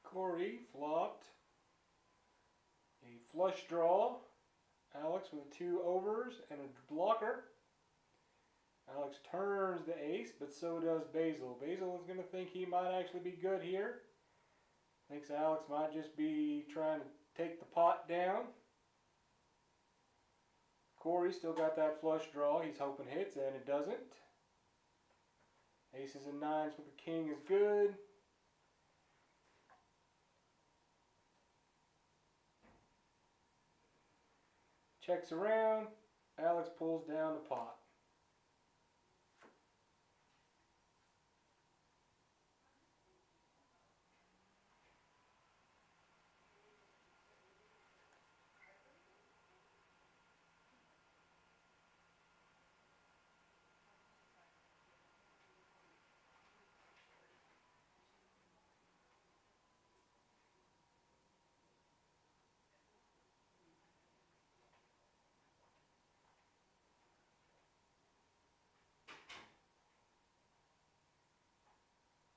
Corey flopped a flush draw. Alex with 2 overs and a blocker. Alex turns the ace, but so does Basil. Basil is going to think he might actually be good here. Thinks Alex might just be trying to take the pot down. Corey still got that flush draw. He's hoping hits, and it doesn't. Aces and 9s with the king is good. Checks around, Alex pulls down the pot.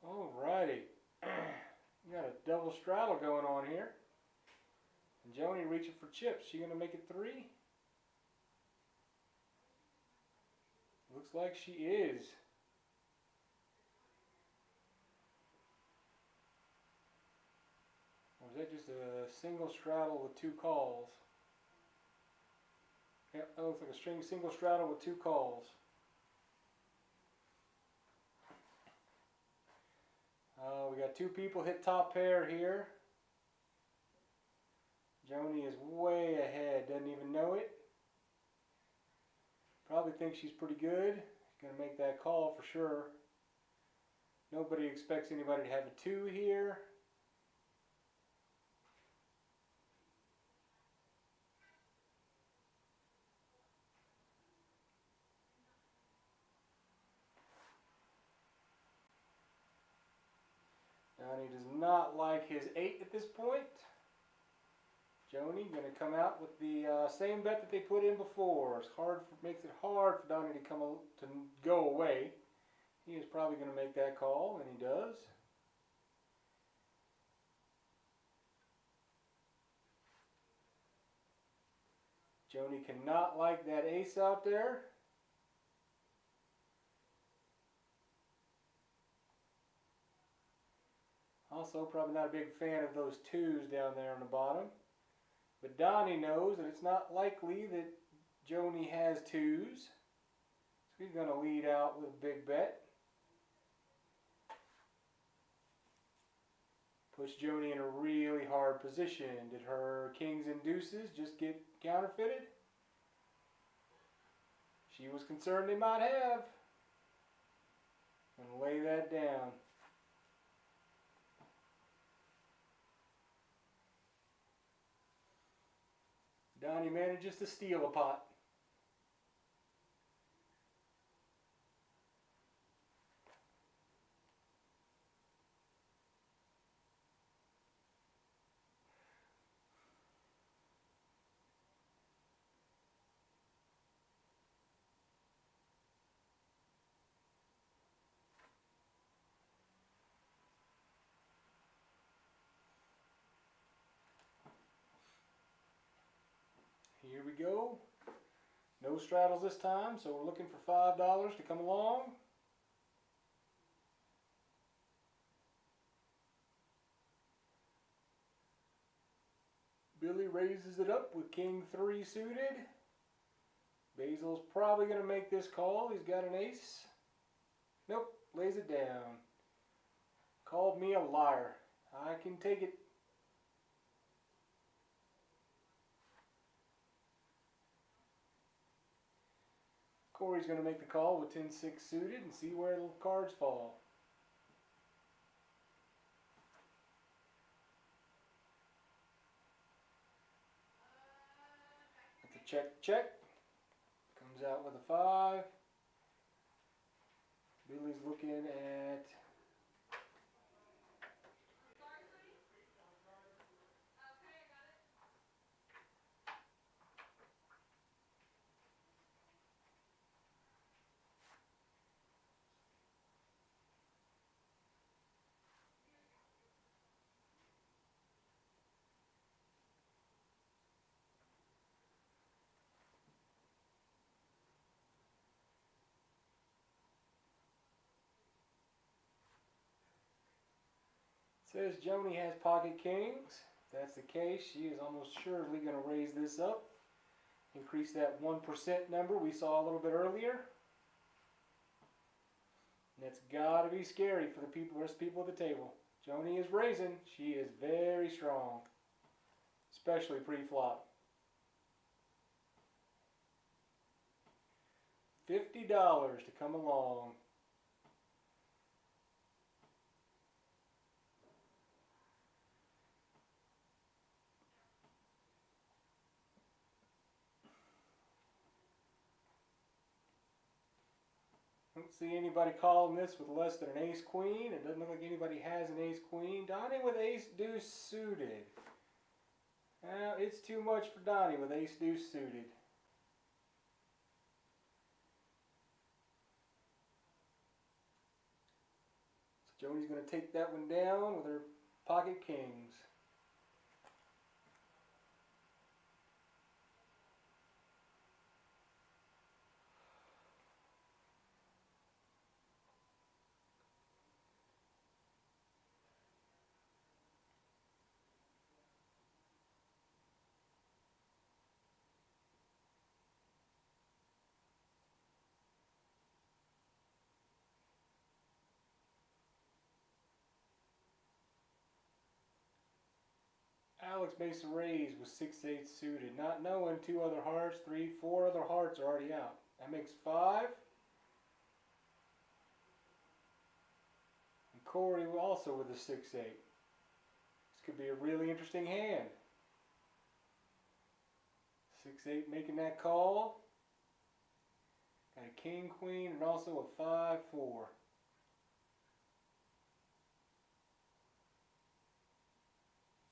Alrighty, we got a double straddle going on here. And Joni reaching for chips. She gonna make it 3? Looks like she is. Or is that just a single straddle with 2 calls? Yep, that looks like a single straddle with 2 calls. We got 2 people hit top pair here. Joni is way ahead, doesn't even know it. Probably thinks she's pretty good. Gonna make that call for sure. Nobody expects anybody to have a 2 here. Donnie does not like his 8 at this point. Joni gonna come out with the same bet that they put in before. Makes it hard for Donnie to go away. He is probably gonna make that call, and he does. Joni cannot like that ace out there. Also, probably not a big fan of those 2s down there on the bottom. But Donnie knows that it's not likely that Joni has 2s. So he's going to lead out with a big bet. Puts Joni in a really hard position. Did her kings and deuces just get counterfeited? She was concerned they might have. And lay that down. Donnie manages to steal a pot. Here we go. No straddles this time, so we're looking for $5 to come along. Billy raises it up with King 3 suited. Basil's probably going to make this call. He's got an ace. Nope, lays it down. Called me a liar. I can take it. Corey's going to make the call with 10-6 suited and see where the cards fall. It's a check, check. Comes out with a 5. Billy's looking at says Joni has pocket kings. If that's the case, she is almost surely going to raise this up. Increase that 1% number we saw a little bit earlier. And that's got to be scary for the rest of the people at the table. Joni is raising. She is very strong, especially pre-flop. $50 to come along. Don't see anybody calling this with less than an ace-queen. It doesn't look like anybody has an ace-queen. Donnie with ace-deuce suited. Well, it's too much for Donnie with ace-deuce suited. So Joni's going to take that one down with her pocket kings. Alex makes a raise with 6-8 suited, not knowing 2 other hearts, 3, 4 other hearts are already out. That makes 5. And Corey also with a 6-8. This could be a really interesting hand. 6-8 making that call. Got a king, queen, and also a 5-4.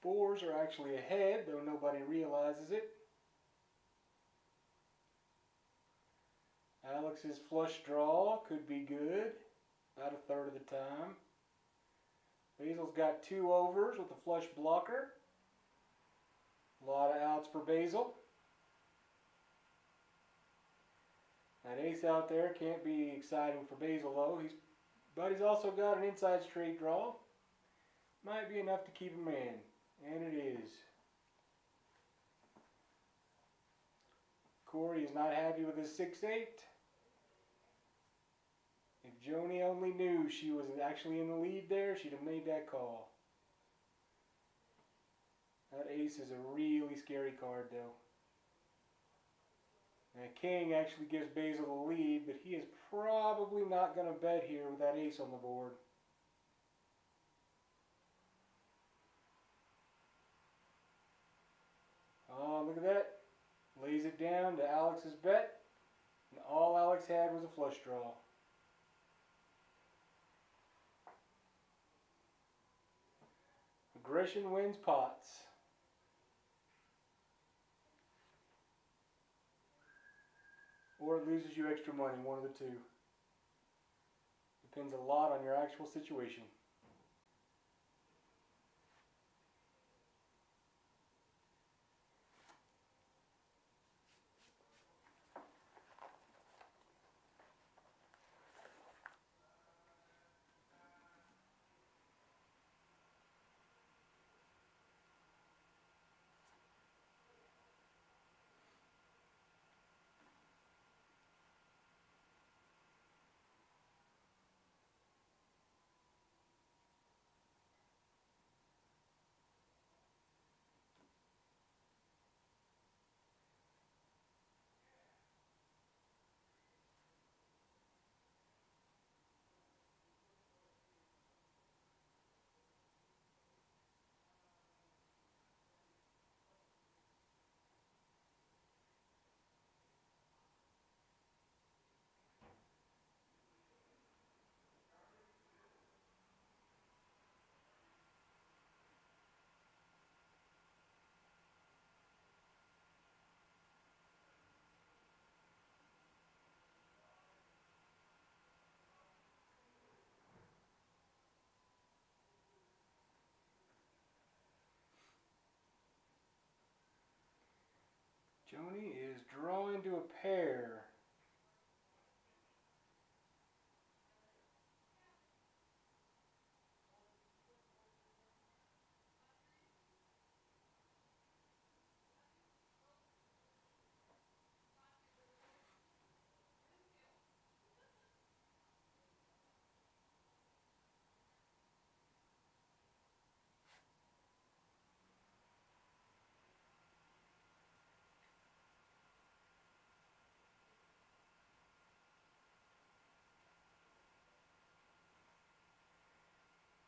Fours are actually ahead, though nobody realizes it. Alex's flush draw could be good, about a third of the time. Basil's got 2 overs with a flush blocker. A lot of outs for Basil. That ace out there can't be exciting for Basil though. But he's also got an inside straight draw. Might be enough to keep him in. And it is. Corey is not happy with his 6-8. If Joni only knew she was actually in the lead there, she'd have made that call. That ace is a really scary card though. Now king actually gives Basil the lead, but he is probably not going to bet here with that ace on the board. Oh, look at that. Lays it down to Alex's bet. And all Alex had was a flush draw. Aggression wins pots. Or it loses you extra money, one of the two. Depends a lot on your actual situation. Joni is drawing to a pair.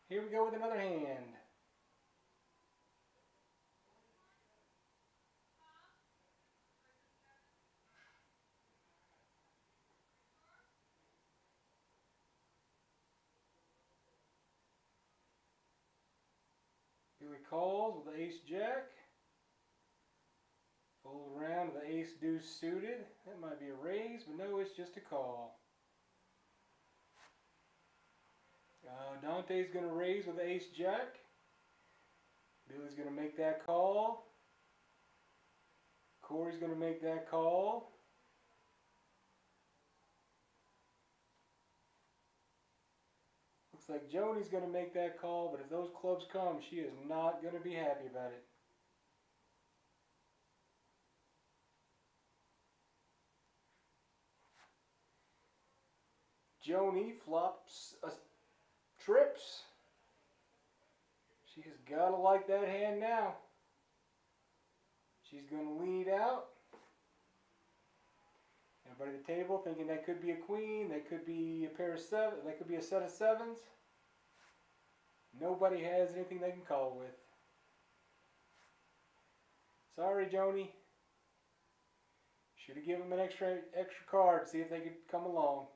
Here we go with another hand. Billy calls with the ace jack. Fold around with the ace deuce suited. That might be a raise, but no, it's just a call. Dante's going to raise with the ace jack. Billy's going to make that call. Corey's going to make that call. Looks like Joni's going to make that call, but if those clubs come, she is not going to be happy about it. Joni flops trips. She's got to like that hand now. She's going to lead out. Everybody at the table thinking that could be a queen, that could be a pair of seven, that could be a set of sevens. Nobody has anything they can call with. Sorry, Joni. Should have given them an extra card to see if they could come along.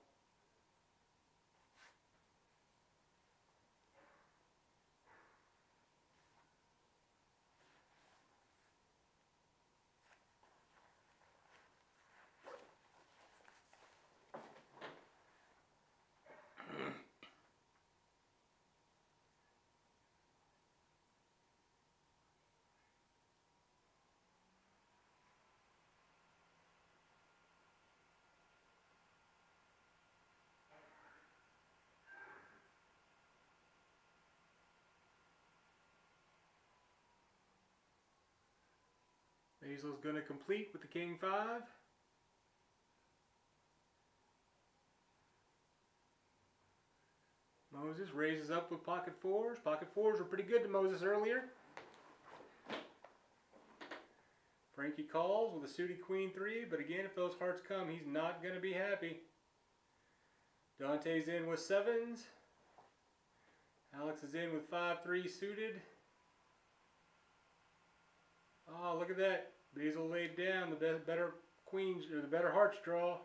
Basil's going to complete with the king five. Moses raises up with pocket fours. Pocket fours were pretty good to Moses earlier. Frankie calls with a suited queen three, but again, if those hearts come, he's not going to be happy. Dante's in with sevens. Alex is in with 5-3 suited. Oh, look at that. Basil laid down the better queens, or the better hearts draw.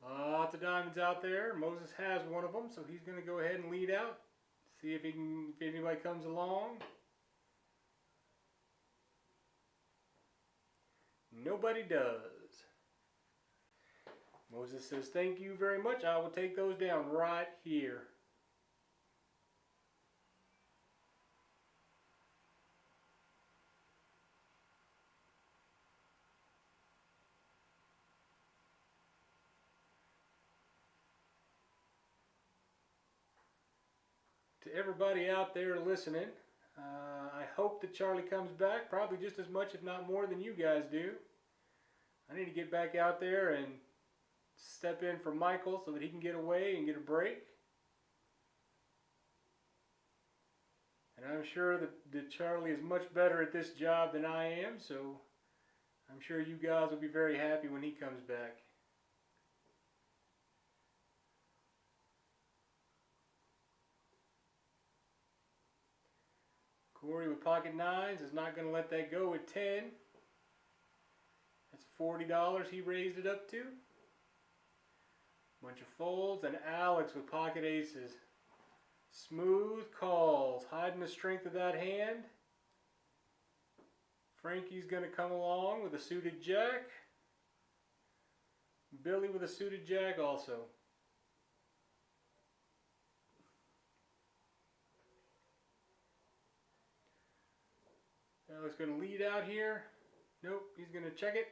Lots of diamonds out there. Moses has one of them, so he's going to go ahead and lead out. See if anybody comes along. Nobody does. Moses says, "Thank you very much. I will take those down right here." To everybody out there listening, I hope that Charlie comes back, probably just as much, if not more, than you guys do. I need to get back out there and step in for Michael so that he can get away and get a break. And I'm sure that Charlie is much better at this job than I am, so I'm sure you guys will be very happy when he comes back. Corey with pocket nines is not going to let that go at 10. That's $40 he raised it up to. Bunch of folds, and Alex with pocket aces. Smooth calls, hiding the strength of that hand. Frankie's going to come along with a suited jack. Billy with a suited jack also. Alex going to lead out here. Nope, he's going to check it.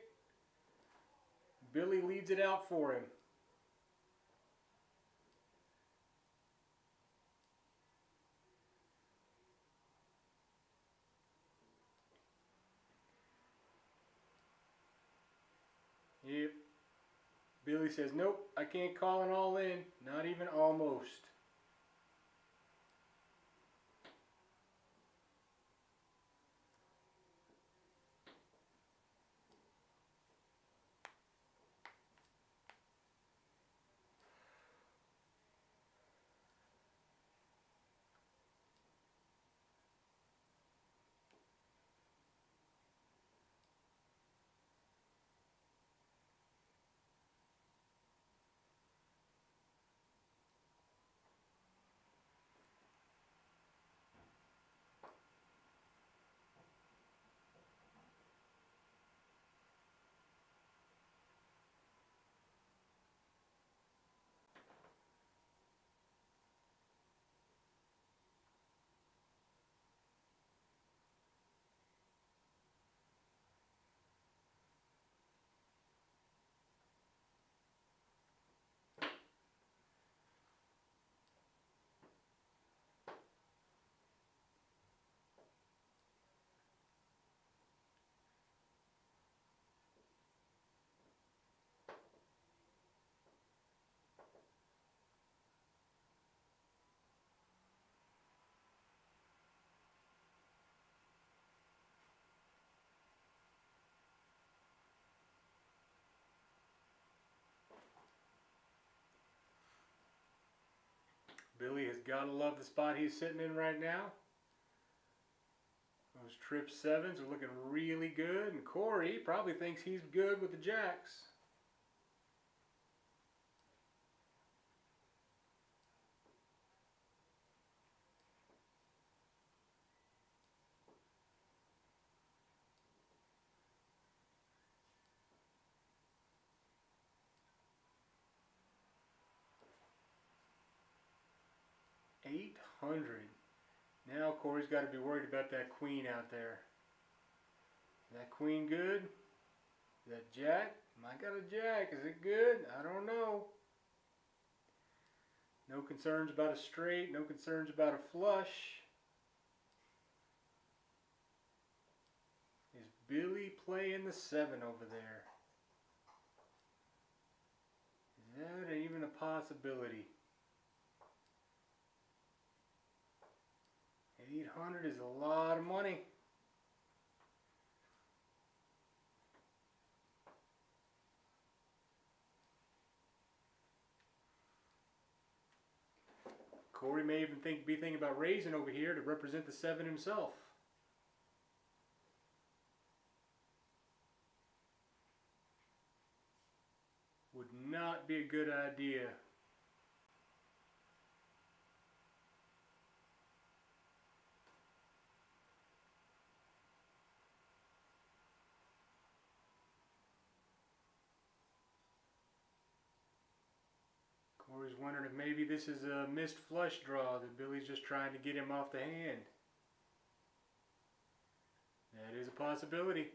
Billy leads it out for him. Yep. Billy says, nope, I can't call an all in. Not even almost. Billy has got to love the spot he's sitting in right now. Those trip sevens are looking really good, and Corey probably thinks he's good with the jacks. $800. Now Corey's got to be worried about that queen out there. Is that queen good? Is that jack? I got a jack. Is it good? I don't know. No concerns about a straight. No concerns about a flush. Is Billy playing the 7 over there? Is that even a possibility? 800 is a lot of money. Corey may even be thinking about raising over here to represent the 7 himself. Would not be a good idea. Corey's wondering if maybe this is a missed flush draw that Billy's just trying to get him off the hand. That is a possibility.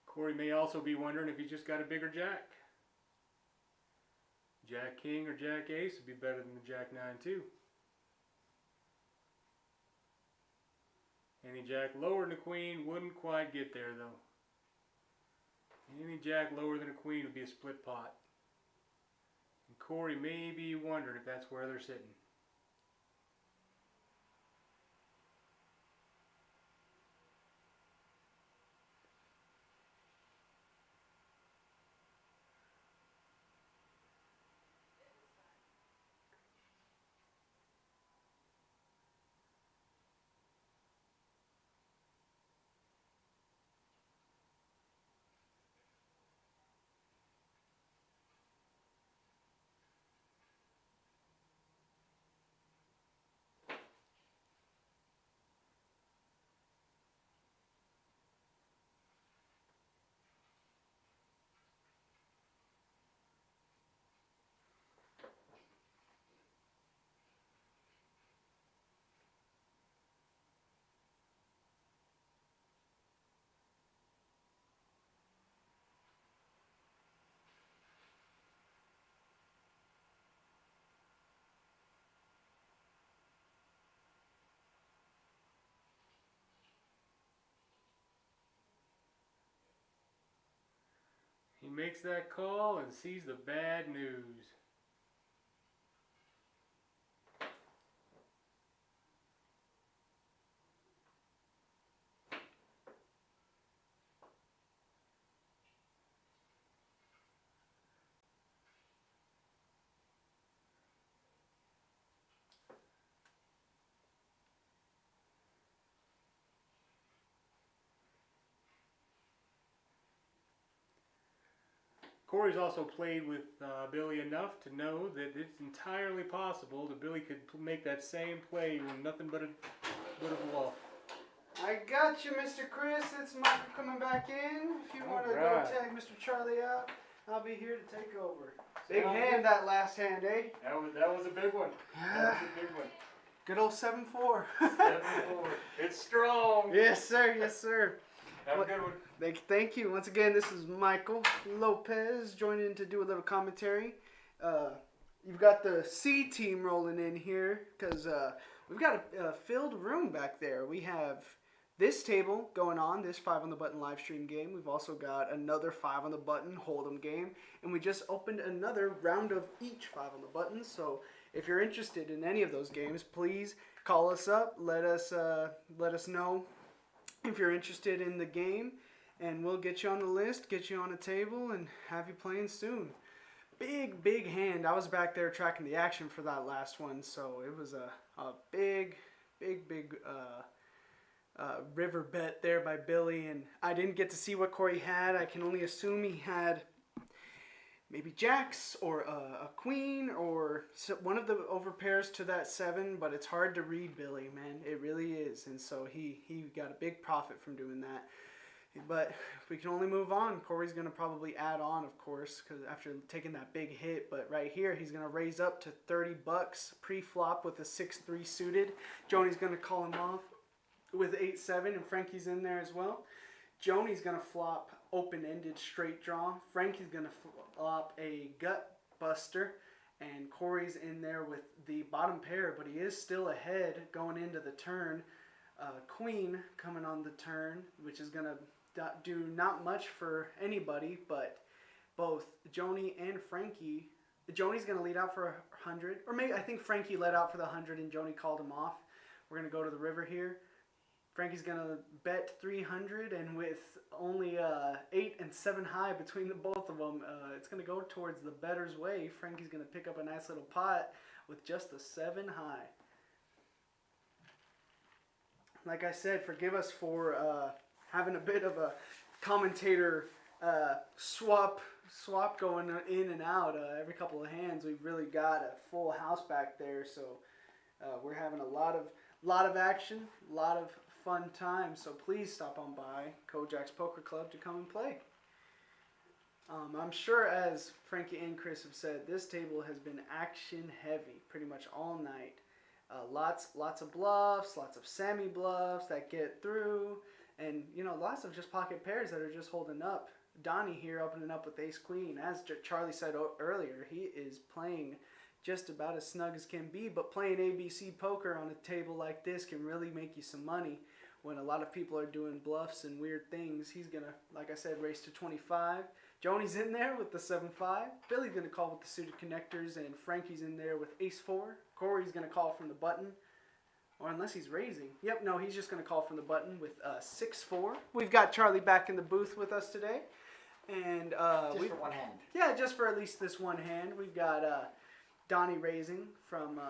Corey may also be wondering if he's just got a bigger jack. Jack King or Jack Ace would be better than the Jack 9 too. Any jack lower than a queen wouldn't quite get there though. Any jack lower than a queen would be a split pot. And Corey may be wondering if that's where they're sitting. makes that call and sees the bad news. Corey's also played with Billy enough to know that it's entirely possible that Billy could make that same play with nothing but a bluff. I got you, Mr. Chris. It's Michael coming back in. If you want to go Alright. tag Mr. Charlie out, I'll be here to take over. Big hand, that last hand, eh? That was a big one. That was a big one. Good old 7-4. 7-4. It's strong. Yes, sir. Yes, sir. Have a good one. Thank you. Once again, this is Michael Lopez joining in to do a little commentary. You've got the C team rolling in here because we've got a filled room back there. We have this table going on, this 5 on the Button live stream game. We've also got another 5 on the Button Hold'em game. And we just opened another round of each 5 on the Button. So if you're interested in any of those games, please call us up. Let us know if you're interested in the game. And we'll get you on the list, get you on a table, and have you playing soon. Big hand. I was back there tracking the action for that last one, so it was a big river bet there by Billy. And I didn't get to see what Corey had. I can only assume he had maybe jacks or a queen or one of the overpairs to that 7, but it's hard to read Billy, man. It really is. And so he got a big profit from doing that. But we can only move on. Corey's going to probably add on, of course, because after taking that big hit. But right here, he's going to raise up to $30 pre-flop with a 6-3 suited. Joni's going to call him off with 8-7, and Frankie's in there as well. Joni's going to flop open-ended straight draw. Frankie's going to flop a gut buster. And Corey's in there with the bottom pair, but he is still ahead going into the turn. Queen coming on the turn, which is going to do not much for anybody, but both Joni and Frankie. Joni's going to lead out for 100, or maybe I think Frankie led out for the 100 and Joni called him off. We're going to go to the river here. Frankie's going to bet 300, and with only 8 and 7 high between the both of them, it's going to go towards the better's way. Frankie's going to pick up a nice little pot with just a 7 high. Like I said, forgive us for having a bit of a commentator swap going in and out every couple of hands. We've really got a full house back there, so we're having a lot of action, a lot of fun time. So please stop on by Kojak's Poker Club to come and play. I'm sure, as Frankie and Chris have said, this table has been action heavy pretty much all night. Lots of bluffs, lots of semi-bluffs that get through, and lots of just pocket pairs that are just holding up. Donnie here opening up with ace-queen. As Charlie said earlier, he is playing just about as snug as can be, but playing ABC poker on a table like this can really make you some money when a lot of people are doing bluffs and weird things. He's going to, like I said, race to 25. Joni's in there with the 7-5. Billy's going to call with the suited connectors, and Frankie's in there with ace-4. Corey's going to call from the button, or unless he's raising. Yep, no, he's just going to call from the button with 6-4. We've got Charlie back in the booth with us today. And just for one hand. Yeah, just for at least this one hand. We've got Donnie raising from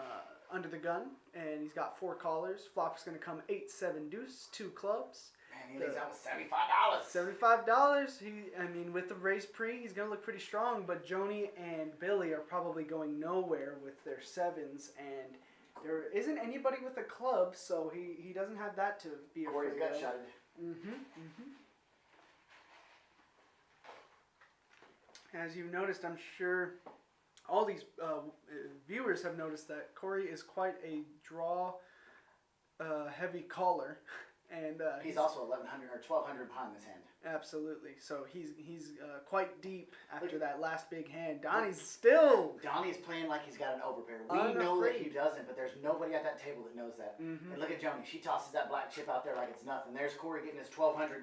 under the gun, and he's got 4 callers. Flop's going to come 8-7 deuce, 2 clubs. Man, he leads out with $75. $75. With the raise pre, he's going to look pretty strong, but Joni and Billy are probably going nowhere with their 7s, and there isn't anybody with a club, so he doesn't have that to be afraid of. Corey's gut shotted. As you've noticed, I'm sure all these viewers have noticed that Corey is quite a draw heavy caller. And he's also 1,100 or 1,200 behind this hand. Absolutely. So he's quite deep after Look, that last big hand. Donnie's still. Donnie's playing like he's got an overpair. We know that he doesn't, but there's nobody at that table that knows that. And look at Joni. She tosses that black chip out there like it's nothing. There's Corey getting his $1,200.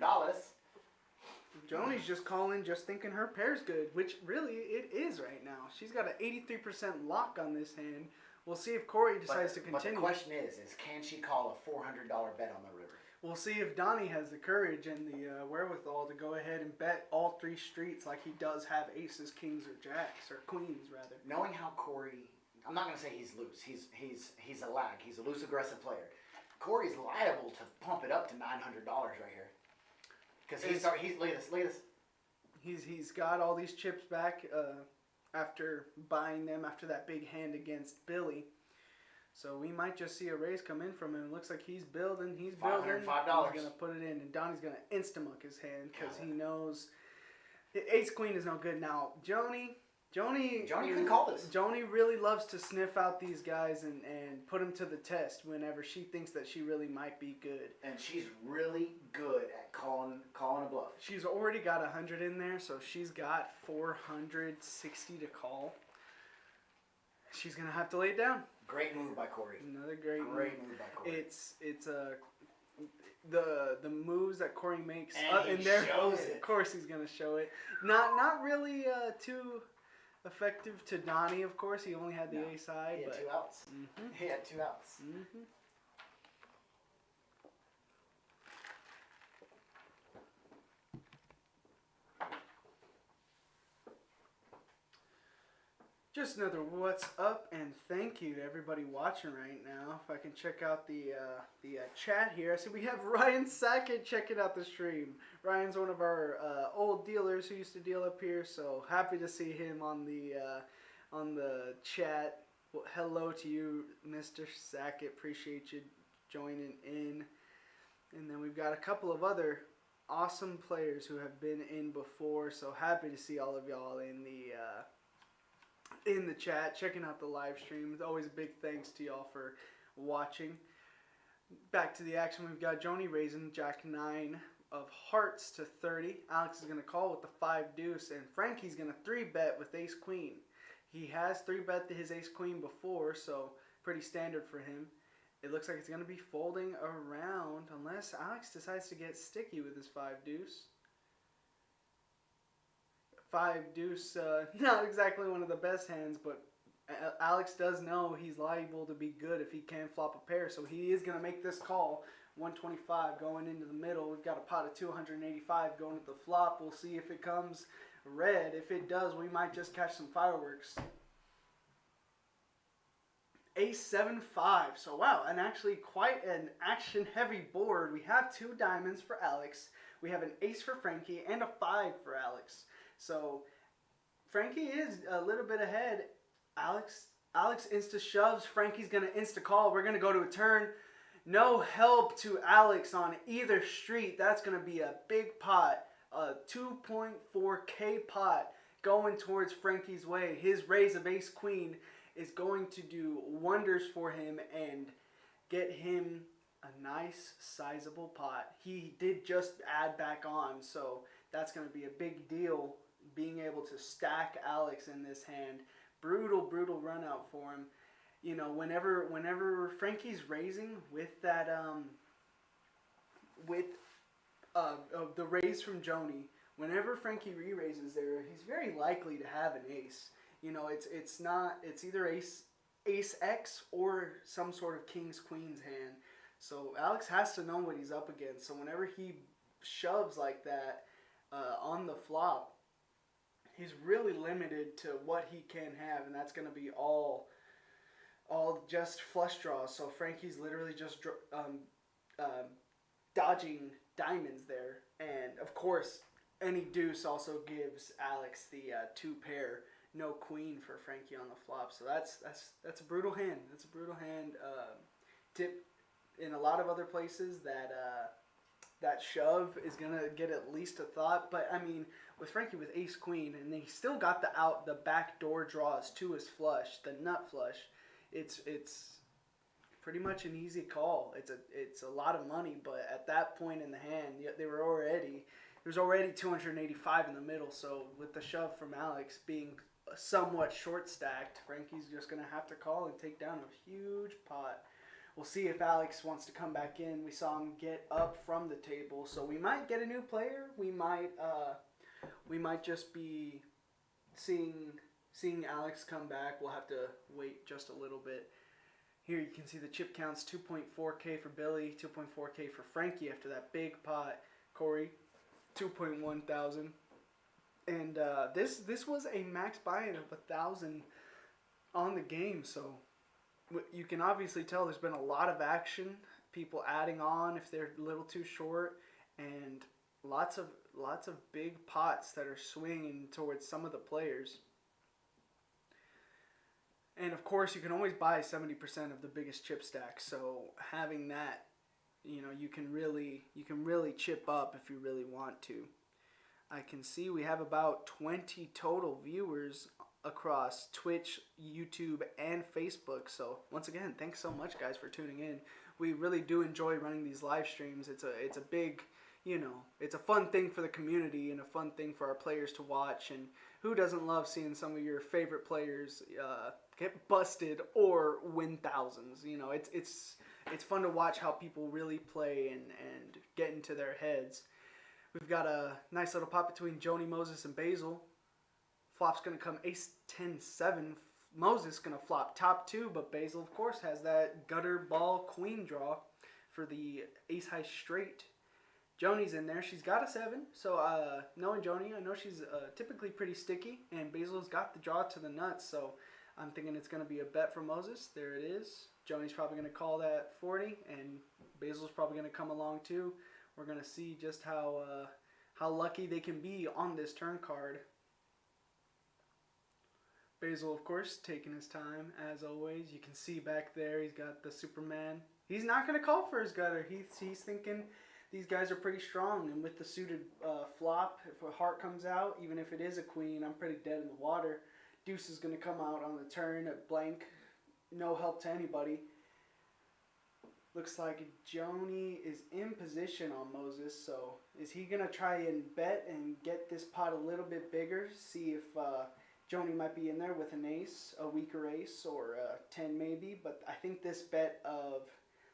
Joni's just calling, just thinking her pair's good, which really it is right now. She's got an 83% lock on this hand. We'll see if Corey decides to continue. But the question is can she call a $400 bet on the river? We'll see if Donnie has the courage and the wherewithal to go ahead and bet all 3 streets like he does have aces, kings, or jacks, or queens, rather. Knowing how Corey, I'm not going to say he's loose. He's a lag. He's a loose, aggressive player. Corey's liable to pump it up to $900 right here. Because look at this. He's got all these chips back after buying them after that big hand against Billy. So we might just see a raise come in from him. It looks like he's building. He's building. $505. He's going to put it in. And Donnie's going to insta-muck his hand because he knows ace-queen is no good. Now, Joni can call this. Joni really loves to sniff out these guys and put them to the test whenever she thinks that she really might be good. And she's really good at calling a bluff. She's already got 100 in there, so she's got 460 to call. She's going to have to lay it down. Great move by Corey. Another great move move by Corey. It's the moves that Corey makes And he shows it. Of course he's gonna show it. Not really too effective to Donnie. Of course he only had the ace high. He had but 2 outs. Mhm. He had 2 outs. Mhm. Just another what's up, and thank you to everybody watching right now. If I can check out the chat here, I see we have Ryan Sackett checking out the stream. Ryan's one of our old dealers who used to deal up here, so happy to see him on the chat. Well, hello to you, Mr. Sackett. Appreciate you joining in. And then we've got a couple of other awesome players who have been in before, so happy to see all of y'all in the chat, checking out the live stream. It's always a big thanks to y'all for watching. Back to the action, we've got Joni raising Jack 9 of hearts to 30. Alex is going to call with the 5 deuce, and Frankie's going to 3-bet with ace queen. He has 3-bet his ace queen before, so pretty standard for him. It looks like it's going to be folding around unless Alex decides to get sticky with his 5 deuce. 5 deuce, not exactly one of the best hands, but Alex does know he's liable to be good if he can flop a pair, so he is going to make this call. 125 going into the middle. We've got a pot of 285 going to the flop. We'll see if it comes red. If it does, we might just catch some fireworks. Ace 7-5. So wow, and actually quite an action-heavy board. We have 2 diamonds for Alex. We have an ace for Frankie and a 5 for Alex. So Frankie is a little bit ahead. Alex insta shoves. Frankie's gonna insta call. We're gonna go to a turn. No help to Alex on either street. That's gonna be a big pot, a 2.4K pot going towards Frankie's way. His raise of ace queen is going to do wonders for him and get him a nice sizable pot. He did just add back on, so that's going to be a big deal, being able to stack Alex in this hand. Brutal run out for him. You know, whenever Frankie's raising with that the raise from Joni, whenever Frankie re-raises there, he's very likely to have an ace. You know, it's either ace X or some sort of kings queens hand. So Alex has to know what he's up against. So whenever he shoves like that on the flop, he's really limited to what he can have, and that's going to be all just flush draws. So Frankie's literally just dodging diamonds there, and of course any deuce also gives Alex the 2 pair. No queen for Frankie on the flop. So that's a brutal hand. That's a brutal hand. Tip in a lot of other places that shove is gonna get at least a thought. But I mean, with Frankie with ace queen, and then he still got the back door draws to his flush, the nut flush. It's pretty much an easy call. It's a lot of money, but at that point in the hand, there's already 285 in the middle. So with the shove from Alex being somewhat short stacked, Frankie's just gonna have to call and take down a huge pot. We'll see if Alex wants to come back in. We saw him get up from the table, so we might get a new player. We might just be seeing Alex come back. We'll have to wait just a little bit. Here you can see the chip counts: 2.4K for Billy, 2.4K for Frankie after that big pot. Corey, 2.1 thousand. And this was a max buy-in of 1,000 on the game, so you can obviously tell there's been a lot of action. People adding on if they're a little too short, and lots of big pots that are swinging towards some of the players. And of course, you can always buy 70% of the biggest chip stack. So having that, you can really chip up if you really want to. I can see we have about 20 total viewers across Twitch, YouTube, and Facebook. So once again, thanks so much, guys, for tuning in. We really do enjoy running these live streams. It's a big, it's a fun thing for the community and a fun thing for our players to watch. And who doesn't love seeing some of your favorite players get busted or win thousands? It's fun to watch how people really play and get into their heads. We've got a nice little pot between Joni, Moses, and Basil. Flop's going to come ace 10-7. Moses going to flop top 2, but Basil, of course, has that gutter ball queen draw for the ace high straight. Joni's in there. She's got a 7. So knowing Joni, I know she's typically pretty sticky, and Basil's got the draw to the nuts. So I'm thinking it's going to be a bet for Moses. There it is. Joni's probably going to call that 40, and Basil's probably going to come along too. We're going to see just how lucky they can be on this turn card. Basil, of course, taking his time, as always. You can see back there he's got the Superman. He's not going to call for his gutter. He's thinking these guys are pretty strong. And with the suited flop, if a heart comes out, even if it is a queen, I'm pretty dead in the water. Deuce is going to come out on the turn at blank. No help to anybody. Looks like Joni is in position on Moses, so is he going to try and bet and get this pot a little bit bigger? See if Joni might be in there with an ace, a weaker ace, or a 10 maybe. But I think this bet of,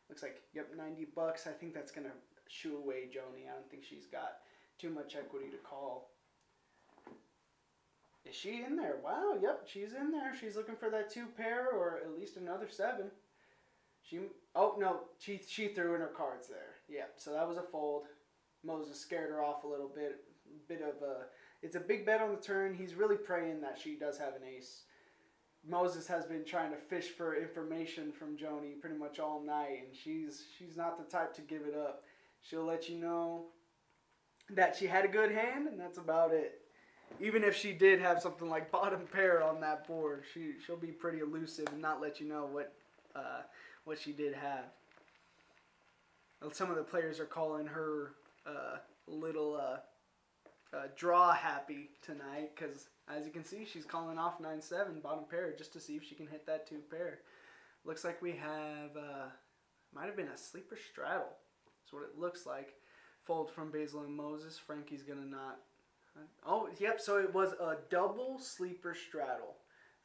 looks like, $90. I think that's going to shoo away Joni. I don't think she's got too much equity to call. Is she in there? Wow, yep, she's in there. She's looking for that 2 pair or at least another 7. Oh no, she threw in her cards there. Yeah, so that was a fold. Moses scared her off a little bit. It's a big bet on the turn. He's really praying that she does have an ace. Moses has been trying to fish for information from Joni pretty much all night, and she's not the type to give it up. She'll let you know that she had a good hand, and that's about it. Even if she did have something like bottom pair on that board, she'll be pretty elusive and not let you know what she did have. Some of the players are calling her little draw happy tonight because, as you can see, she's calling off 9-7 bottom pair just to see if she can hit that 2 pair. Looks like we have might have been a sleeper straddle. That's what it looks like. Fold from Basil and Moses. Frankie's gonna not. Oh, yep. So it was a double sleeper straddle.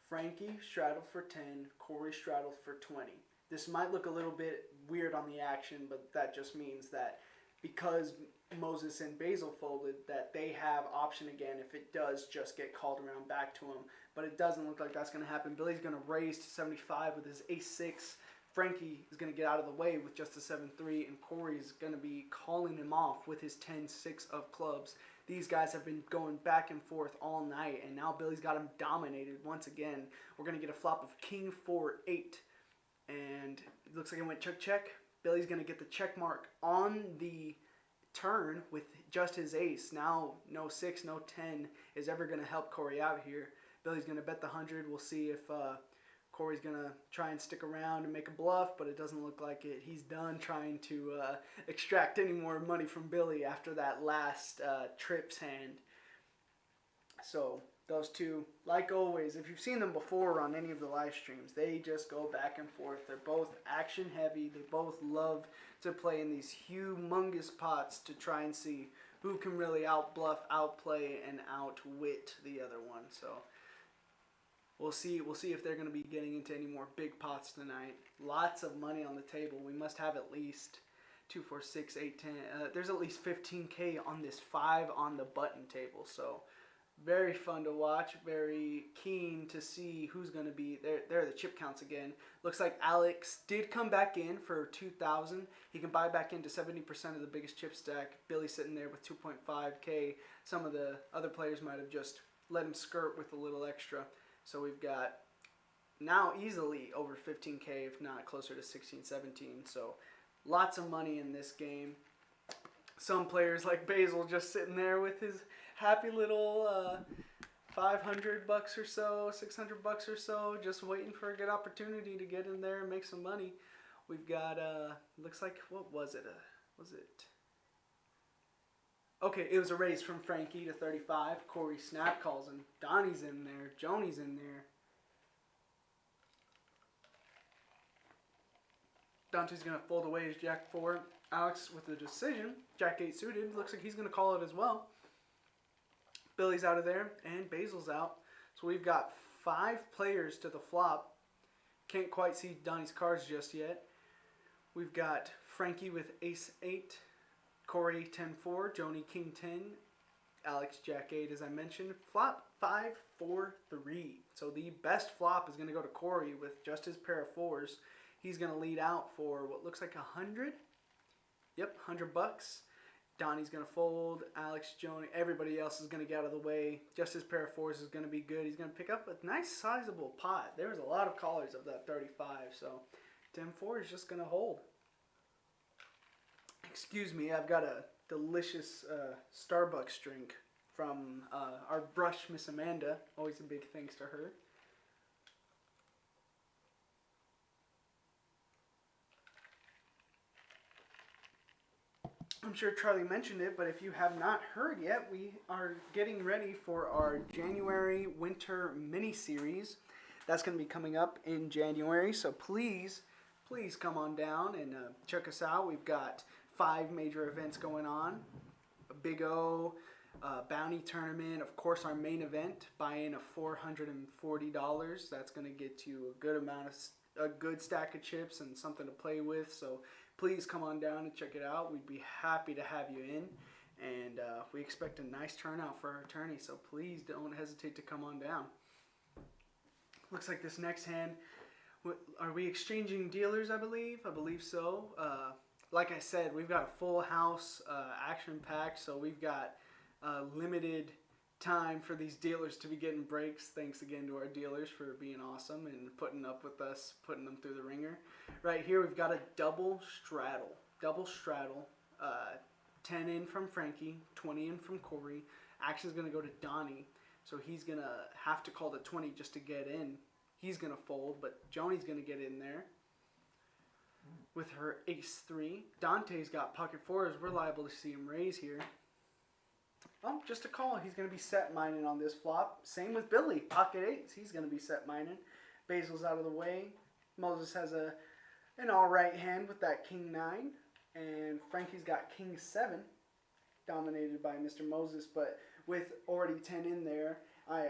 Frankie straddled for 10. Corey straddled for 20. This might look a little bit weird on the action, but that just means that because Moses and Basil folded, that they have option again if it does just get called around back to him. But it doesn't look like that's going to happen. Billy's going to raise to 75 with his ace-6. Frankie is going to get out of the way with just a 7-3, and Corey's going to be calling him off with his 10-6 of clubs. These guys have been going back and forth all night, and now Billy's got him dominated once again. We're going to get a flop of King 4-8. And it looks like it went check. Billy's going to get the check mark on the turn with just his ace. Now, no 6, no 10 is ever going to help Corey out here. Billy's going to bet the 100. We'll see if Corey's going to try and stick around and make a bluff, but it doesn't look like it. He's done trying to extract any more money from Billy after that last trips hand. So those two, like always, if you've seen them before on any of the live streams, they just go back and forth. They're both action heavy. They both love to play in these humongous pots to try and see who can really out-bluff, outplay, and outwit the other one. So We'll see if they're going to be getting into any more big pots tonight. Lots of money on the table. We must have at least 2, 4, 6, 8, 10. There's at least 15K on this 5 on the button table. So very fun to watch. Very keen to see who's going to be there. There are the chip counts again. Looks like Alex did come back in for 2,000. He can buy back into 70% of the biggest chip stack. Billy's sitting there with 2.5K. Some of the other players might have just let him skirt with a little extra. So we've got now easily over 15K, if not closer to 16, 17. So lots of money in this game. Some players like Basil just sitting there with his happy little $500 or so, $600 or so, just waiting for a good opportunity to get in there and make some money. We've got, looks like, what was it? Okay, it was a raise from Frankie to 35. Corey snap calls him. Donnie's in there. Joni's in there. Dante's going to fold away his Jack 4. Alex with the decision. Jack 8 suited. Looks like he's going to call it as well. Billy's out of there. And Basil's out. So we've got 5 players to the flop. Can't quite see Donnie's cards just yet. We've got Frankie with Ace 8. Corey 10-4, Joni King 10, Alex Jack 8 as I mentioned. Flop 5-4-3. So the best flop is going to go to Corey with just his pair of 4s. He's going to lead out for what looks like 100. Yep, $100. Donnie's going to fold. Alex, Joni, everybody else is going to get out of the way. Just his pair of 4s is going to be good. He's going to pick up a nice sizable pot. There was a lot of callers of that 35. So 10-4 is just going to hold. Excuse me, I've got a delicious Starbucks drink from our brush, Miss Amanda. Always a big thanks to her. I'm sure Charlie mentioned it, but if you have not heard yet, we are getting ready for our January winter mini-series. That's going to be coming up in January, so please come on down and check us out. We've got 5 major events going on. A Big O, bounty tournament, of course our main event, buy in of $440. That's going to get you a good stack of chips and something to play with. So please come on down and check it out. We'd be happy to have you in. And we expect a nice turnout for our tourney, so please don't hesitate to come on down. Looks like this next hand, are we exchanging dealers, I believe? I believe so. Like I said, we've got a full house, action-packed, so we've got limited time for these dealers to be getting breaks. Thanks again to our dealers for being awesome and putting up with us, putting them through the ringer. Right here, we've got a double straddle. 10 in from Frankie, 20 in from Corey. Action's going to go to Donnie, so he's going to have to call the 20 just to get in. He's going to fold, but Joni's going to get in there with her Ace 3. Dante's got pocket 4s. We're liable to see him raise here. Oh, just a call. He's going to be set mining on this flop. Same with Billy. Pocket 8s. He's going to be set mining. Basil's out of the way. Moses has an alright hand with that King 9. And Frankie's got King 7. Dominated by Mr. Moses. But with already 10 in there, I'm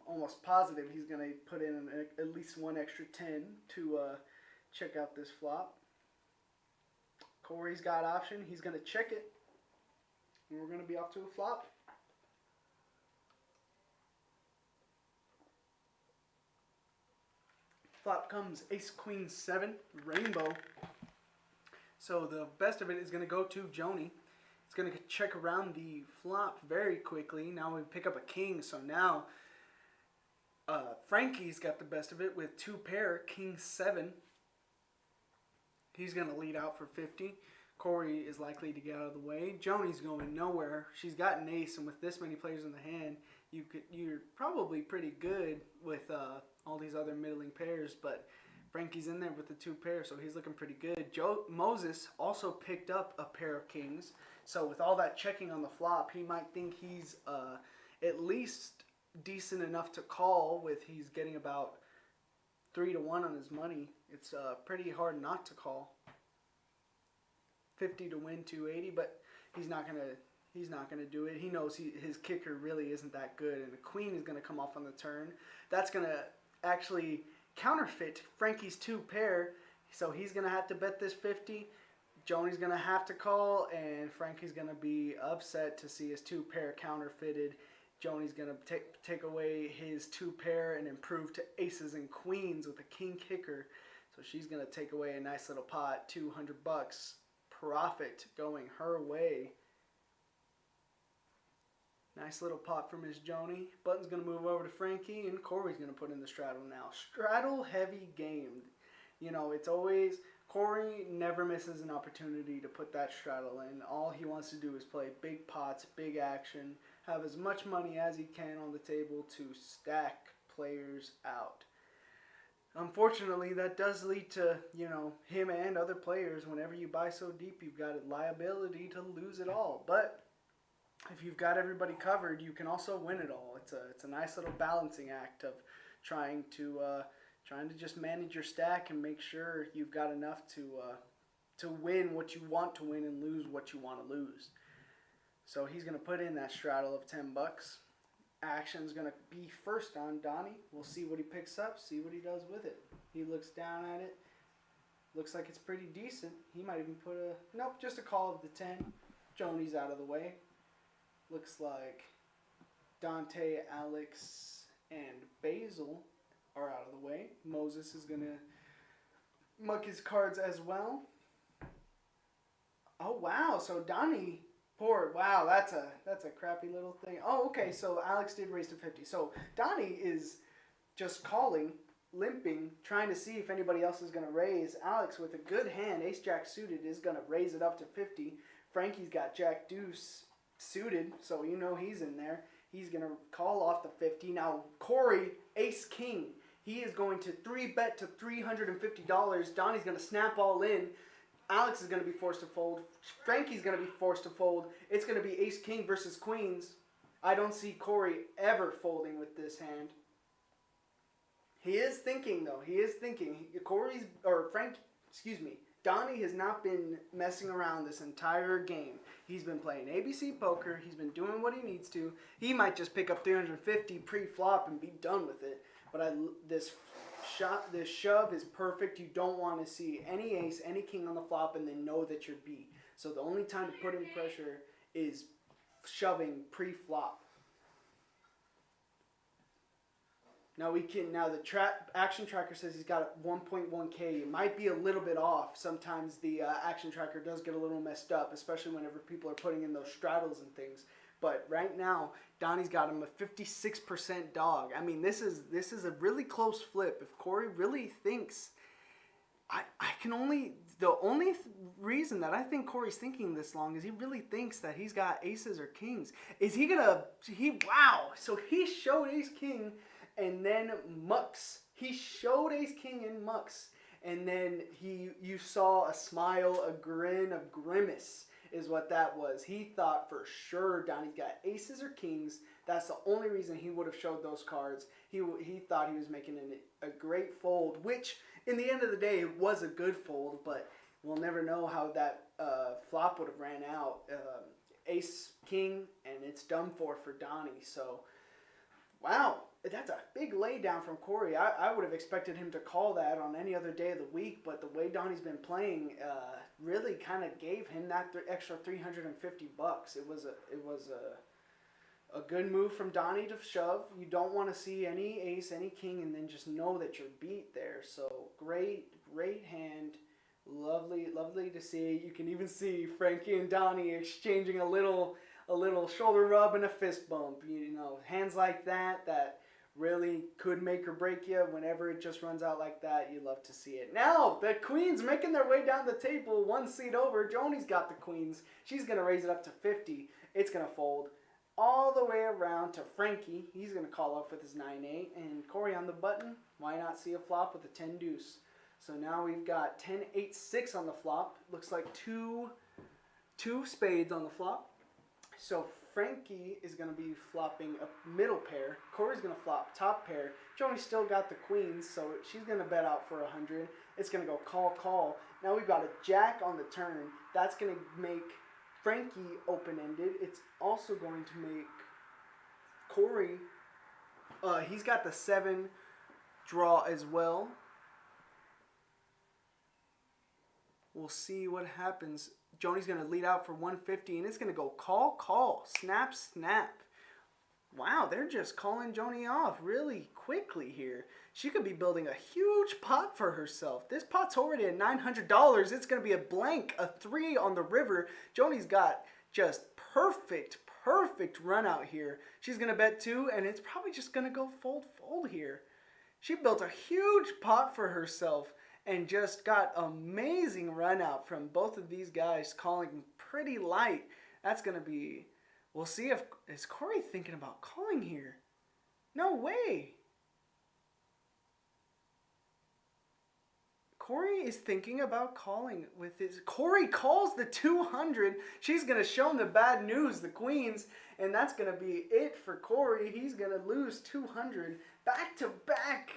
almost positive he's going to put in at least one extra 10 to check out this flop. Corey's got option. He's going to check it. And we're going to be off to a flop. Flop comes Ace Queen 7 Rainbow. So the best of it is going to go to Joni. It's going to check around the flop very quickly. Now we pick up a king. So now Frankie's got the best of it with 2 pair, King 7. He's going to lead out for 50. Corey is likely to get out of the way. Joni's going nowhere. She's got an ace, and with this many players in the hand, you're probably pretty good with all these other middling pairs, but Frankie's in there with the 2 pairs, so he's looking pretty good. Moses also picked up a pair of kings, so with all that checking on the flop, he might think he's at least decent enough to call with he's getting about 3-1 on his money. It's pretty hard not to call. 50 to win 280, but he's not gonna do it. He knows his kicker really isn't that good, and the queen is gonna come off on the turn. That's gonna actually counterfeit Frankie's 2 pair. So he's going to have to bet this 50. Joni's going to have to call, and Frankie's going to be upset to see his 2 pair counterfeited. Joni's going to take away his 2 pair and improve to aces and queens with a king kicker. So she's going to take away a nice little pot, $200 profit going her way. Nice little pot for Miss Joni. Button's going to move over to Frankie, and Corey's going to put in the straddle now. Straddle heavy game. You know, it's always, Corey never misses an opportunity to put that straddle in. All he wants to do is play big pots, big action, have as much money as he can on the table to stack players out. Unfortunately, that does lead to, you know, him and other players. Whenever you buy so deep, you've got a liability to lose it all. But if you've got everybody covered, you can also win it all. It's a nice little balancing act of trying to just manage your stack and make sure you've got enough to win what you want to win and lose what you want to lose. So he's going to put in that straddle of $10. Action's going to be first on Donnie. We'll see what he picks up, see what he does with it. He looks down at it. Looks like it's pretty decent. He might even put nope, just a call of the 10. Joni's out of the way. Looks like Dante, Alex, and Basil are out of the way. Moses is going to muck his cards as well. Oh, wow. So Donnie poured. Wow, that's a crappy little thing. Oh, okay. So Alex did raise to 50. So Donnie is just calling, limping, trying to see if anybody else is going to raise. Alex, with a good hand, ace-jack suited, is going to raise it up to 50. Frankie's got jack-deuce suited, so you know he's in there. He's going to call off the 50. Now, Corey, ace-king. He is going to 3-bet to $350. Donnie's going to snap all in. Alex is going to be forced to fold. Frankie's going to be forced to fold. It's going to be ace-king versus queens. I don't see Corey ever folding with this hand. He is thinking, though. He is thinking. Donnie has not been messing around this entire game. He's been playing ABC poker. He's been doing what he needs to. He might just pick up 350 pre-flop and be done with it. But this shove is perfect. You don't want to see any ace, any king on the flop, and then know that you're beat. So the only time to put in pressure is shoving pre-flop. Now the action tracker says he's got 1.1K. It might be a little bit off. Sometimes the action tracker does get a little messed up, especially whenever people are putting in those straddles and things. But right now, Donnie's got him a 56% dog. I mean, this is a really close flip. If Corey really thinks, the only reason that I think Corey's thinking this long is he really thinks that he's got aces or kings. Wow. So he showed ace king and then mucks. He showed ace king and mucks. And then you saw a smile, a grin, a grimace is what that was. He thought for sure Donnie's got aces or kings. That's the only reason he would have showed those cards. He thought he was making a great fold, which in the end of the day it was a good fold, but we'll never know how that flop would have ran out. Ace, king, and it's done for Donnie. So, wow, that's a big laydown from Corey. I would have expected him to call that on any other day of the week, but the way Donnie's been playing really kind of gave him that extra $350. It was a good move from Donnie to shove. You don't want to see any ace, any king, and then just know that you're beat there. So great hand. Lovely to see. You can even see Frankie and Donnie exchanging a little shoulder rub and a fist bump. You know, hands like that really could make or break you. Whenever it just runs out like that, you love to see it. Now, the queens making their way down the table, one seat over. Joni's got the queens. She's going to raise it up to 50. It's going to fold all the way around to Frankie. He's going to call up with his 9-8. And Corey on the button. Why not see a flop with a 10 deuce? So now we've got 10-8-6 on the flop. Looks like two spades on the flop. So Frankie is going to be flopping a middle pair. Corey's going to flop top pair. Joni still got the queens, so she's going to bet out for 100. It's going to go call. Now we've got a jack on the turn. That's going to make Frankie open-ended. It's also going to make Corey, he's got the 7 draw as well. We'll see what happens. Joni's going to lead out for 150, and it's going to go call, snap, snap. Wow, they're just calling Joni off really quickly here. She could be building a huge pot for herself. This pot's already at $900. It's going to be a blank, a 3 on the river. Joni's got just perfect run out here. She's going to bet 2, and it's probably just going to go fold here. She built a huge pot for herself and just got amazing run out from both of these guys calling pretty light. That's going to be... We'll see if... Is Corey thinking about calling here? No way. Corey is thinking about calling with his... Corey calls the 200. She's going to show him the bad news, the queens. And that's going to be it for Corey. He's going to lose 200. Back to back.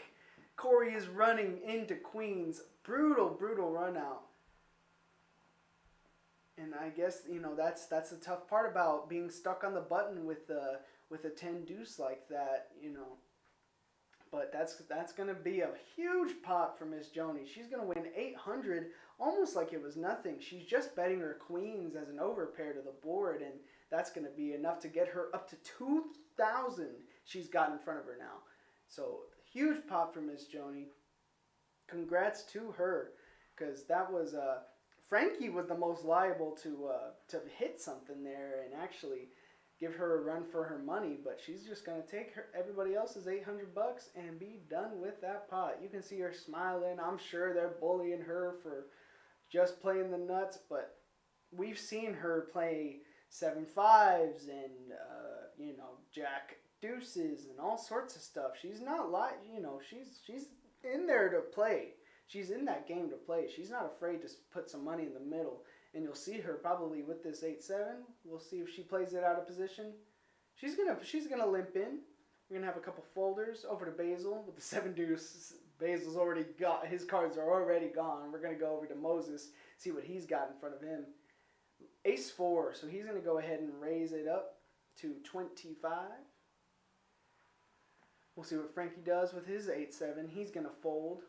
Corey is running into queens. Brutal run out. And I guess, you know, that's the tough part about being stuck on the button with a 10 deuce like that, you know. But that's going to be a huge pot for Miss Joni. She's going to win 800 almost like it was nothing. She's just betting her queens as an overpair to the board, and that's going to be enough to get her up to 2,000 she's got in front of her now. So, huge pot for Miss Joni. Congrats to her, because that was... Frankie was the most liable to hit something there and actually give her a run for her money, but she's just going to take everybody else's $800 and be done with that pot. You can see her smiling. I'm sure they're bullying her for just playing the nuts, but we've seen her play 7-5s and you know, jack deuces and all sorts of stuff. She's not you know, she's in there to play. She's in that game to play. She's not afraid to put some money in the middle. And you'll see her probably with this 8-7. We'll see if she plays it out of position. She's gonna limp in. We're gonna have a couple folders over to Basil with the 7 deuce. Basil's already got his cards are already gone. We're gonna go over to Moses, see what he's got in front of him. Ace 4, so he's gonna go ahead and raise it up to 25. We'll see what Frankie does with his 8-7. He's gonna fold.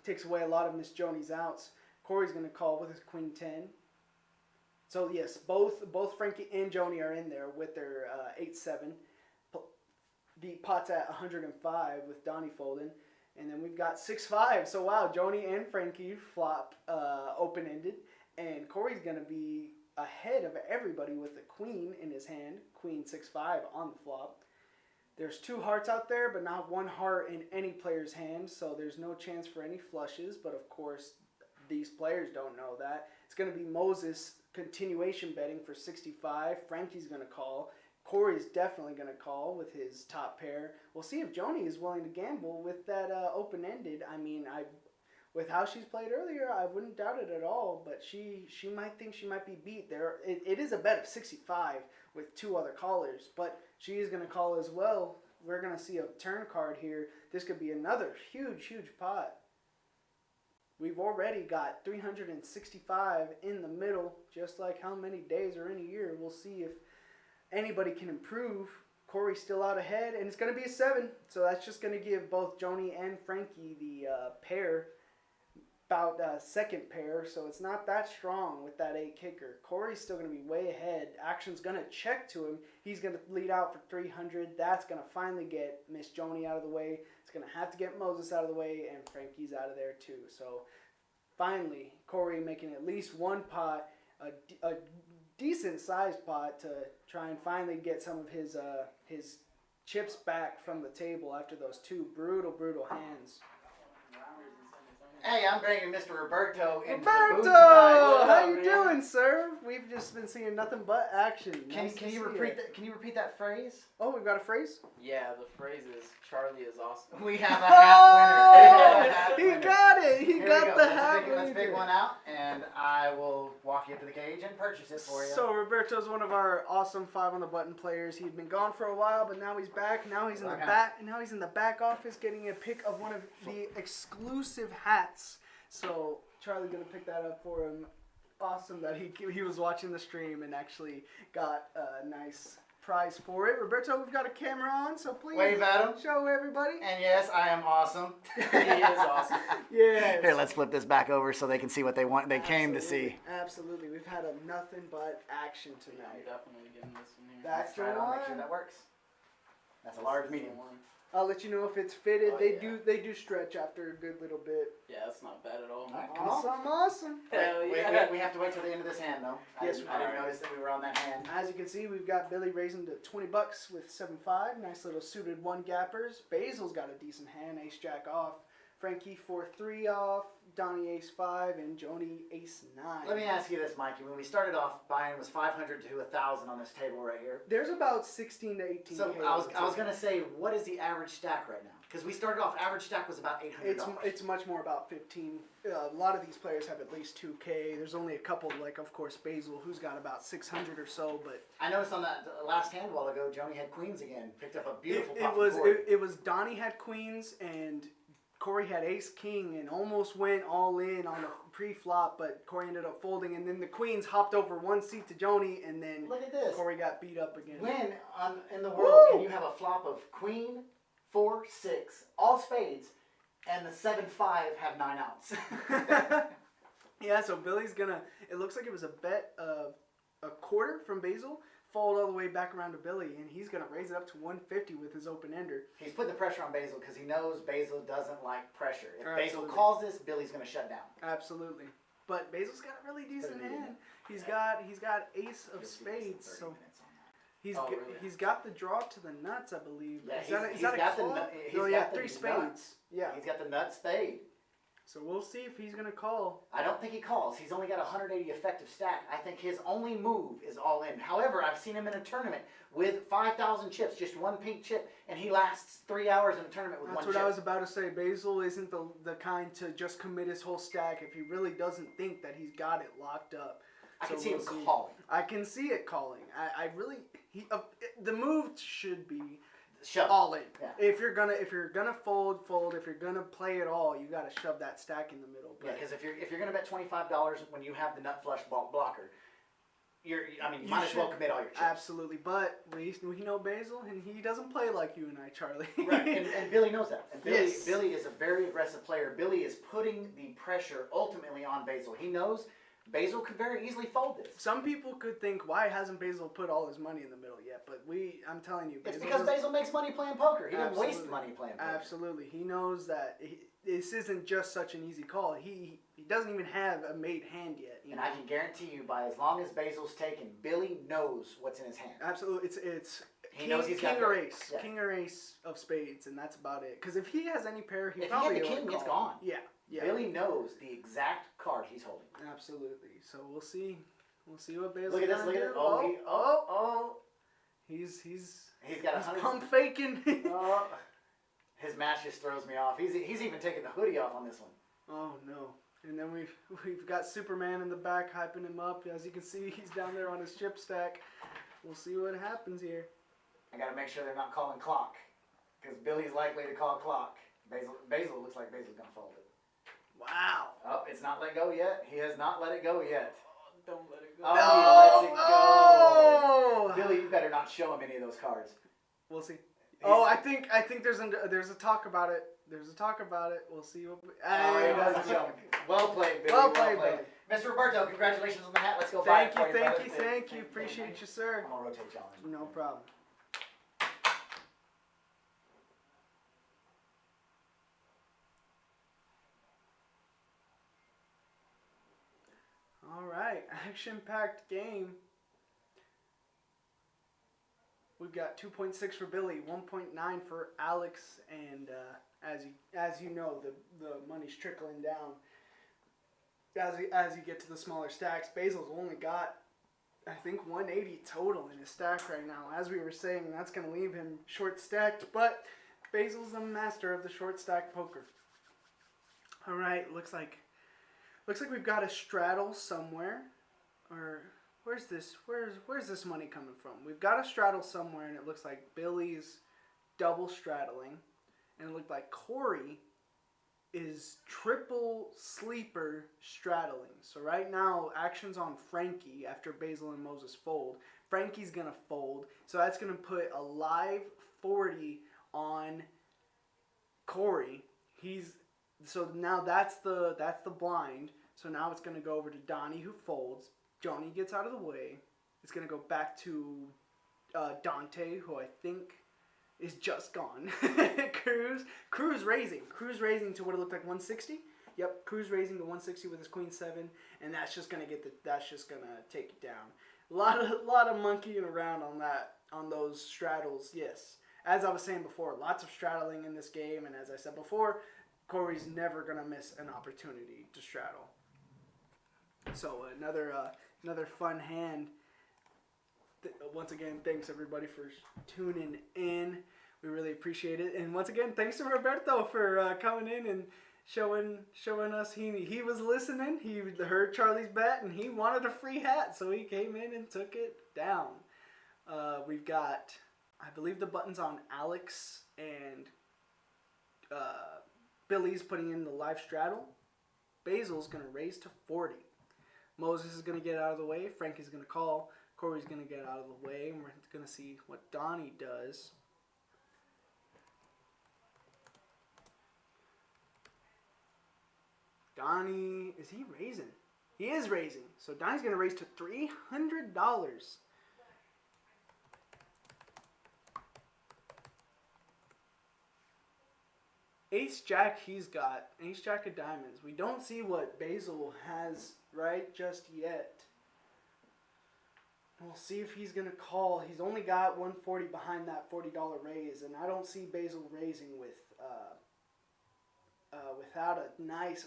Takes away a lot of Miss Joni's outs. Corey's going to call with his Queen 10. So yes, both Frankie and Joni are in there with their 8-7. The pot's at 105 with Donnie folding. And then we've got 6-5. So wow, Joni and Frankie flop open-ended. And Corey's going to be ahead of everybody with the Queen in his hand. Queen 6-5 on the flop. There's 2 hearts out there, but not 1 heart in any player's hand, so there's no chance for any flushes. But of course, these players don't know that. It's going to be Moses continuation betting for 65. Frankie's going to call. Corey's definitely going to call with his top pair. We'll see if Joni is willing to gamble with that open-ended. I mean, with how she's played earlier, I wouldn't doubt it at all, but she might think she might be beat there. It is a bet of 65 with 2 other callers, but she is going to call as well. We're going to see a turn card here. This could be another huge pot. We've already got 365 in the middle, just like how many days are in a year. We'll see if anybody can improve. Corey's still out ahead, and it's going to be a 7, so that's just going to give both Joni and Frankie the pair. About second pair, so it's not that strong with that 8 kicker. Corey's still going to be way ahead. Action's going to check to him. He's going to lead out for 300. That's going to finally get Miss Joni out of the way. It's going to have to get Moses out of the way, and Frankie's out of there too. So finally, Corey making at least 1 pot, a decent sized pot to try and finally get some of his chips back from the table after those 2 brutal hands. Hey, I'm bringing Mr. Roberto into the booth Roberto, tonight. how you doing, sir? We've just been seeing nothing but action. Can Nice to you see repeat ya. that? Can you repeat that phrase? Oh, we've got a phrase. Yeah, the phrase is Charlie is awesome. We have a hat winner. Oh, he got it. He Here we got go. the Let's hat. pick one out, and I will walk you up to the cage and purchase it for you. So Roberto's one of our awesome 5 on the button players. He'd been gone for a while, but now he's back. Now he's in the Okay. back. Now he's in the back office getting a pick of one of the exclusive hats. So Charlie's gonna pick that up for him. Awesome that he was watching the stream and actually got a nice prize for it. Roberto, we've got a camera on, so please Wave at him. show everybody. And yes, I am awesome. He is awesome. Yeah. Here, let's flip this back over so they can see what they want. They came to see. Absolutely. We've had a nothing but action I'm tonight. definitely getting this in here. That's Let's try it on, make sure one. that works. That's a large medium. One. I'll let you know if it's fitted. Oh, they yeah. do stretch after a good little bit. Yeah, that's not bad at all. All right, come on. Awesome. Hell Wait, yeah. we have to wait till the end of this hand, though. Yes, I didn't we do. notice that we were on that hand. As you can see, we've got Billy raising to $20 with 7-5. Nice little suited one gappers. Basil's got a decent hand. Ace Jack off. Frankie 4-3 off. Donnie Ace 5 and Joni Ace 9. Let me ask you this, Mikey. When we started off, buying was 500 to 1,000 on this table right here. There's about 16 to 18. So I was gonna say, what is the average stack right now? Because we started off, average stack was about $800. It's much more about 15. A lot of these players have at least 2K. There's only a couple, like of course Basil, who's got about 600 or so. But I noticed on that last hand a while ago, Joni had queens again. Picked up a beautiful pop it was Donnie had queens and Corey had ace king and almost went all in on the pre-flop, but Corey ended up folding, and then the queens hopped over one seat to Joni, and then Look at this. Corey got beat up again. When in the world Woo! can you have a flop of queen, 4, 6, all spades, and the 7-5 have 9 outs? Yeah, so Billy's gonna. It looks like it was a bet of a quarter from Basil, fold all the way back around to Billy, and he's gonna raise it up to 150 with his open ender. He's putting the pressure on Basil because he knows Basil doesn't like pressure. If Absolutely. Basil calls this, Billy's going to shut down. Absolutely, but Basil's got a really decent Better than hand. He's got ace of spades, so he's got the draw to the nuts, I believe. Yeah, Is that a call? No, yeah, 3 spades. Nuts. Yeah. He's got the nut spade. So we'll see if he's gonna call. I don't think he calls. He's only got a 180 effective stack. I think his only move is all in. However, I've seen him in a tournament with 5,000 chips, just one pink chip, and he lasts 3 hours in a tournament with That's one what chip. I was about to say. Basil isn't the kind to just commit his whole stack if he really doesn't think that he's got it locked up. I can So see we'll him calling. I can see it calling. I really the move should be Shove. all in. Yeah. If you're gonna fold. If you're gonna play it all, you gotta shove that stack in the middle. Yeah, because if you're gonna bet $25 when you have the nut flush blocker, you might as well commit all your chips. Absolutely, but we know Basil, and he doesn't play like you and I, Charlie. Right, and Billy knows that. And Yes. Billy is a very aggressive player. Billy is putting the pressure ultimately on Basil. He knows Basil could very easily fold this. Some people could think, why hasn't Basil put all his money in the middle yet? But I'm telling you, It's Basil because Basil makes money playing poker. He didn't waste Absolutely. money playing poker. Absolutely, he knows that this isn't just such an easy call. He doesn't even have a made hand yet. And I can guarantee you, by as long as Basil's taken, Billy knows what's in his hand. Absolutely, it's He knows he's got king or that. ace, Yeah. king or ace of spades, and that's about it. Because if he has any pair, If he had probably the would king, it's call. gone. Yeah, yeah, Billy knows the exact card he's holding. absolutely. So we'll see what Basil's Look at this. gonna Look at do. it. Oh. He's He's got he's 100. pump faking. Oh. His match just throws me off. He's even taking the hoodie off on this one. Oh no! And then we've got Superman in the back hyping him up. As you can see, he's down there on his chip stack. We'll see what happens here. I got to make sure they're not calling clock, because Billy's likely to call clock. Basil looks like Basil's gonna fold it. Wow! Oh, it's not let go yet. He has not let it go yet. Don't let it go. Oh, he lets it go. Oh! Billy, you better not show him any of those cards. We'll see. Oh, I think there's a talk about it. There's a talk about it. We'll see. Oh, he doesn't show him. Well played, Billy. Well played, Billy. Mr. Roberto, congratulations on the hat. Let's go buy it for you, brother. Thank you. Appreciate you, sir. I'm gonna rotate y'all in. No problem. All right, action-packed game. We've got 2.6 for Billy, 1.9 for Alex, and as you know, the money's trickling down. As you get to the smaller stacks, Basil's only got, I think, 180 total in his stack right now. As we were saying, that's going to leave him short stacked, but Basil's the master of the short stack poker. All right, looks like we've got a straddle somewhere, or where's this money coming from? We've got a straddle somewhere, and it looks like Billy's double straddling, and it looked like Corey is triple sleeper straddling. So right now, action's on Frankie after Basil and Moses fold. Frankie's going to fold. So that's going to put a live 40 on Corey. So now that's the blind. So now it's going to go over to Donnie, who folds. Johnny gets out of the way. It's going to go back to Dante, who I think is just gone. Cruz raising to what it looked like 160. Yep, Cruz raising to 160 with his queen 7, and that's just gonna take it down. A lot of monkeying around on those straddles. Yes, as I was saying before, lots of straddling in this game, and as I said before, Corey's never gonna miss an opportunity to straddle. So another fun hand. Once again, thanks everybody for tuning in. We really appreciate it. And once again, thanks to Roberto for coming in and showing us he was listening. He heard Charlie's bet and he wanted a free hat, so he came in and took it down. We've got, I believe, the buttons on Alex and Billy's putting in the live straddle. Basil's going to raise to 40. Moses is going to get out of the way. Frankie's going to call. Corey's going to get out of the way. And we're going to see what Donnie does. Donnie, is he raising? He is raising. So Donnie's going to raise to $300. Ace Jack, he's got Ace Jack of diamonds. We don't see what Basil has right just yet. We'll see if he's going to call. He's only got 140 behind that $40 raise, and I don't see Basil raising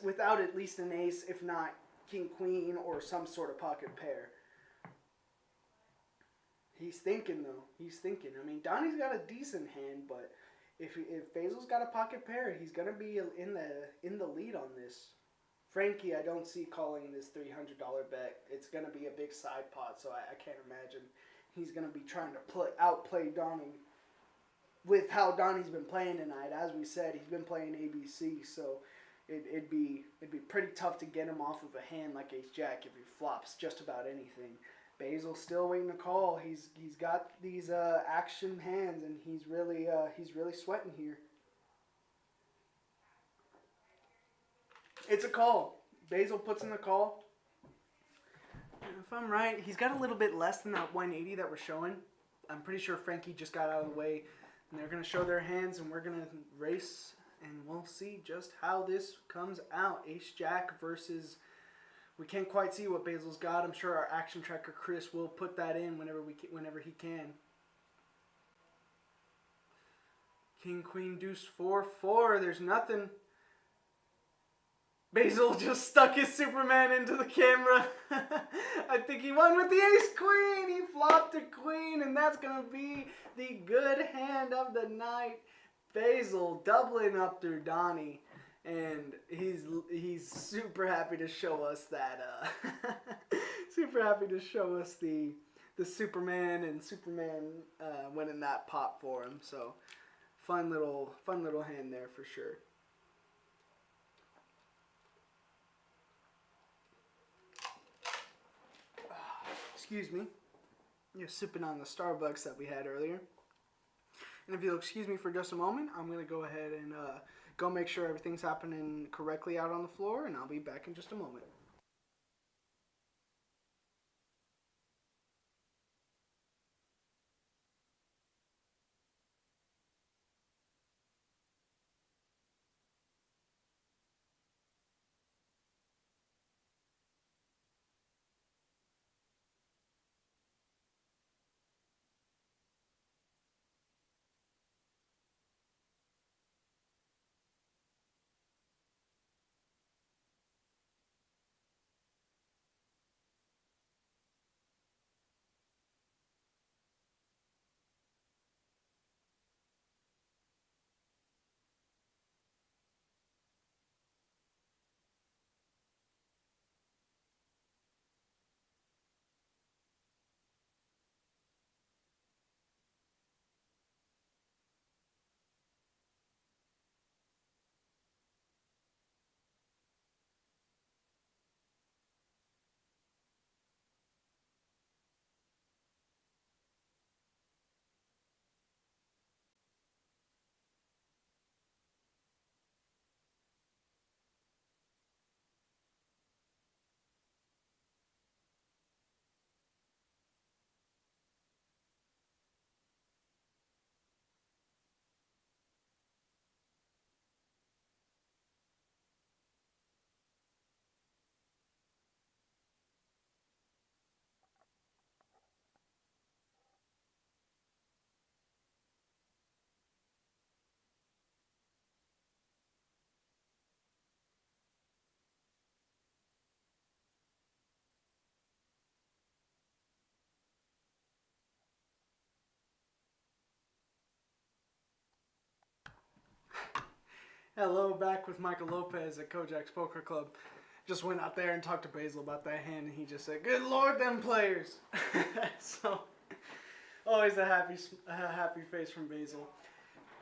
without at least an ace, if not king queen or some sort of pocket pair. He's thinking though. He's thinking. I mean, Donnie's got a decent hand, but if Basil's got a pocket pair, he's gonna be in the lead on this. Frankie, I don't see calling this $300 bet. It's gonna be a big side pot, so I can't imagine he's gonna be trying to outplay Donnie. With how Donnie's been playing tonight, as we said, he's been playing ABC, so it'd be pretty tough to get him off of a hand like Ace Jack if he flops just about anything. Basil's still waiting to call. He's got these action hands, and he's really sweating here. It's a call. Basil puts in the call. If I'm right, he's got a little bit less than that 180 that we're showing. I'm pretty sure Frankie just got out of the way. And they're going to show their hands, and we're going to race, and we'll see just how this comes out. Ace Jack versus... We can't quite see what Basil's got. I'm sure our action tracker Chris will put that in whenever he can. King, queen, deuce, 4-4. There's nothing. Basil just stuck his Superman into the camera. I think he won with the ace queen. He flopped a queen, and that's going to be the good hand of the night. Basil doubling up through Donnie. And he's super happy to show us that, super happy to show us the Superman and Superman winning that pot for him. So fun little hand there for sure. Excuse me. You're sipping on the Starbucks that we had earlier. And if you'll excuse me for just a moment, I'm going to go ahead and go make sure everything's happening correctly out on the floor, and I'll be back in just a moment. Hello, back with Michael Lopez at Kojak's Poker Club. Just went out there and talked to Basil about that hand, and he just said, "Good Lord, them players." So, always a happy face from Basil.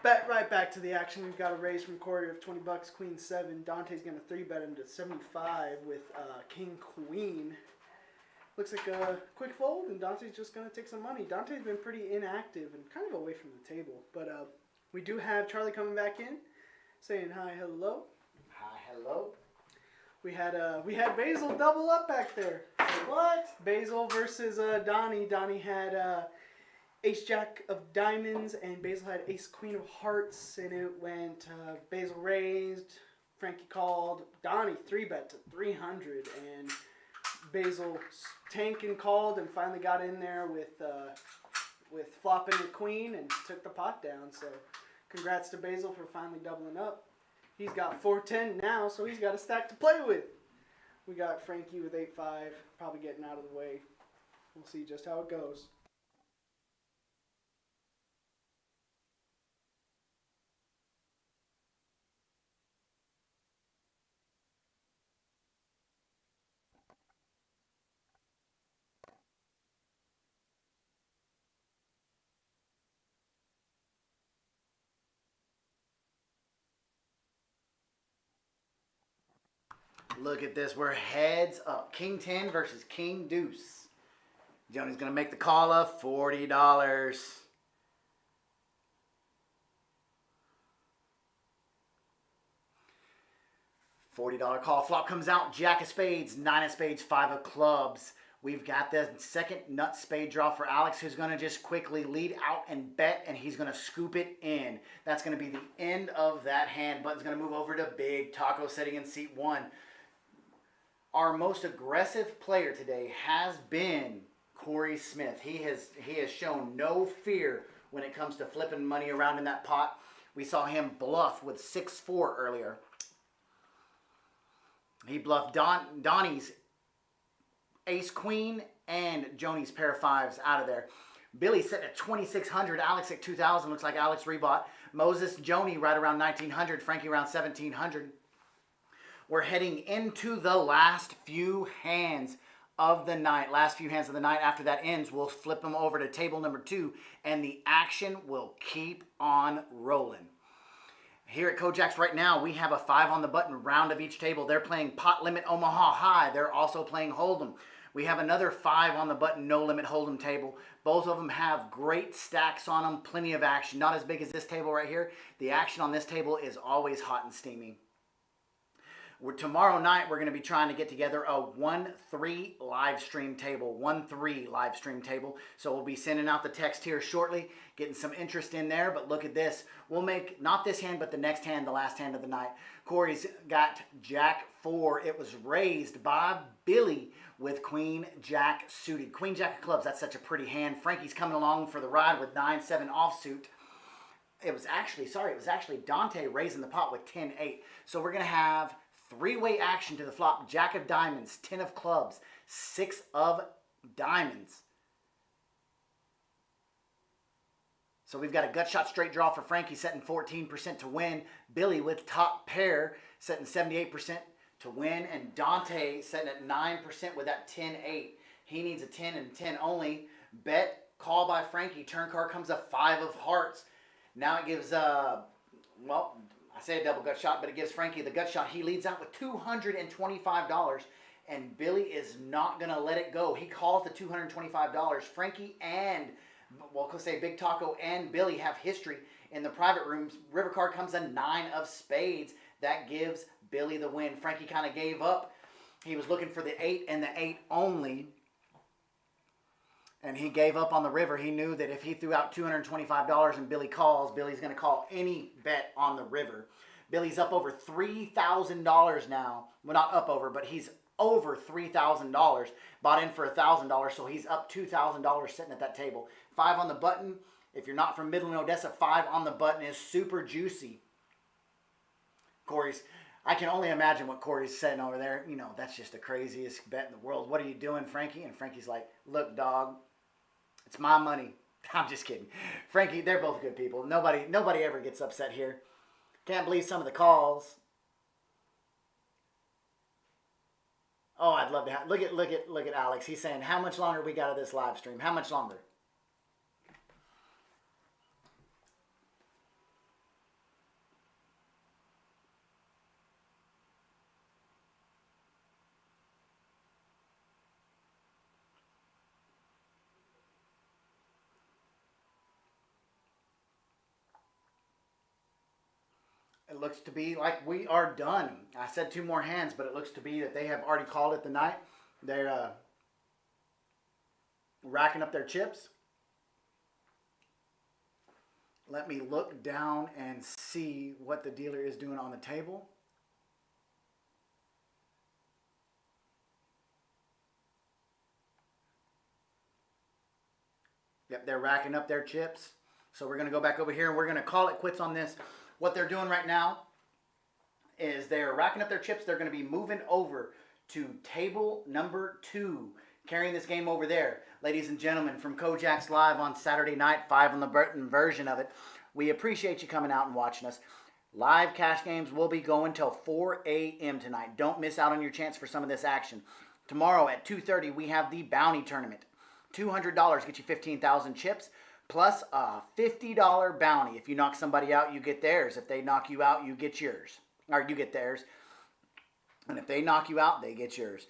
Right back to the action. We've got a raise from Corey of $20, Queen 7. Dante's going to 3-bet him to 75 with King Queen. Looks like a quick fold, and Dante's just going to take some money. Dante's been pretty inactive and kind of away from the table. But we do have Charlie coming back in, saying hi, hello. Hi, hello. We had Basil double up back there. What? Basil versus Donnie. Donnie had Ace Jack of Diamonds, and Basil had Ace Queen of Hearts, and it went Basil raised, Frankie called, Donnie 3-bet to 300, and Basil tanked and called, and finally got in there with flopping the queen and took the pot down. So, congrats to Basil for finally doubling up. He's got 410 now, so he's got a stack to play with. We got Frankie with 8-5, probably getting out of the way. We'll see just how it goes. Look at this. We're heads up. King 10 versus King Deuce. Johnny's going to make the call of $40. $40 call. Flop comes out. Jack of spades, 9 of spades, 5 of clubs. We've got the second nut spade draw for Alex, who's going to just quickly lead out and bet, and he's going to scoop it in. That's going to be the end of that hand. Button's going to move over to Big Taco sitting in seat 1. Our most aggressive player today has been Corey Smith. He has shown no fear when it comes to flipping money around in that pot. We saw him bluff with 6-4 earlier. He bluffed Donnie's Ace Queen and Joni's pair of 5s out of there. Billy sitting at 2,600. Alex at 2,000. Looks like Alex rebought. Moses, Joni right around 1,900. Frankie around 1,700. We're heading into the last few hands of the night. Last few hands of the night. After that ends, we'll flip them over to table number 2, and the action will keep on rolling. Here at Kojak's right now, we have a 5 on the button round of each table. They're playing pot limit Omaha High. They're also playing Hold'em. We have another 5 on the button no limit Hold'em table. Both of them have great stacks on them, plenty of action. Not as big as this table right here. The action on this table is always hot and steamy. Tomorrow night, we're going to be trying to get together a 1-3 live stream table. 1-3 live stream table. So we'll be sending out the text here shortly, getting some interest in there. But look at this. We'll make, not this hand, but the next hand, the last hand of the night. Corey's got Jack 4. It was raised by Billy with Queen Jack suited. Queen Jack of clubs, that's such a pretty hand. Frankie's coming along for the ride with 9-7 offsuit. It was actually Dante raising the pot with 10-8. So we're going to have 3-way action to the flop. Jack of diamonds, 10 of clubs, 6 of diamonds. So we've got a gut shot straight draw for Frankie setting 14% to win. Billy with top pair setting 78% to win. And Dante setting at 9% with that 10-8. He needs a 10 and 10 only. Bet, call by Frankie. Turn card comes a 5 of hearts. Now it gives, well, I say a double gut shot, but it gives Frankie the gut shot. He leads out with $225, and Billy is not going to let it go. He calls the $225. Frankie and, well, let's say Big Taco and Billy have history in the private rooms. River card comes a 9 of spades. That gives Billy the win. Frankie kind of gave up. He was looking for the 8 and the 8 only. And he gave up on the river. He knew that if he threw out $225 and Billy calls, Billy's going to call any bet on the river. Billy's up over $3,000 now. Well, not up over, but he's over $3,000. Bought in for $1,000, so he's up $2,000 sitting at that table. 5 on the button. If you're not from Midland, Odessa, 5 on the button is super juicy. I can only imagine what Corey's saying over there. You know, that's just the craziest bet in the world. What are you doing, Frankie? And Frankie's like, look, dog, it's my money. I'm just kidding. Frankie, they're both good people. Nobody ever gets upset here. Can't believe some of the calls. Oh, I'd love to have. Look at Alex. He's saying, how much longer we got of this live stream? How much longer? It looks to be like we are done. I said 2 more hands, but it looks to be that they have already called it the night. They're racking up their chips. Let me look down and see what the dealer is doing on the table. Yep, they're racking up their chips. So we're going to go back over here and we're going to call it quits on this. What they're doing right now is they're racking up their chips. They're going to be moving over to table number 2, carrying this game over there. Ladies and gentlemen, from Kojak's Live on Saturday night, 5 on the Burton version of it, we appreciate you coming out and watching us. Live cash games will be going till 4 a.m. tonight. Don't miss out on your chance for some of this action. Tomorrow at 2:30, we have the Bounty Tournament. $200 get you 15,000 chips. Plus a $50 bounty. If you knock somebody out, you get theirs. If they knock you out, you get yours. Or you get theirs. And if they knock you out, they get yours.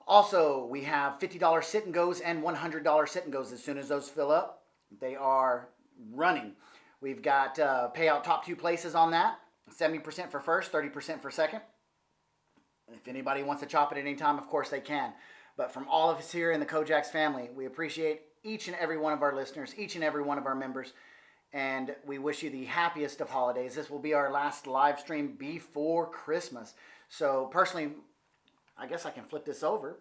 Also, we have $50 sit and goes and $100 sit and goes. As soon as those fill up, they are running. We've got payout top 2 places on that. 70% for first, 30% for second. If anybody wants to chop it at any time, of course they can. But from all of us here in the Kojak's family, we appreciate each and every one of our listeners, each and every one of our members, and we wish you the happiest of holidays. This will be our last live stream before Christmas. So personally, I guess I can flip this over.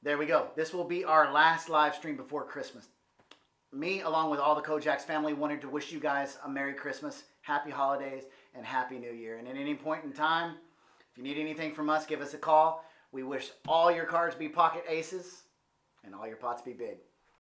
There we go. This will be our last live stream before Christmas. Me, along with all the Kojak's family, wanted to wish you guys a Merry Christmas, Happy Holidays, and Happy New Year. And at any point in time, if you need anything from us, give us a call. We wish all your cards be pocket aces and all your pots be big.